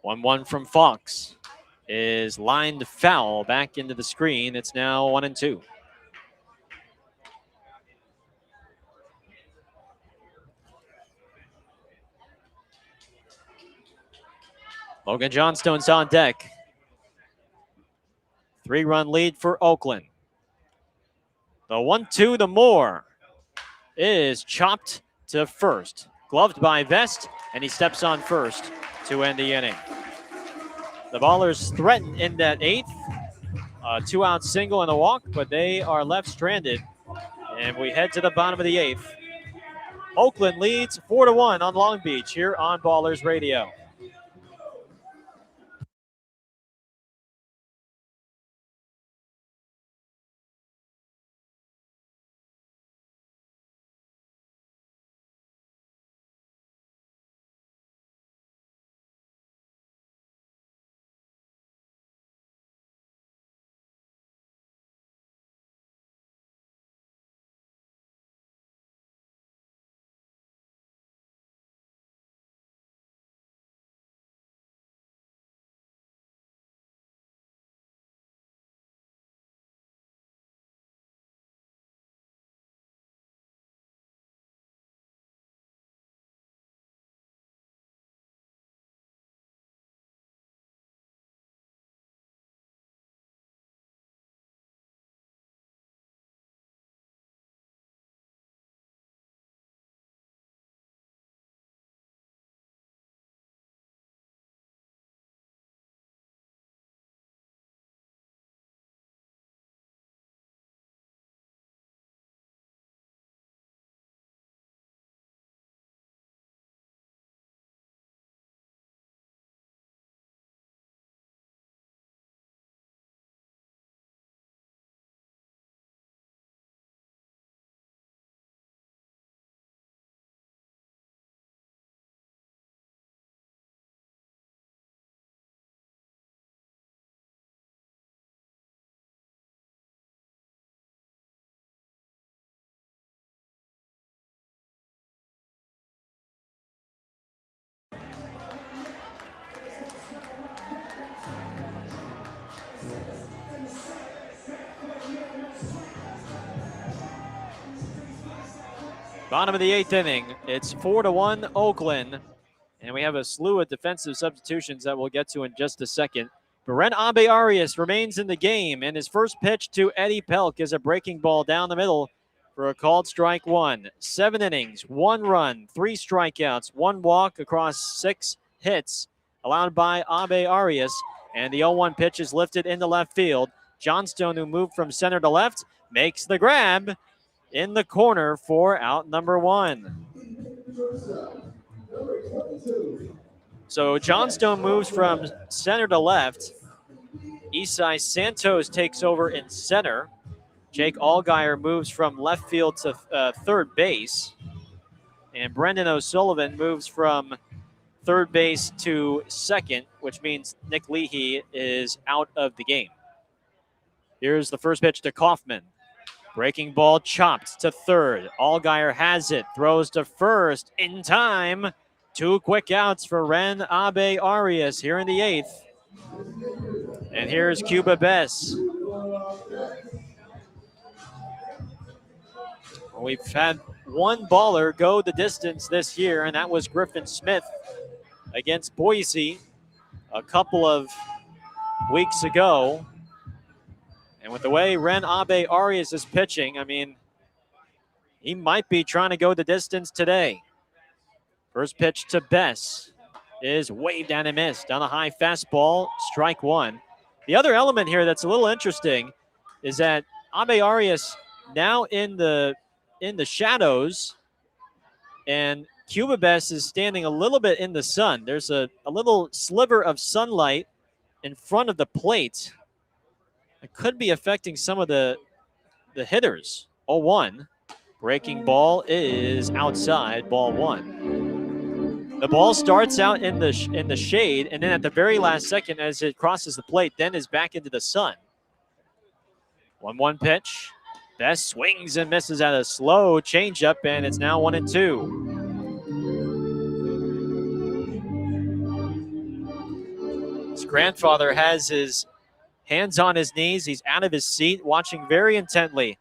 1-1 from Fox is lined foul back into the screen. It's now 1-2. Logan Johnstone's on deck. 3-run lead for Oakland. The 1-2 to Moore is chopped to first. Gloved by Vest, and he steps on first to end the inning. The Ballers threaten in that 8th. A 2-out single and a walk, but they are left stranded. And we head to the bottom of the 8th. Oakland leads 4-1 on Long Beach here on Ballers Radio. Bottom of the 8th inning. It's 4-1 Oakland. And we have a slew of defensive substitutions that we'll get to in just a second. But Ren Abe Arias remains in the game, and his first pitch to Eddie Pelk is a breaking ball down the middle for a called strike one. 7 innings, 1 run, 3 strikeouts, 1 walk across 6 hits allowed by Abe Arias. And the 0-1 pitch is lifted into left field. Johnstone, who moved from center to left, makes the grab in the corner for out number 1. So Johnstone moves from center to left. Isai Santos takes over in center. Jake Allgaier moves from left field to third base. And Brendan O'Sullivan moves from third base to second, which means Nick Leahy is out of the game. Here's the first pitch to Kaufman. Breaking ball chopped to third. Allgaier has it, throws to first in time. 2 quick outs for Ren Abe Arias here in the 8th. And here's Cuba Bess. We've had one baller go the distance this year, and that was Griffin Smith against Boise a couple of weeks ago. And with the way Ren Abe Arias is pitching, I mean, he might be trying to go the distance today. First pitch to Bess is waved and missed on a high fastball, strike 1. The other element here that's a little interesting is that Abe Arias now in the shadows, and Cuba Bess is standing a little bit in the sun. There's a little sliver of sunlight in front of the plate. It could be affecting some of the hitters. 0-1. Breaking ball is outside, ball 1. The ball starts out in the shade, and then at the very last second as it crosses the plate, then is back into the sun. 1-1 pitch. Bess swings and misses at a slow changeup, and it's now 1-2. His grandfather has his hands on his knees. He's out of his seat, watching very intently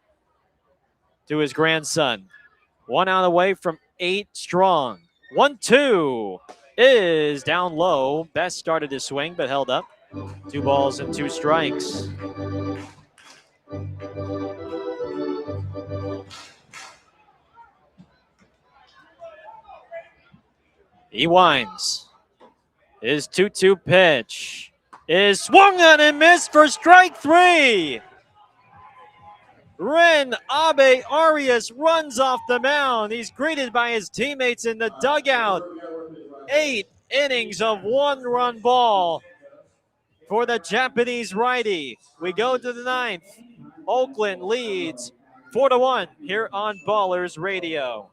to his grandson. 1 out away from 8 strong. 1-2 is down low. Bess started his swing, but held up. 2 balls and 2 strikes. He winds. His 2-2 pitch is swung on and missed for strike 3. Ren Abe Arias runs off the mound. He's greeted by his teammates in the dugout. 8 innings of 1-run ball for the Japanese righty. We go to the 9th. Oakland leads 4-1 here on Ballers Radio.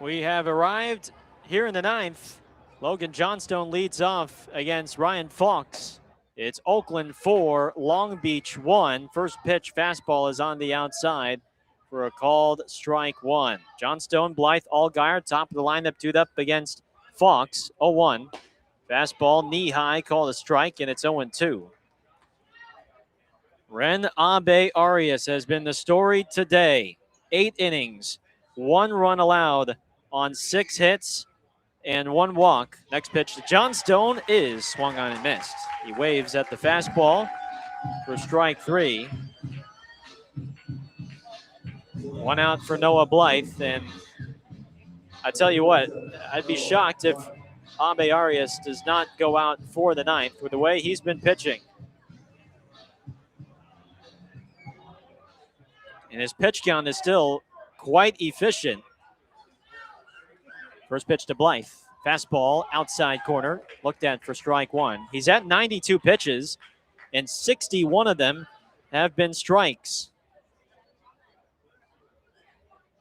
We have arrived here in the 9th. Logan Johnstone leads off against Ryan Fox. It's Oakland 4, Long Beach 1. First pitch fastball is on the outside for a called strike one. Johnstone, Blythe, Allgaier, top of the lineup, teed up against Fox, 0-1. Fastball, knee high, called a strike, and it's 0-2. Ren Abe Arias has been the story today. 8 innings, 1 run allowed on 6 hits, and 1 walk. Next pitch to Johnstone is swung on and missed. He waves at the fastball for strike 3. 1 out for Noah Blythe, and I tell you what, I'd be shocked if Abe Arias does not go out for the 9th with the way he's been pitching. And his pitch count is still quite efficient. First pitch to Blythe. Fastball, outside corner, looked at for strike 1. He's at 92 pitches, and 61 of them have been strikes.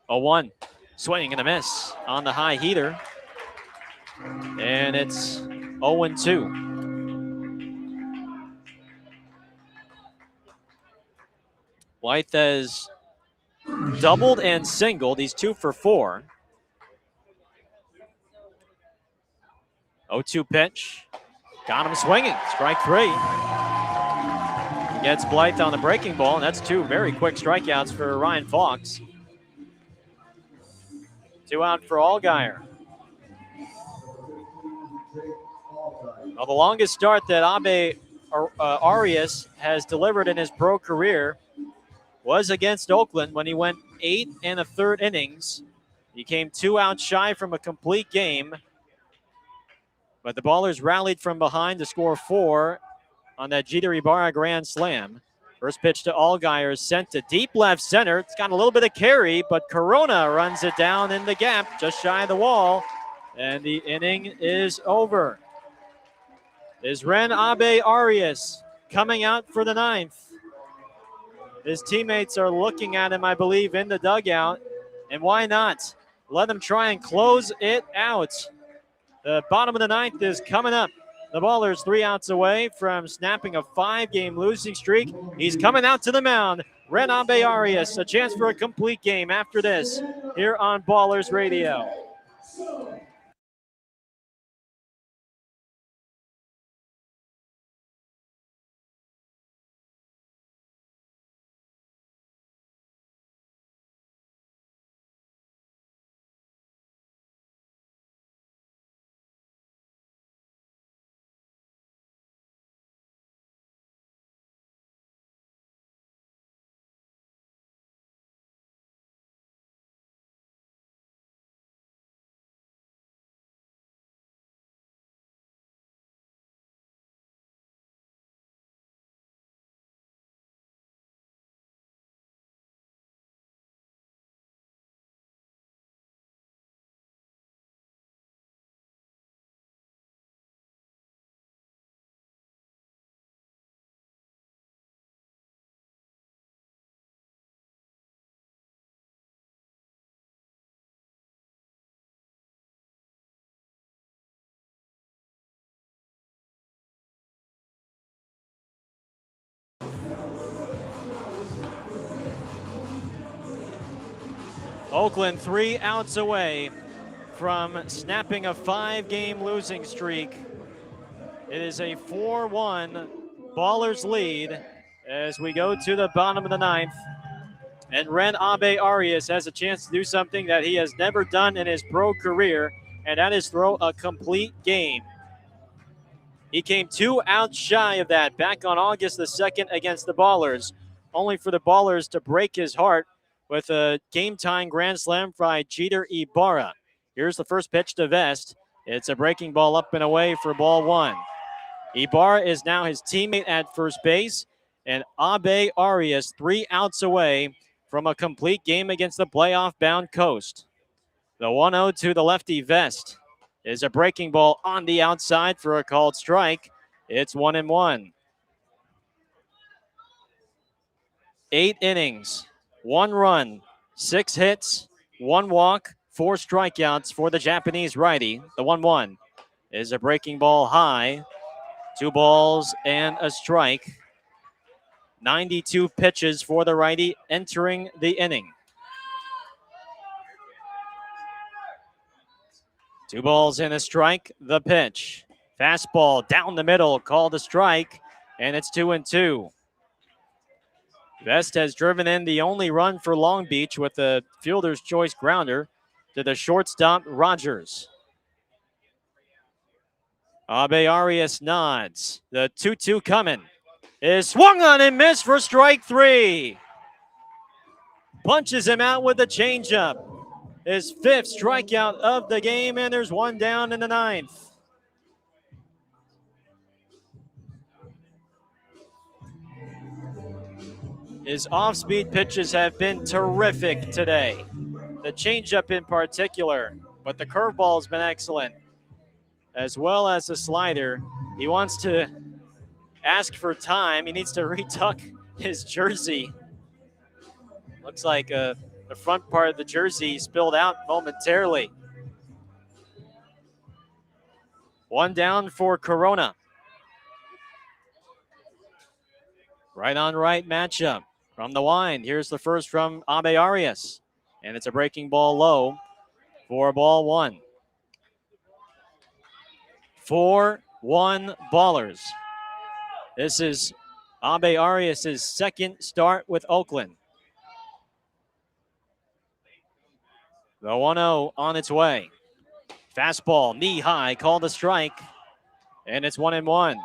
0-1. Swing and a miss on the high heater. And it's 0-2. Blythe has doubled and singled. He's 2 for 4. 0-2 pitch. Got him swinging. Strike 3. He gets Blythe on the breaking ball, and that's 2 very quick strikeouts for Ryan Fox. 2 out for Allgaier. Well, the longest start that Abe Arias has delivered in his pro career was against Oakland when he went 8 1/3 innings. He came 2 outs shy from a complete game, but the Ballers rallied from behind to score 4 on that Jeter Ibarra grand slam. First pitch to Allgaier, sent to deep left center. It's got a little bit of carry, but Corona runs it down in the gap just shy of the wall, and the inning is over. Is Ren Abe Arias coming out for the 9th? His teammates are looking at him, I believe, in the dugout, and why not? Let him try and close it out. The bottom of the 9th is coming up. The Ballers 3 outs away from snapping a 5-game losing streak. He's coming out to the mound. Ren Abe Arias, a chance for a complete game after this here on Ballers Radio. Oakland 3 outs away from snapping a 5-game losing streak. It is a 4-1 Ballers lead as we go to the bottom of the 9th. And Ren Abe Arias has a chance to do something that he has never done in his pro career, and that is throw a complete game. He came 2 outs shy of that back on August the 2nd against the Ballers, only for the Ballers to break his heart with a game-tying grand slam by Jeter Ibarra. Here's the first pitch to Vest. It's a breaking ball up and away for ball 1. Ibarra is now his teammate at first base, and Abe Arias 3 outs away from a complete game against the playoff-bound Coast. The 1-0 to the lefty Vest is a breaking ball on the outside for a called strike. It's 1-1. 8 innings. 1 run, 6 hits, 1 walk, 4 strikeouts for the Japanese righty. The 1-1 is a breaking ball high. 2 balls and a strike. 92 pitches for the righty entering the inning. 2 balls and a strike. The pitch. Fastball down the middle, called a strike, and it's 2-2. Vest has driven in the only run for Long Beach with a fielder's choice grounder to the shortstop, Rogers. Abe Arias nods. The 2-2 coming. Is swung on and missed for strike 3. Punches him out with a changeup. His 5th strikeout of the game, and there's 1 down in the 9th. His off-speed pitches have been terrific today. The changeup in particular, but the curveball has been excellent, as well as the slider. He wants to ask for time. He needs to retuck his jersey. Looks like the front part of the jersey spilled out momentarily. 1 down for Corona. Right on right matchup. From the wind, here's the first from Abe Arias. And it's a breaking ball low for ball 1. 4-1 Ballers. This is Abe Arias' 2nd start with Oakland. The 1-0 on its way. Fastball, knee high, called a strike. And it's 1-1.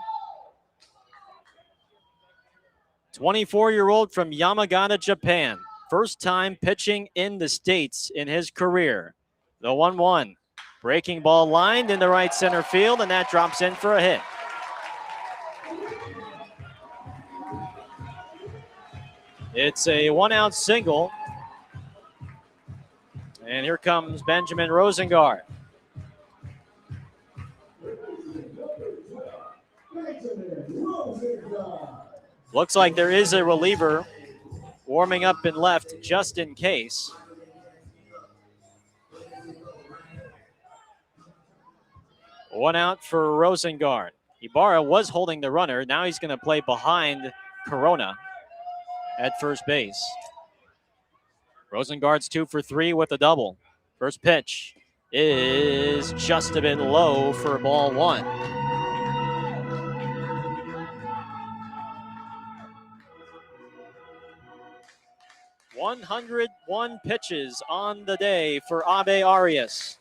24-year-old from Yamagata, Japan. First time pitching in the States in his career. The 1-1. Breaking ball lined in the right center field, and that drops in for a hit. It's a 1-out single. And here comes Benjamin Rosengard. Looks like there is a reliever warming up in left just in case. One out for Rosengard. Ibarra was holding the runner. Now he's going to play behind Corona at first base. Rosengard's 2 for 3 with a double. First pitch is just a bit low for ball 1. ...101 pitches on the day for Abe Arias.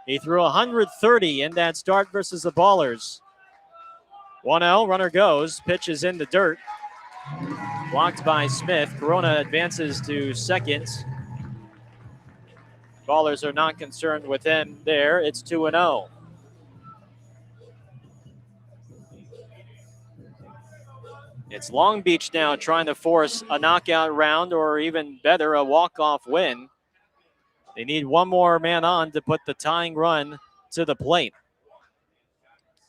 He threw 130 in that start versus the Ballers. 1-0, runner goes, pitch is in the dirt. Blocked by Smith. Corona advances to second. Ballers are not concerned with him there. It's 2-0. It's Long Beach now trying to force a knockout round or even better, a walk-off win. They need one more man on to put the tying run to the plate.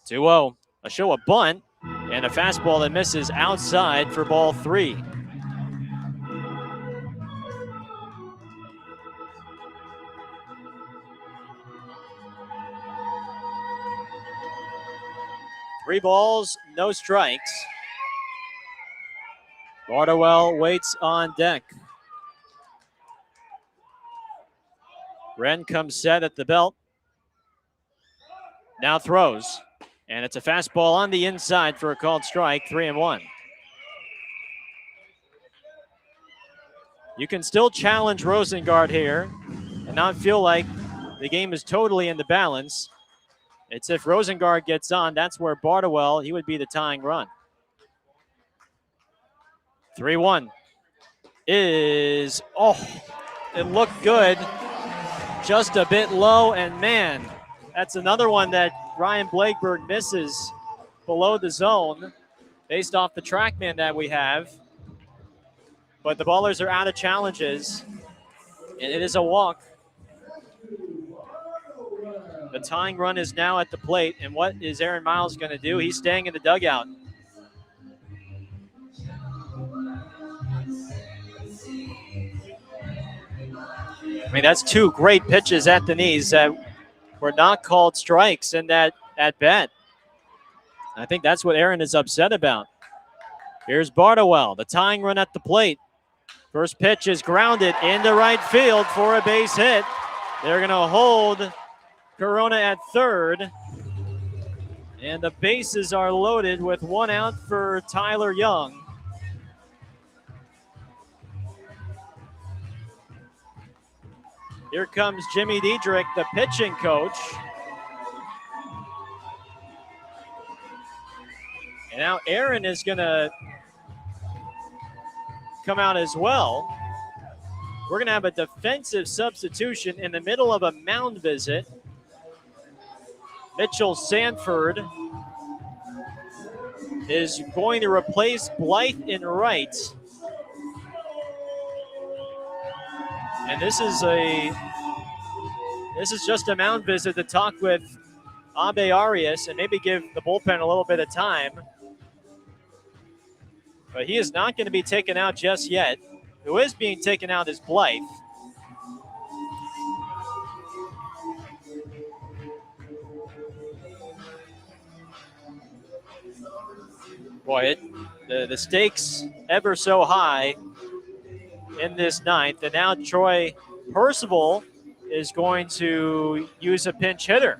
2-0. A show a bunt and a fastball that misses outside for ball 3. Three balls, no strikes. Bardowell waits on deck. Wren comes set at the belt. Now throws. And it's a fastball on the inside for a called strike, 3-1. You can still challenge Rosengard here and not feel like the game is totally in the balance. It's if Rosengard gets on, that's where Bardowell, he would be the tying run. 3-1 is, it looked good. Just a bit low, and man, that's another one that Ryan Blakeberg misses below the zone based off the TrackMan that we have. But the Ballers are out of challenges, and it is a walk. The tying run is now at the plate, and what is Aaron Miles going to do? He's staying in the dugout. I mean, that's two great pitches at the knees that were not called strikes in that at bat. I think that's what Aaron is upset about. Here's Bardowell, the tying run at the plate. First pitch is grounded into right field for a base hit. They're going to hold Corona at third. And the bases are loaded with 1 out for Tyler Young. Here comes Jimmy Diedrich, the pitching coach. And now Aaron is going to come out as well. We're going to have a defensive substitution in the middle of a mound visit. Mitchell Sanford is going to replace Blythe in right. And this is just a mound visit to talk with Abe Arias and maybe give the bullpen a little bit of time. But he is not going to be taken out just yet. Who is being taken out is Blythe. Boy, the stakes ever so high in this ninth. And now Troy Percival is going to use a pinch hitter.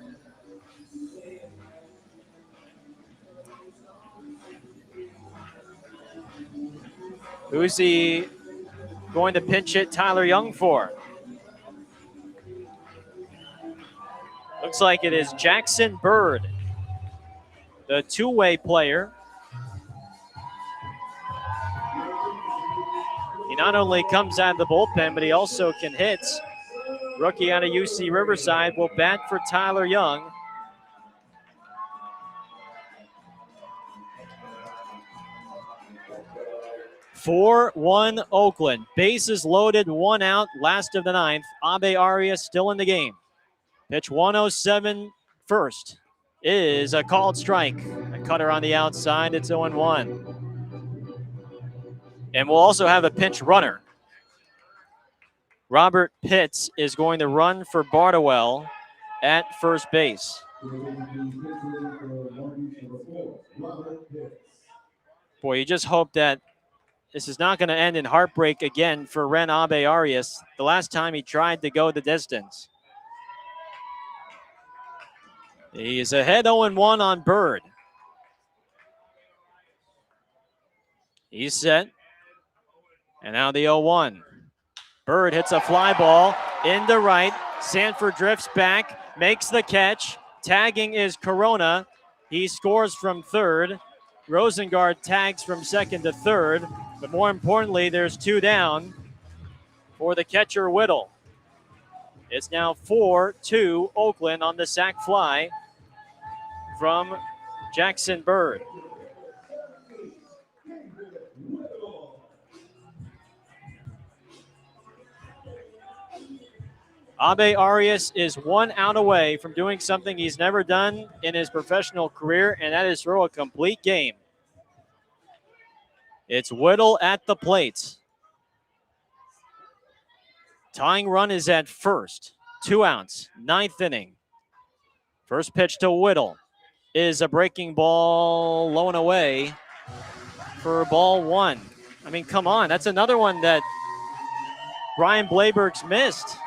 Who's he going to pinch hit Tyler Young for? Looks like it is Jackson Bird, the two-way player. He not only comes out of the bullpen, but he also can hit. Rookie out of UC Riverside will bat for Tyler Young. (4-1) Oakland. Bases loaded, 1 out, last of the ninth. Abe Arias still in the game. Pitch 107 first is a called strike. A cutter on the outside. It's 0-1. And we'll also have a pinch runner. Robert Pitts is going to run for Bardowell at first base. Boy, you just hope that this is not going to end in heartbreak again for Ren Abe Arias. The last time he tried to go the distance. He's ahead 0-1 on Bird. He's set. And now the 0-1. Bird hits a fly ball into right. Sanford drifts back, makes the catch. Tagging is Corona. He scores from third. Rosengard tags from second to third. But more importantly, there's 2 down for the catcher Whittle. It's now 4-2 Oakland on the sac fly from Jackson Bird. Abe Arias is 1 out away from doing something he's never done in his professional career, and that is throw a complete game. It's Whittle at the plate. Tying run is at first. 2 outs, 9th inning. First pitch to Whittle is a breaking ball, low and away for ball 1. I mean, come on. That's another one that Brian Blayberg's missed.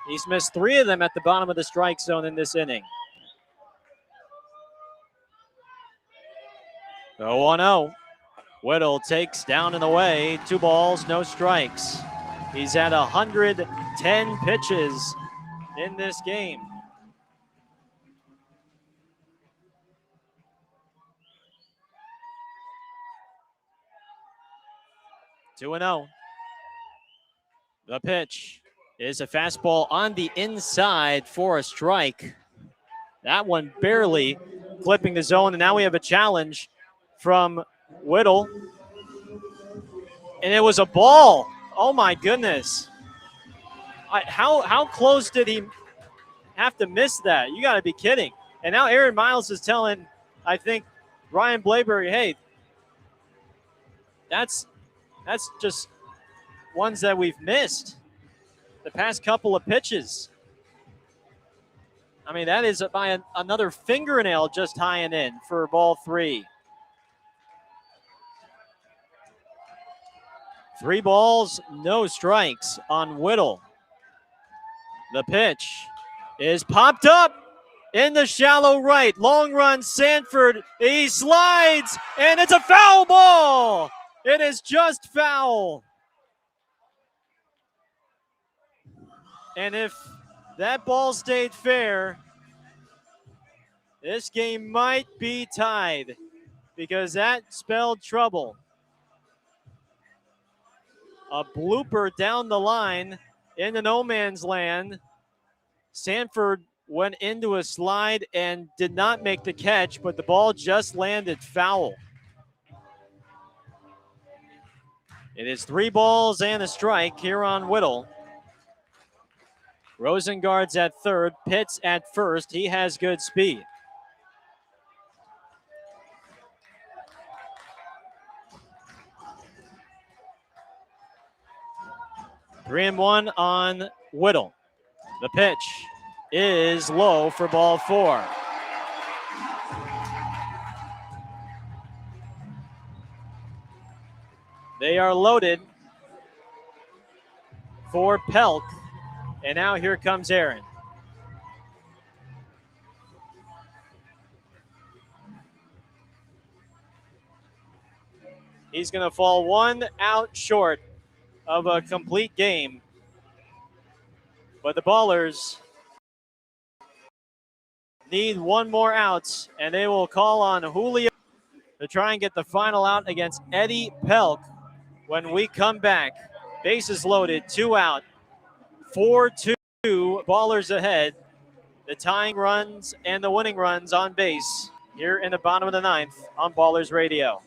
He's missed 3 of them at the bottom of the strike zone in this inning. 0-1-0. Whittle takes down and away. 2 balls, no strikes. He's at 110 pitches in this game. Two 2-0. The pitch is a fastball on the inside for a strike. That one barely clipping the zone, and now we have a challenge from Whittle. And it was a ball. Oh my goodness. How close did he have to miss that? You got to be kidding. And now Aaron Miles is telling, I think, Ryan Blayberg, hey, that's just ones that we've missed the past couple of pitches. I mean, that is by another fingernail just high and in for ball 3. 3 balls, no strikes on Whittle. The pitch is popped up in the shallow right. Long run, Sanford. He slides, and it's a foul ball. It is just foul. And if that ball stayed fair, this game might be tied because that spelled trouble. A blooper down the line in the no man's land. Sanford went into a slide and did not make the catch, but the ball just landed foul. It is 3 balls and a strike here on Whittle. Rosengard's at third, Pitts at first. He has good speed. Three and one on Whittle. The pitch is low for ball 4. They are loaded for Pelk. And now here comes Aaron. He's going to fall 1 out short of a complete game. But the Ballers need 1 more outs, and they will call on Julio to try and get the final out against Eddie Pelk when we come back. Bases loaded, 2 out, 4-2, Ballers ahead. The tying runs and the winning runs on base here in the bottom of the 9th on Ballers Radio.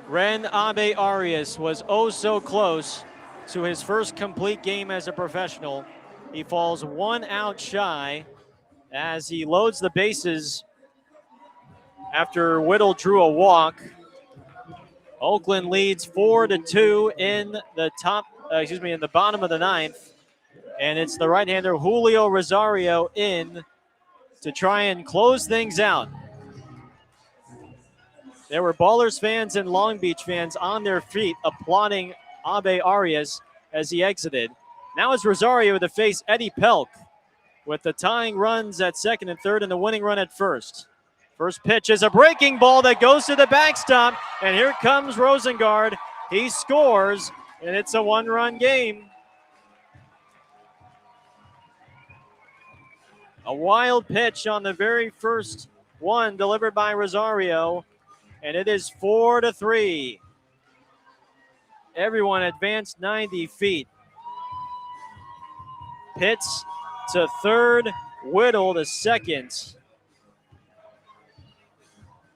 Ren Abe Arias was oh so close to his first complete game as a professional. He falls 1 out shy as he loads the bases after Whittle drew a walk. Oakland leads 4-2 in the bottom of the 9th. And it's the right-hander Julio Rosario in to try and close things out. There were Ballers fans and Long Beach fans on their feet applauding Abe Arias as he exited. Now it's Rosario to face Eddie Pelk with the tying runs at second and third and the winning run at first. First pitch is a breaking ball that goes to the backstop, and here comes Rosengard. He scores, and it's a 1-run game. A wild pitch on the very first one delivered by Rosario. And it is 4-3. Everyone advanced 90 feet. Pitts to third, Whittle to second.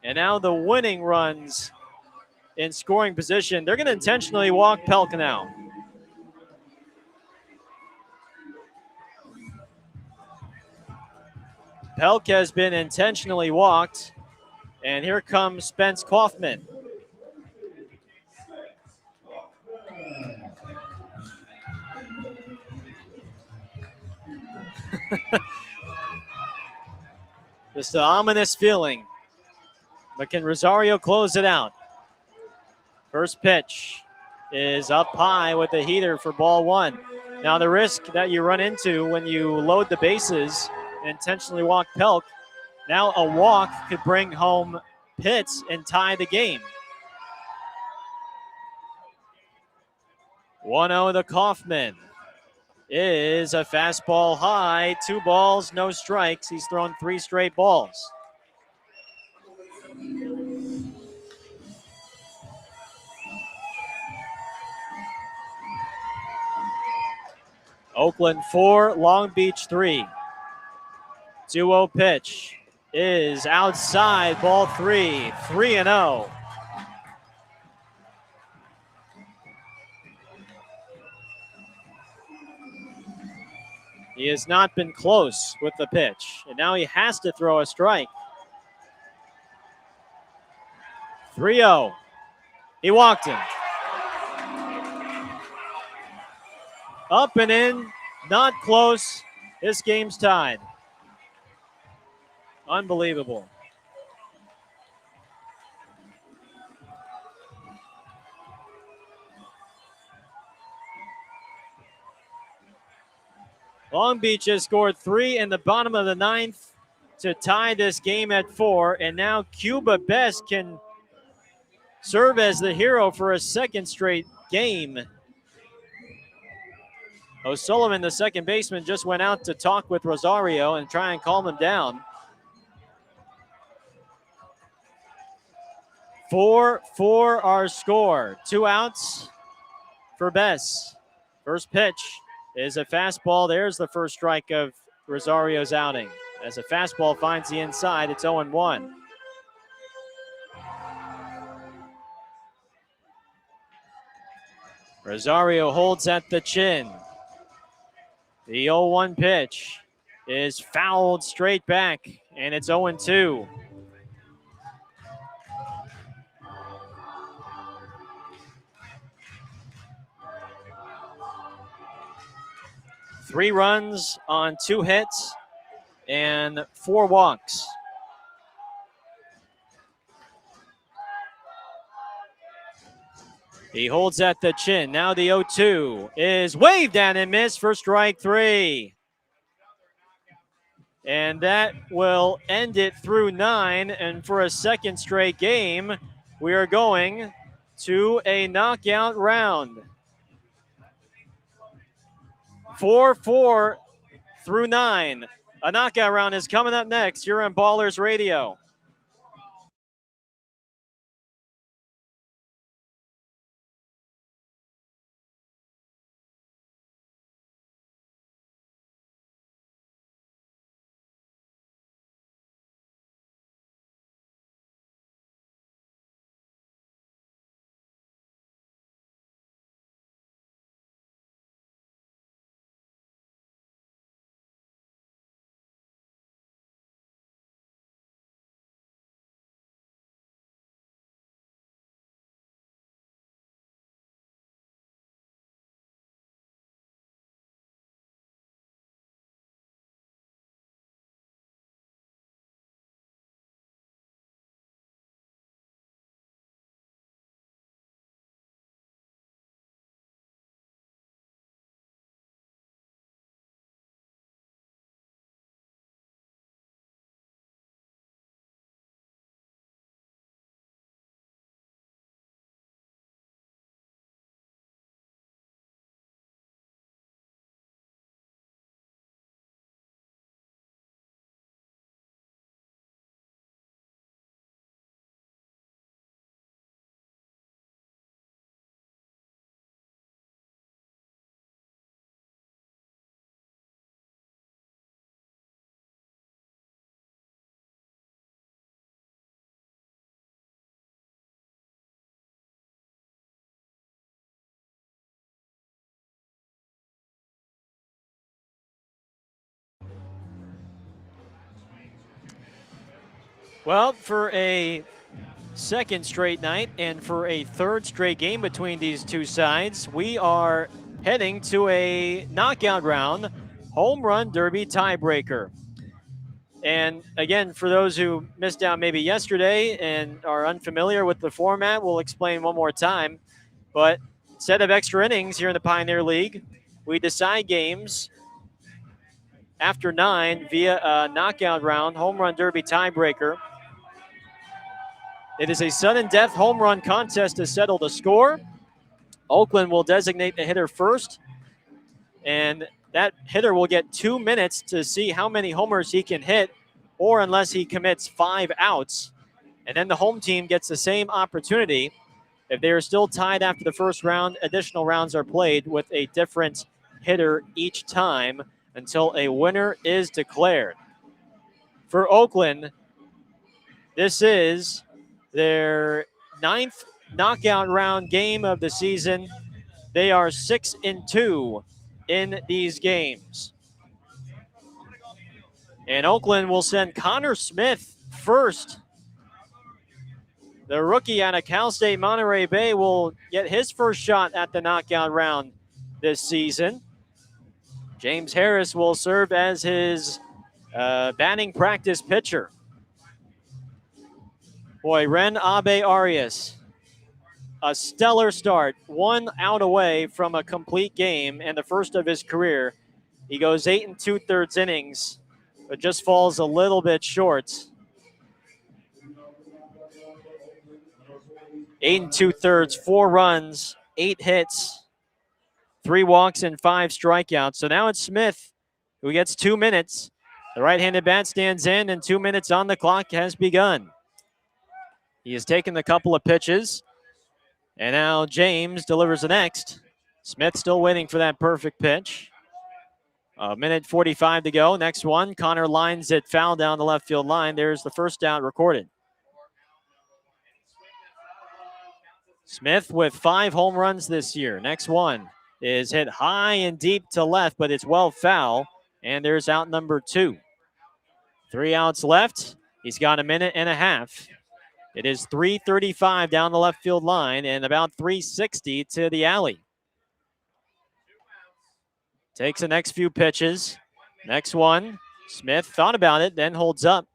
And now the winning runs in scoring position. They're going to intentionally walk Pelk now. Pelk has been intentionally walked. And here comes Spence Kaufman. Just an ominous feeling. But can Rosario close it out? First pitch is up high with the heater for ball 1. Now the risk that you run into when you load the bases and intentionally walk Pelk, now a walk could bring home Pitts and tie the game. 1-0 to Kaufman is a fastball high. 2 balls, no strikes. He's thrown 3 straight balls. Oakland 4, Long Beach 3. 2-0 pitch is outside, ball 3, 3-0. He has not been close with the pitch, and now he has to throw a strike. 3-0. He walked him. Up and in, not close. This game's tied. Unbelievable. Long Beach has scored 3 in the bottom of the 9th to tie this game at 4, and now Cuba Best can serve as the hero for a second straight game. O'Sullivan, the second baseman, just went out to talk with Rosario and try and calm him down. 4-4 our score. 2 outs for Bess. First pitch is a fastball. There's the first strike of Rosario's outing. As a fastball finds the inside, it's 0-1. Rosario holds at the chin. The 0-1 pitch is fouled straight back, and it's 0-2. Three runs on 2 hits and 4 walks. He holds at the chin. Now the 0-2 is waved down and missed for strike 3. And that will end it through 9. And for a second straight game, we are going to a knockout round. 4-4 through 9. A knockout round is coming up next. You're on Ballers Radio. Well, for a second straight night and for a third straight game between these two sides, we are heading to a knockout round home run derby tiebreaker. And again, for those who missed out maybe yesterday and are unfamiliar with the format, we'll explain one more time. But instead of extra innings here in the Pioneer League, we decide games after 9 via a knockout round home run derby tiebreaker. It is a sudden death home run contest to settle the score. Oakland will designate the hitter first, and that hitter will get 2 minutes to see how many homers he can hit, or unless he commits 5 outs. And then the home team gets the same opportunity. If they are still tied after the first round, additional rounds are played with a different hitter each time until a winner is declared. For Oakland, this is their 9th knockout round game of the season. They are 6-2 in these games. And Oakland will send Connor Smith first. The rookie out of Cal State Monterey Bay will get his first shot at the knockout round this season. James Harris will serve as his batting practice pitcher. Boy, Ren Abe Arias, a stellar start, 1 out away from a complete game and the first of his career. He goes 8 2/3 innings, but just falls a little bit short. 8 2/3, 4 runs, 8 hits, 3 walks, and 5 strikeouts. So now it's Smith who gets 2 minutes. The right-handed bat stands in, and 2 minutes on the clock has begun. He has taken a couple of pitches, and now James delivers the next. Smith still waiting for that perfect pitch. A minute 45 to go. Next one, Connor lines it foul down the left field line. There's the first out recorded. Smith with 5 home runs this year. Next one is hit high and deep to left, but it's well foul, and there's out number 2. 3 outs left. He's got a minute and a half. It is 335 down the left field line and about 360 to the alley. Takes the next few pitches. Next one, Smith thought about it, then holds up.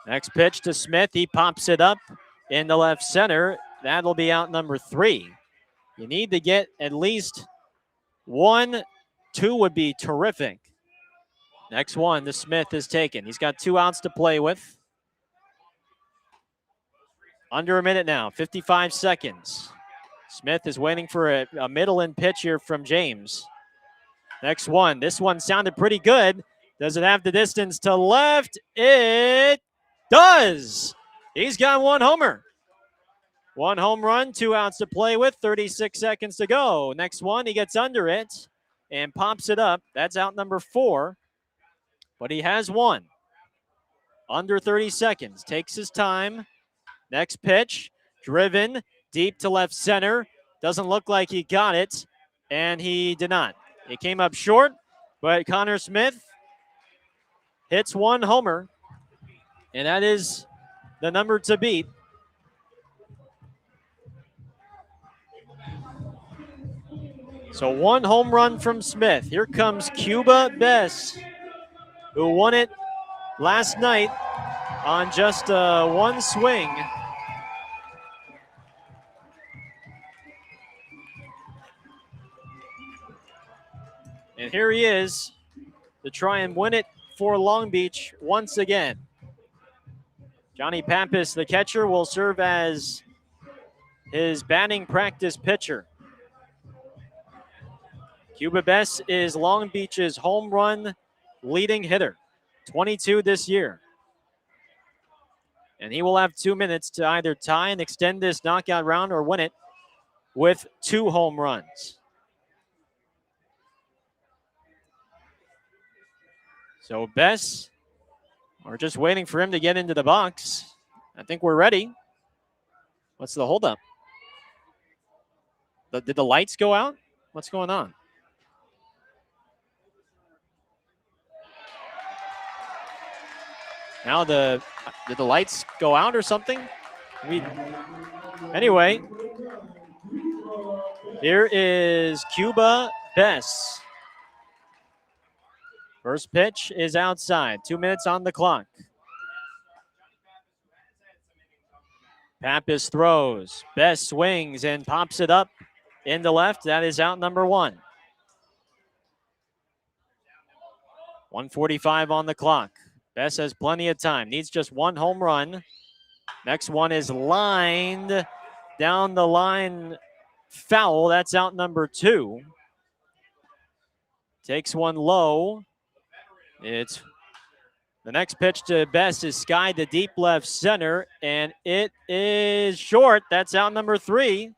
Next pitch to Smith. He pops it up in the left center. That'll be out number 3. You need to get at least 1, 2 would be terrific. Next one, the Smith is taken. He's got 2 outs to play with. Under a minute now, 55 seconds. Smith is waiting for a middle in pitch here from James. Next one. This one sounded pretty good. Does it have the distance to left? It does. He's got 1 homer. 1 home run, 2 outs to play with, 36 seconds to go. Next one, he gets under it and pops it up. That's out number 4, but he has 1. Under 30 seconds. Takes his time. Next pitch, driven deep to left center. Doesn't look like he got it, and he did not. It came up short, but Connor Smith hits 1 homer, and that is the number to beat. So 1 home run from Smith. Here comes Cuba Bess, who won it last night on just 1 swing. And here he is to try and win it for Long Beach once again. Johnny Pappas, the catcher, will serve as his batting practice pitcher. Cuba Bess is Long Beach's home run leading hitter, 22 this year. And he will have 2 minutes to either tie and extend this knockout round or win it with 2 home runs. So Bess, we're just waiting for him to get into the box. I think we're ready. What's the holdup? Did the lights go out? What's going on? Now did the lights go out or something? Anyway, here is Cuba Bess. First pitch is outside. 2 minutes on the clock. Pappas throws. Bess swings and pops it up in the left. That is out number 1. 1:45 on the clock. Bess has plenty of time. Needs just 1 home run. Next one is lined down the line foul. That's out number 2. Takes one low. It's the next pitch to Best is skied to deep left center, and it is short. That's out number 3.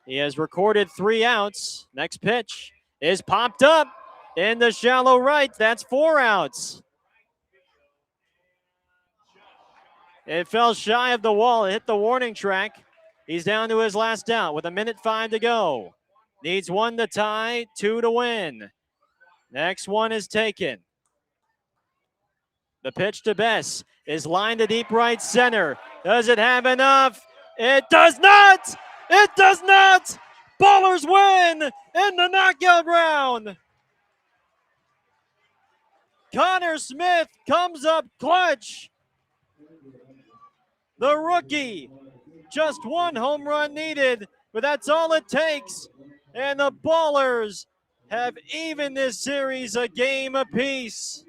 He has recorded 3 outs. Next pitch is popped up in the shallow right. That's 4 outs. It fell shy of the wall. It hit the warning track. He's down to his last out with 1:05 to go. Needs 1 to tie, 2 to win. Next one is taken. The pitch to Bess is lined to deep right center. Does it have enough? It does not! It does not! Ballers win in the knockout round. Connor Smith comes up clutch. The rookie, just 1 home run needed, but that's all it takes. And the Ballers have evened this series a game apiece.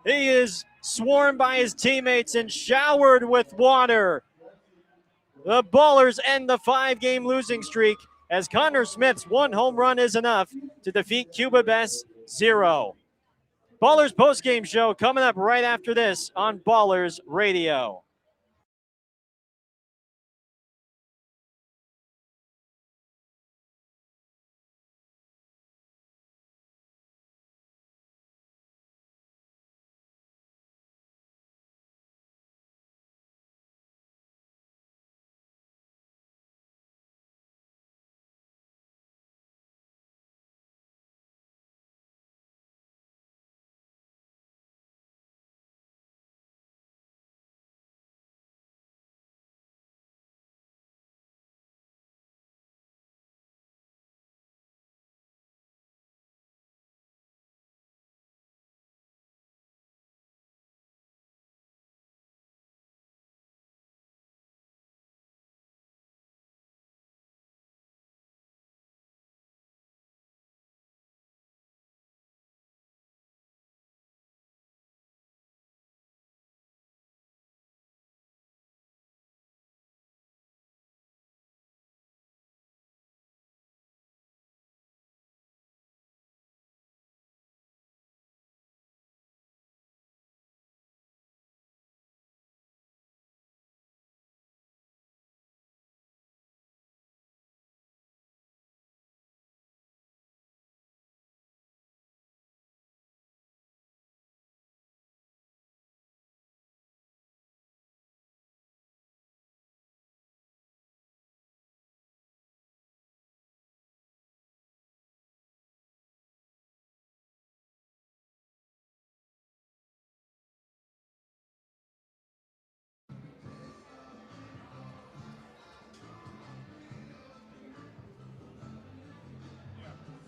He is swarmed by his teammates and showered with water. The Ballers end the 5-game losing streak as Connor Smith's 1 home run is enough to defeat Cuba Best 0. Ballers postgame show coming up right after this on Ballers Radio.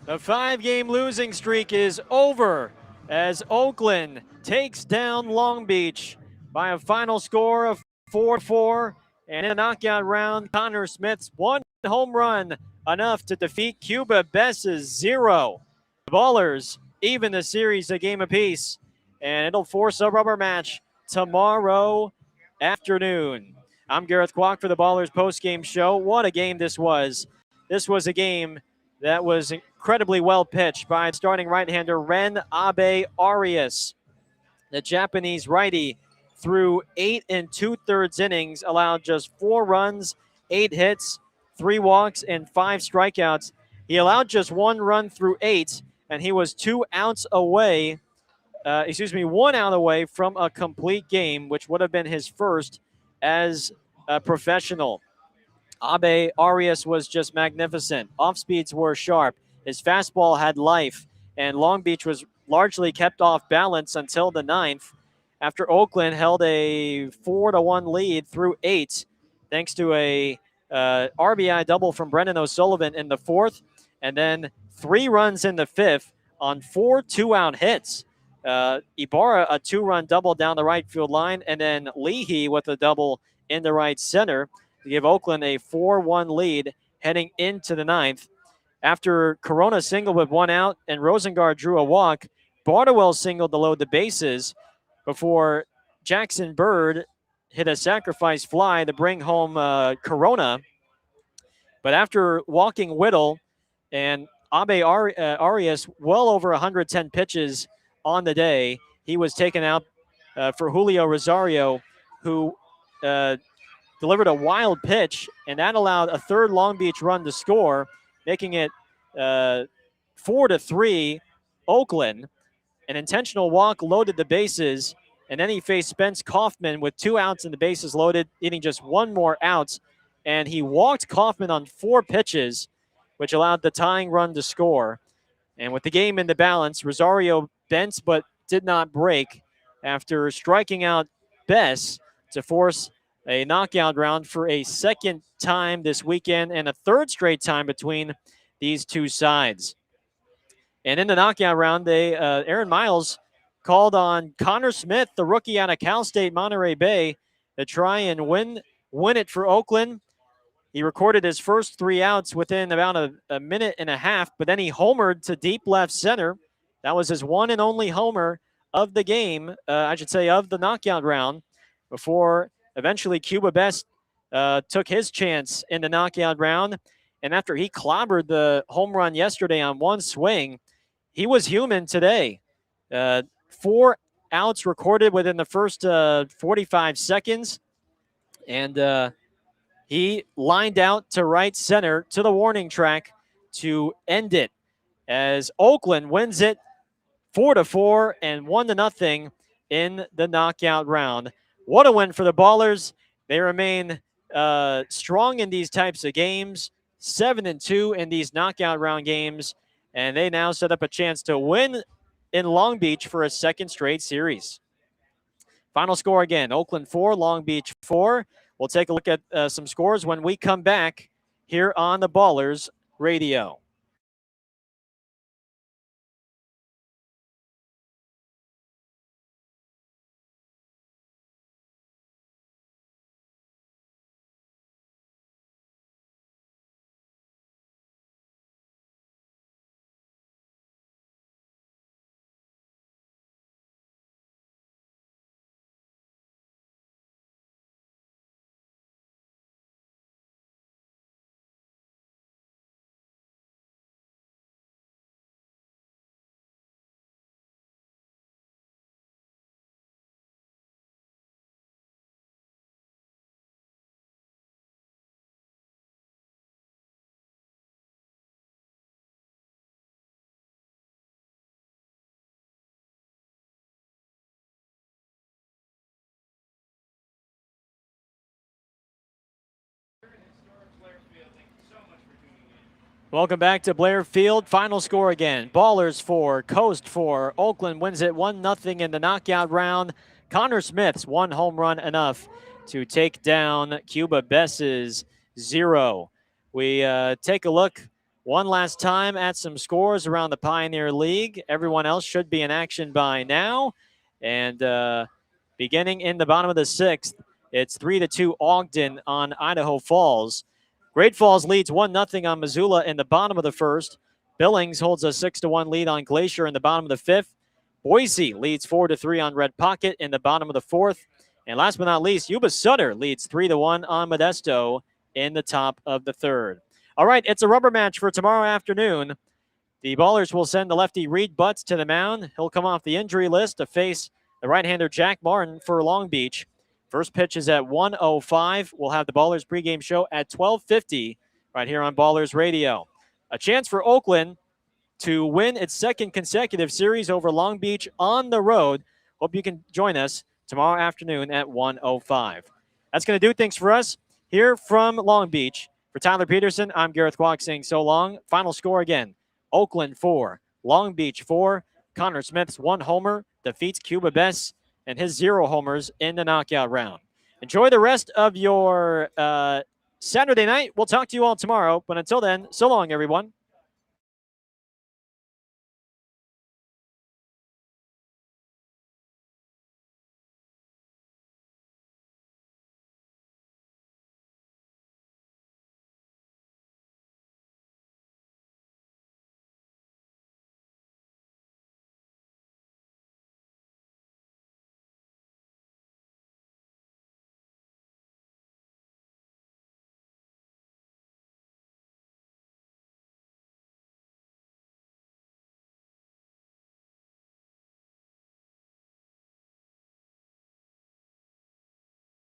The 5-game losing streak is over as Oakland takes down Long Beach by a final score of 4-4. And in a knockout round, Connor Smith's 1 home run enough to defeat Cuba Best's 0. The Ballers even the series a game apiece, and it'll force a rubber match tomorrow afternoon. I'm Gareth Kwok for the Ballers postgame show. What a game this was. This was a game that was incredibly well pitched by starting right-hander Ren Abe Arias. The Japanese righty threw 8 2/3 innings, allowed just 4 runs, 8 hits, 3 walks, and 5 strikeouts. He allowed just 1 run through 8, and he was 1 out away from a complete game, which would have been his first as a professional. Abe Arias was just magnificent. Off speeds were sharp. His fastball had life, and Long Beach was largely kept off balance until the 9th, after Oakland held a 4-1 lead through 8, thanks to a RBI double from Brendan O'Sullivan in the 4th, and then 3 runs in the 5th on 4 2-out hits. Ibarra, a 2-run double down the right field line, and then Leahy with a double in the right center to give Oakland a 4-1 lead heading into the 9th. After Corona singled with 1 out and Rosengard drew a walk, Bardowell singled to load the bases before Jackson Bird hit a sacrifice fly to bring home Corona. But after walking Whittle and Arias well over 110 pitches on the day, he was taken out for Julio Rosario, who delivered a wild pitch, and that allowed a third Long Beach run to score, making it 4-3 Oakland. An intentional walk loaded the bases, and then he faced Spence Kaufman with 2 outs and the bases loaded, needing just 1 more out. And he walked Kaufman on 4 pitches, which allowed the tying run to score. And with the game in the balance, Rosario bent but did not break after striking out Bess to force a knockout round for a second time this weekend and a third straight time between these two sides. And in the knockout round, Aaron Miles called on Connor Smith, the rookie out of Cal State Monterey Bay, to try and win it for Oakland. He recorded his first 3 outs within about a minute and a half, but then he homered to deep left center. That was his one and only homer of the game, of the knockout round, before eventually Cuba Best took his chance in the knockout round. And after he clobbered the home run yesterday on 1 swing, he was human today. 4 outs recorded within the first 45 seconds. And he lined out to right center to the warning track to end it as Oakland wins it 4-4 and 1-0 in the knockout round. What a win for the Ballers. They remain strong in these types of games, 7-2 in these knockout round games, and they now set up a chance to win in Long Beach for a second straight series. Final score again, Oakland 4, Long Beach 4. We'll take a look at some scores when we come back here on the Ballers Radio. Welcome back to Blair Field. Final score again. Ballers 4, Coast 4. Oakland wins it 1-0 in the knockout round. Connor Smith's 1 home run enough to take down Cuba Bess's 0. We take a look one last time at some scores around the Pioneer League. Everyone else should be in action by now. And beginning in the bottom of the 6th, it's 3-2 Ogden on Idaho Falls. Great Falls leads 1-0 on Missoula in the bottom of the 1st. Billings holds a 6-1 lead on Glacier in the bottom of the 5th. Boise leads 4-3 on Red Pocket in the bottom of the 4th. And last but not least, Yuba Sutter leads 3-1 on Modesto in the top of the 3rd. All right, it's a rubber match for tomorrow afternoon. The Ballers will send the lefty Reed Butts to the mound. He'll come off the injury list to face the right-hander Jack Martin for Long Beach. First pitch is at 1:05. We'll have the Ballers pregame show at 12:50 right here on Ballers Radio. A chance for Oakland to win its 2nd consecutive series over Long Beach on the road. Hope you can join us tomorrow afternoon at 1:05. That's going to do things for us here from Long Beach. For Tyler Peterson, I'm Gareth Kwok saying so long. Final score again, Oakland 4, Long Beach 4. Connor Smith's 1 homer defeats Cuba Bess and his 0 homers in the knockout round. Enjoy the rest of your Saturday night. We'll talk to you all tomorrow. But until then, so long, everyone.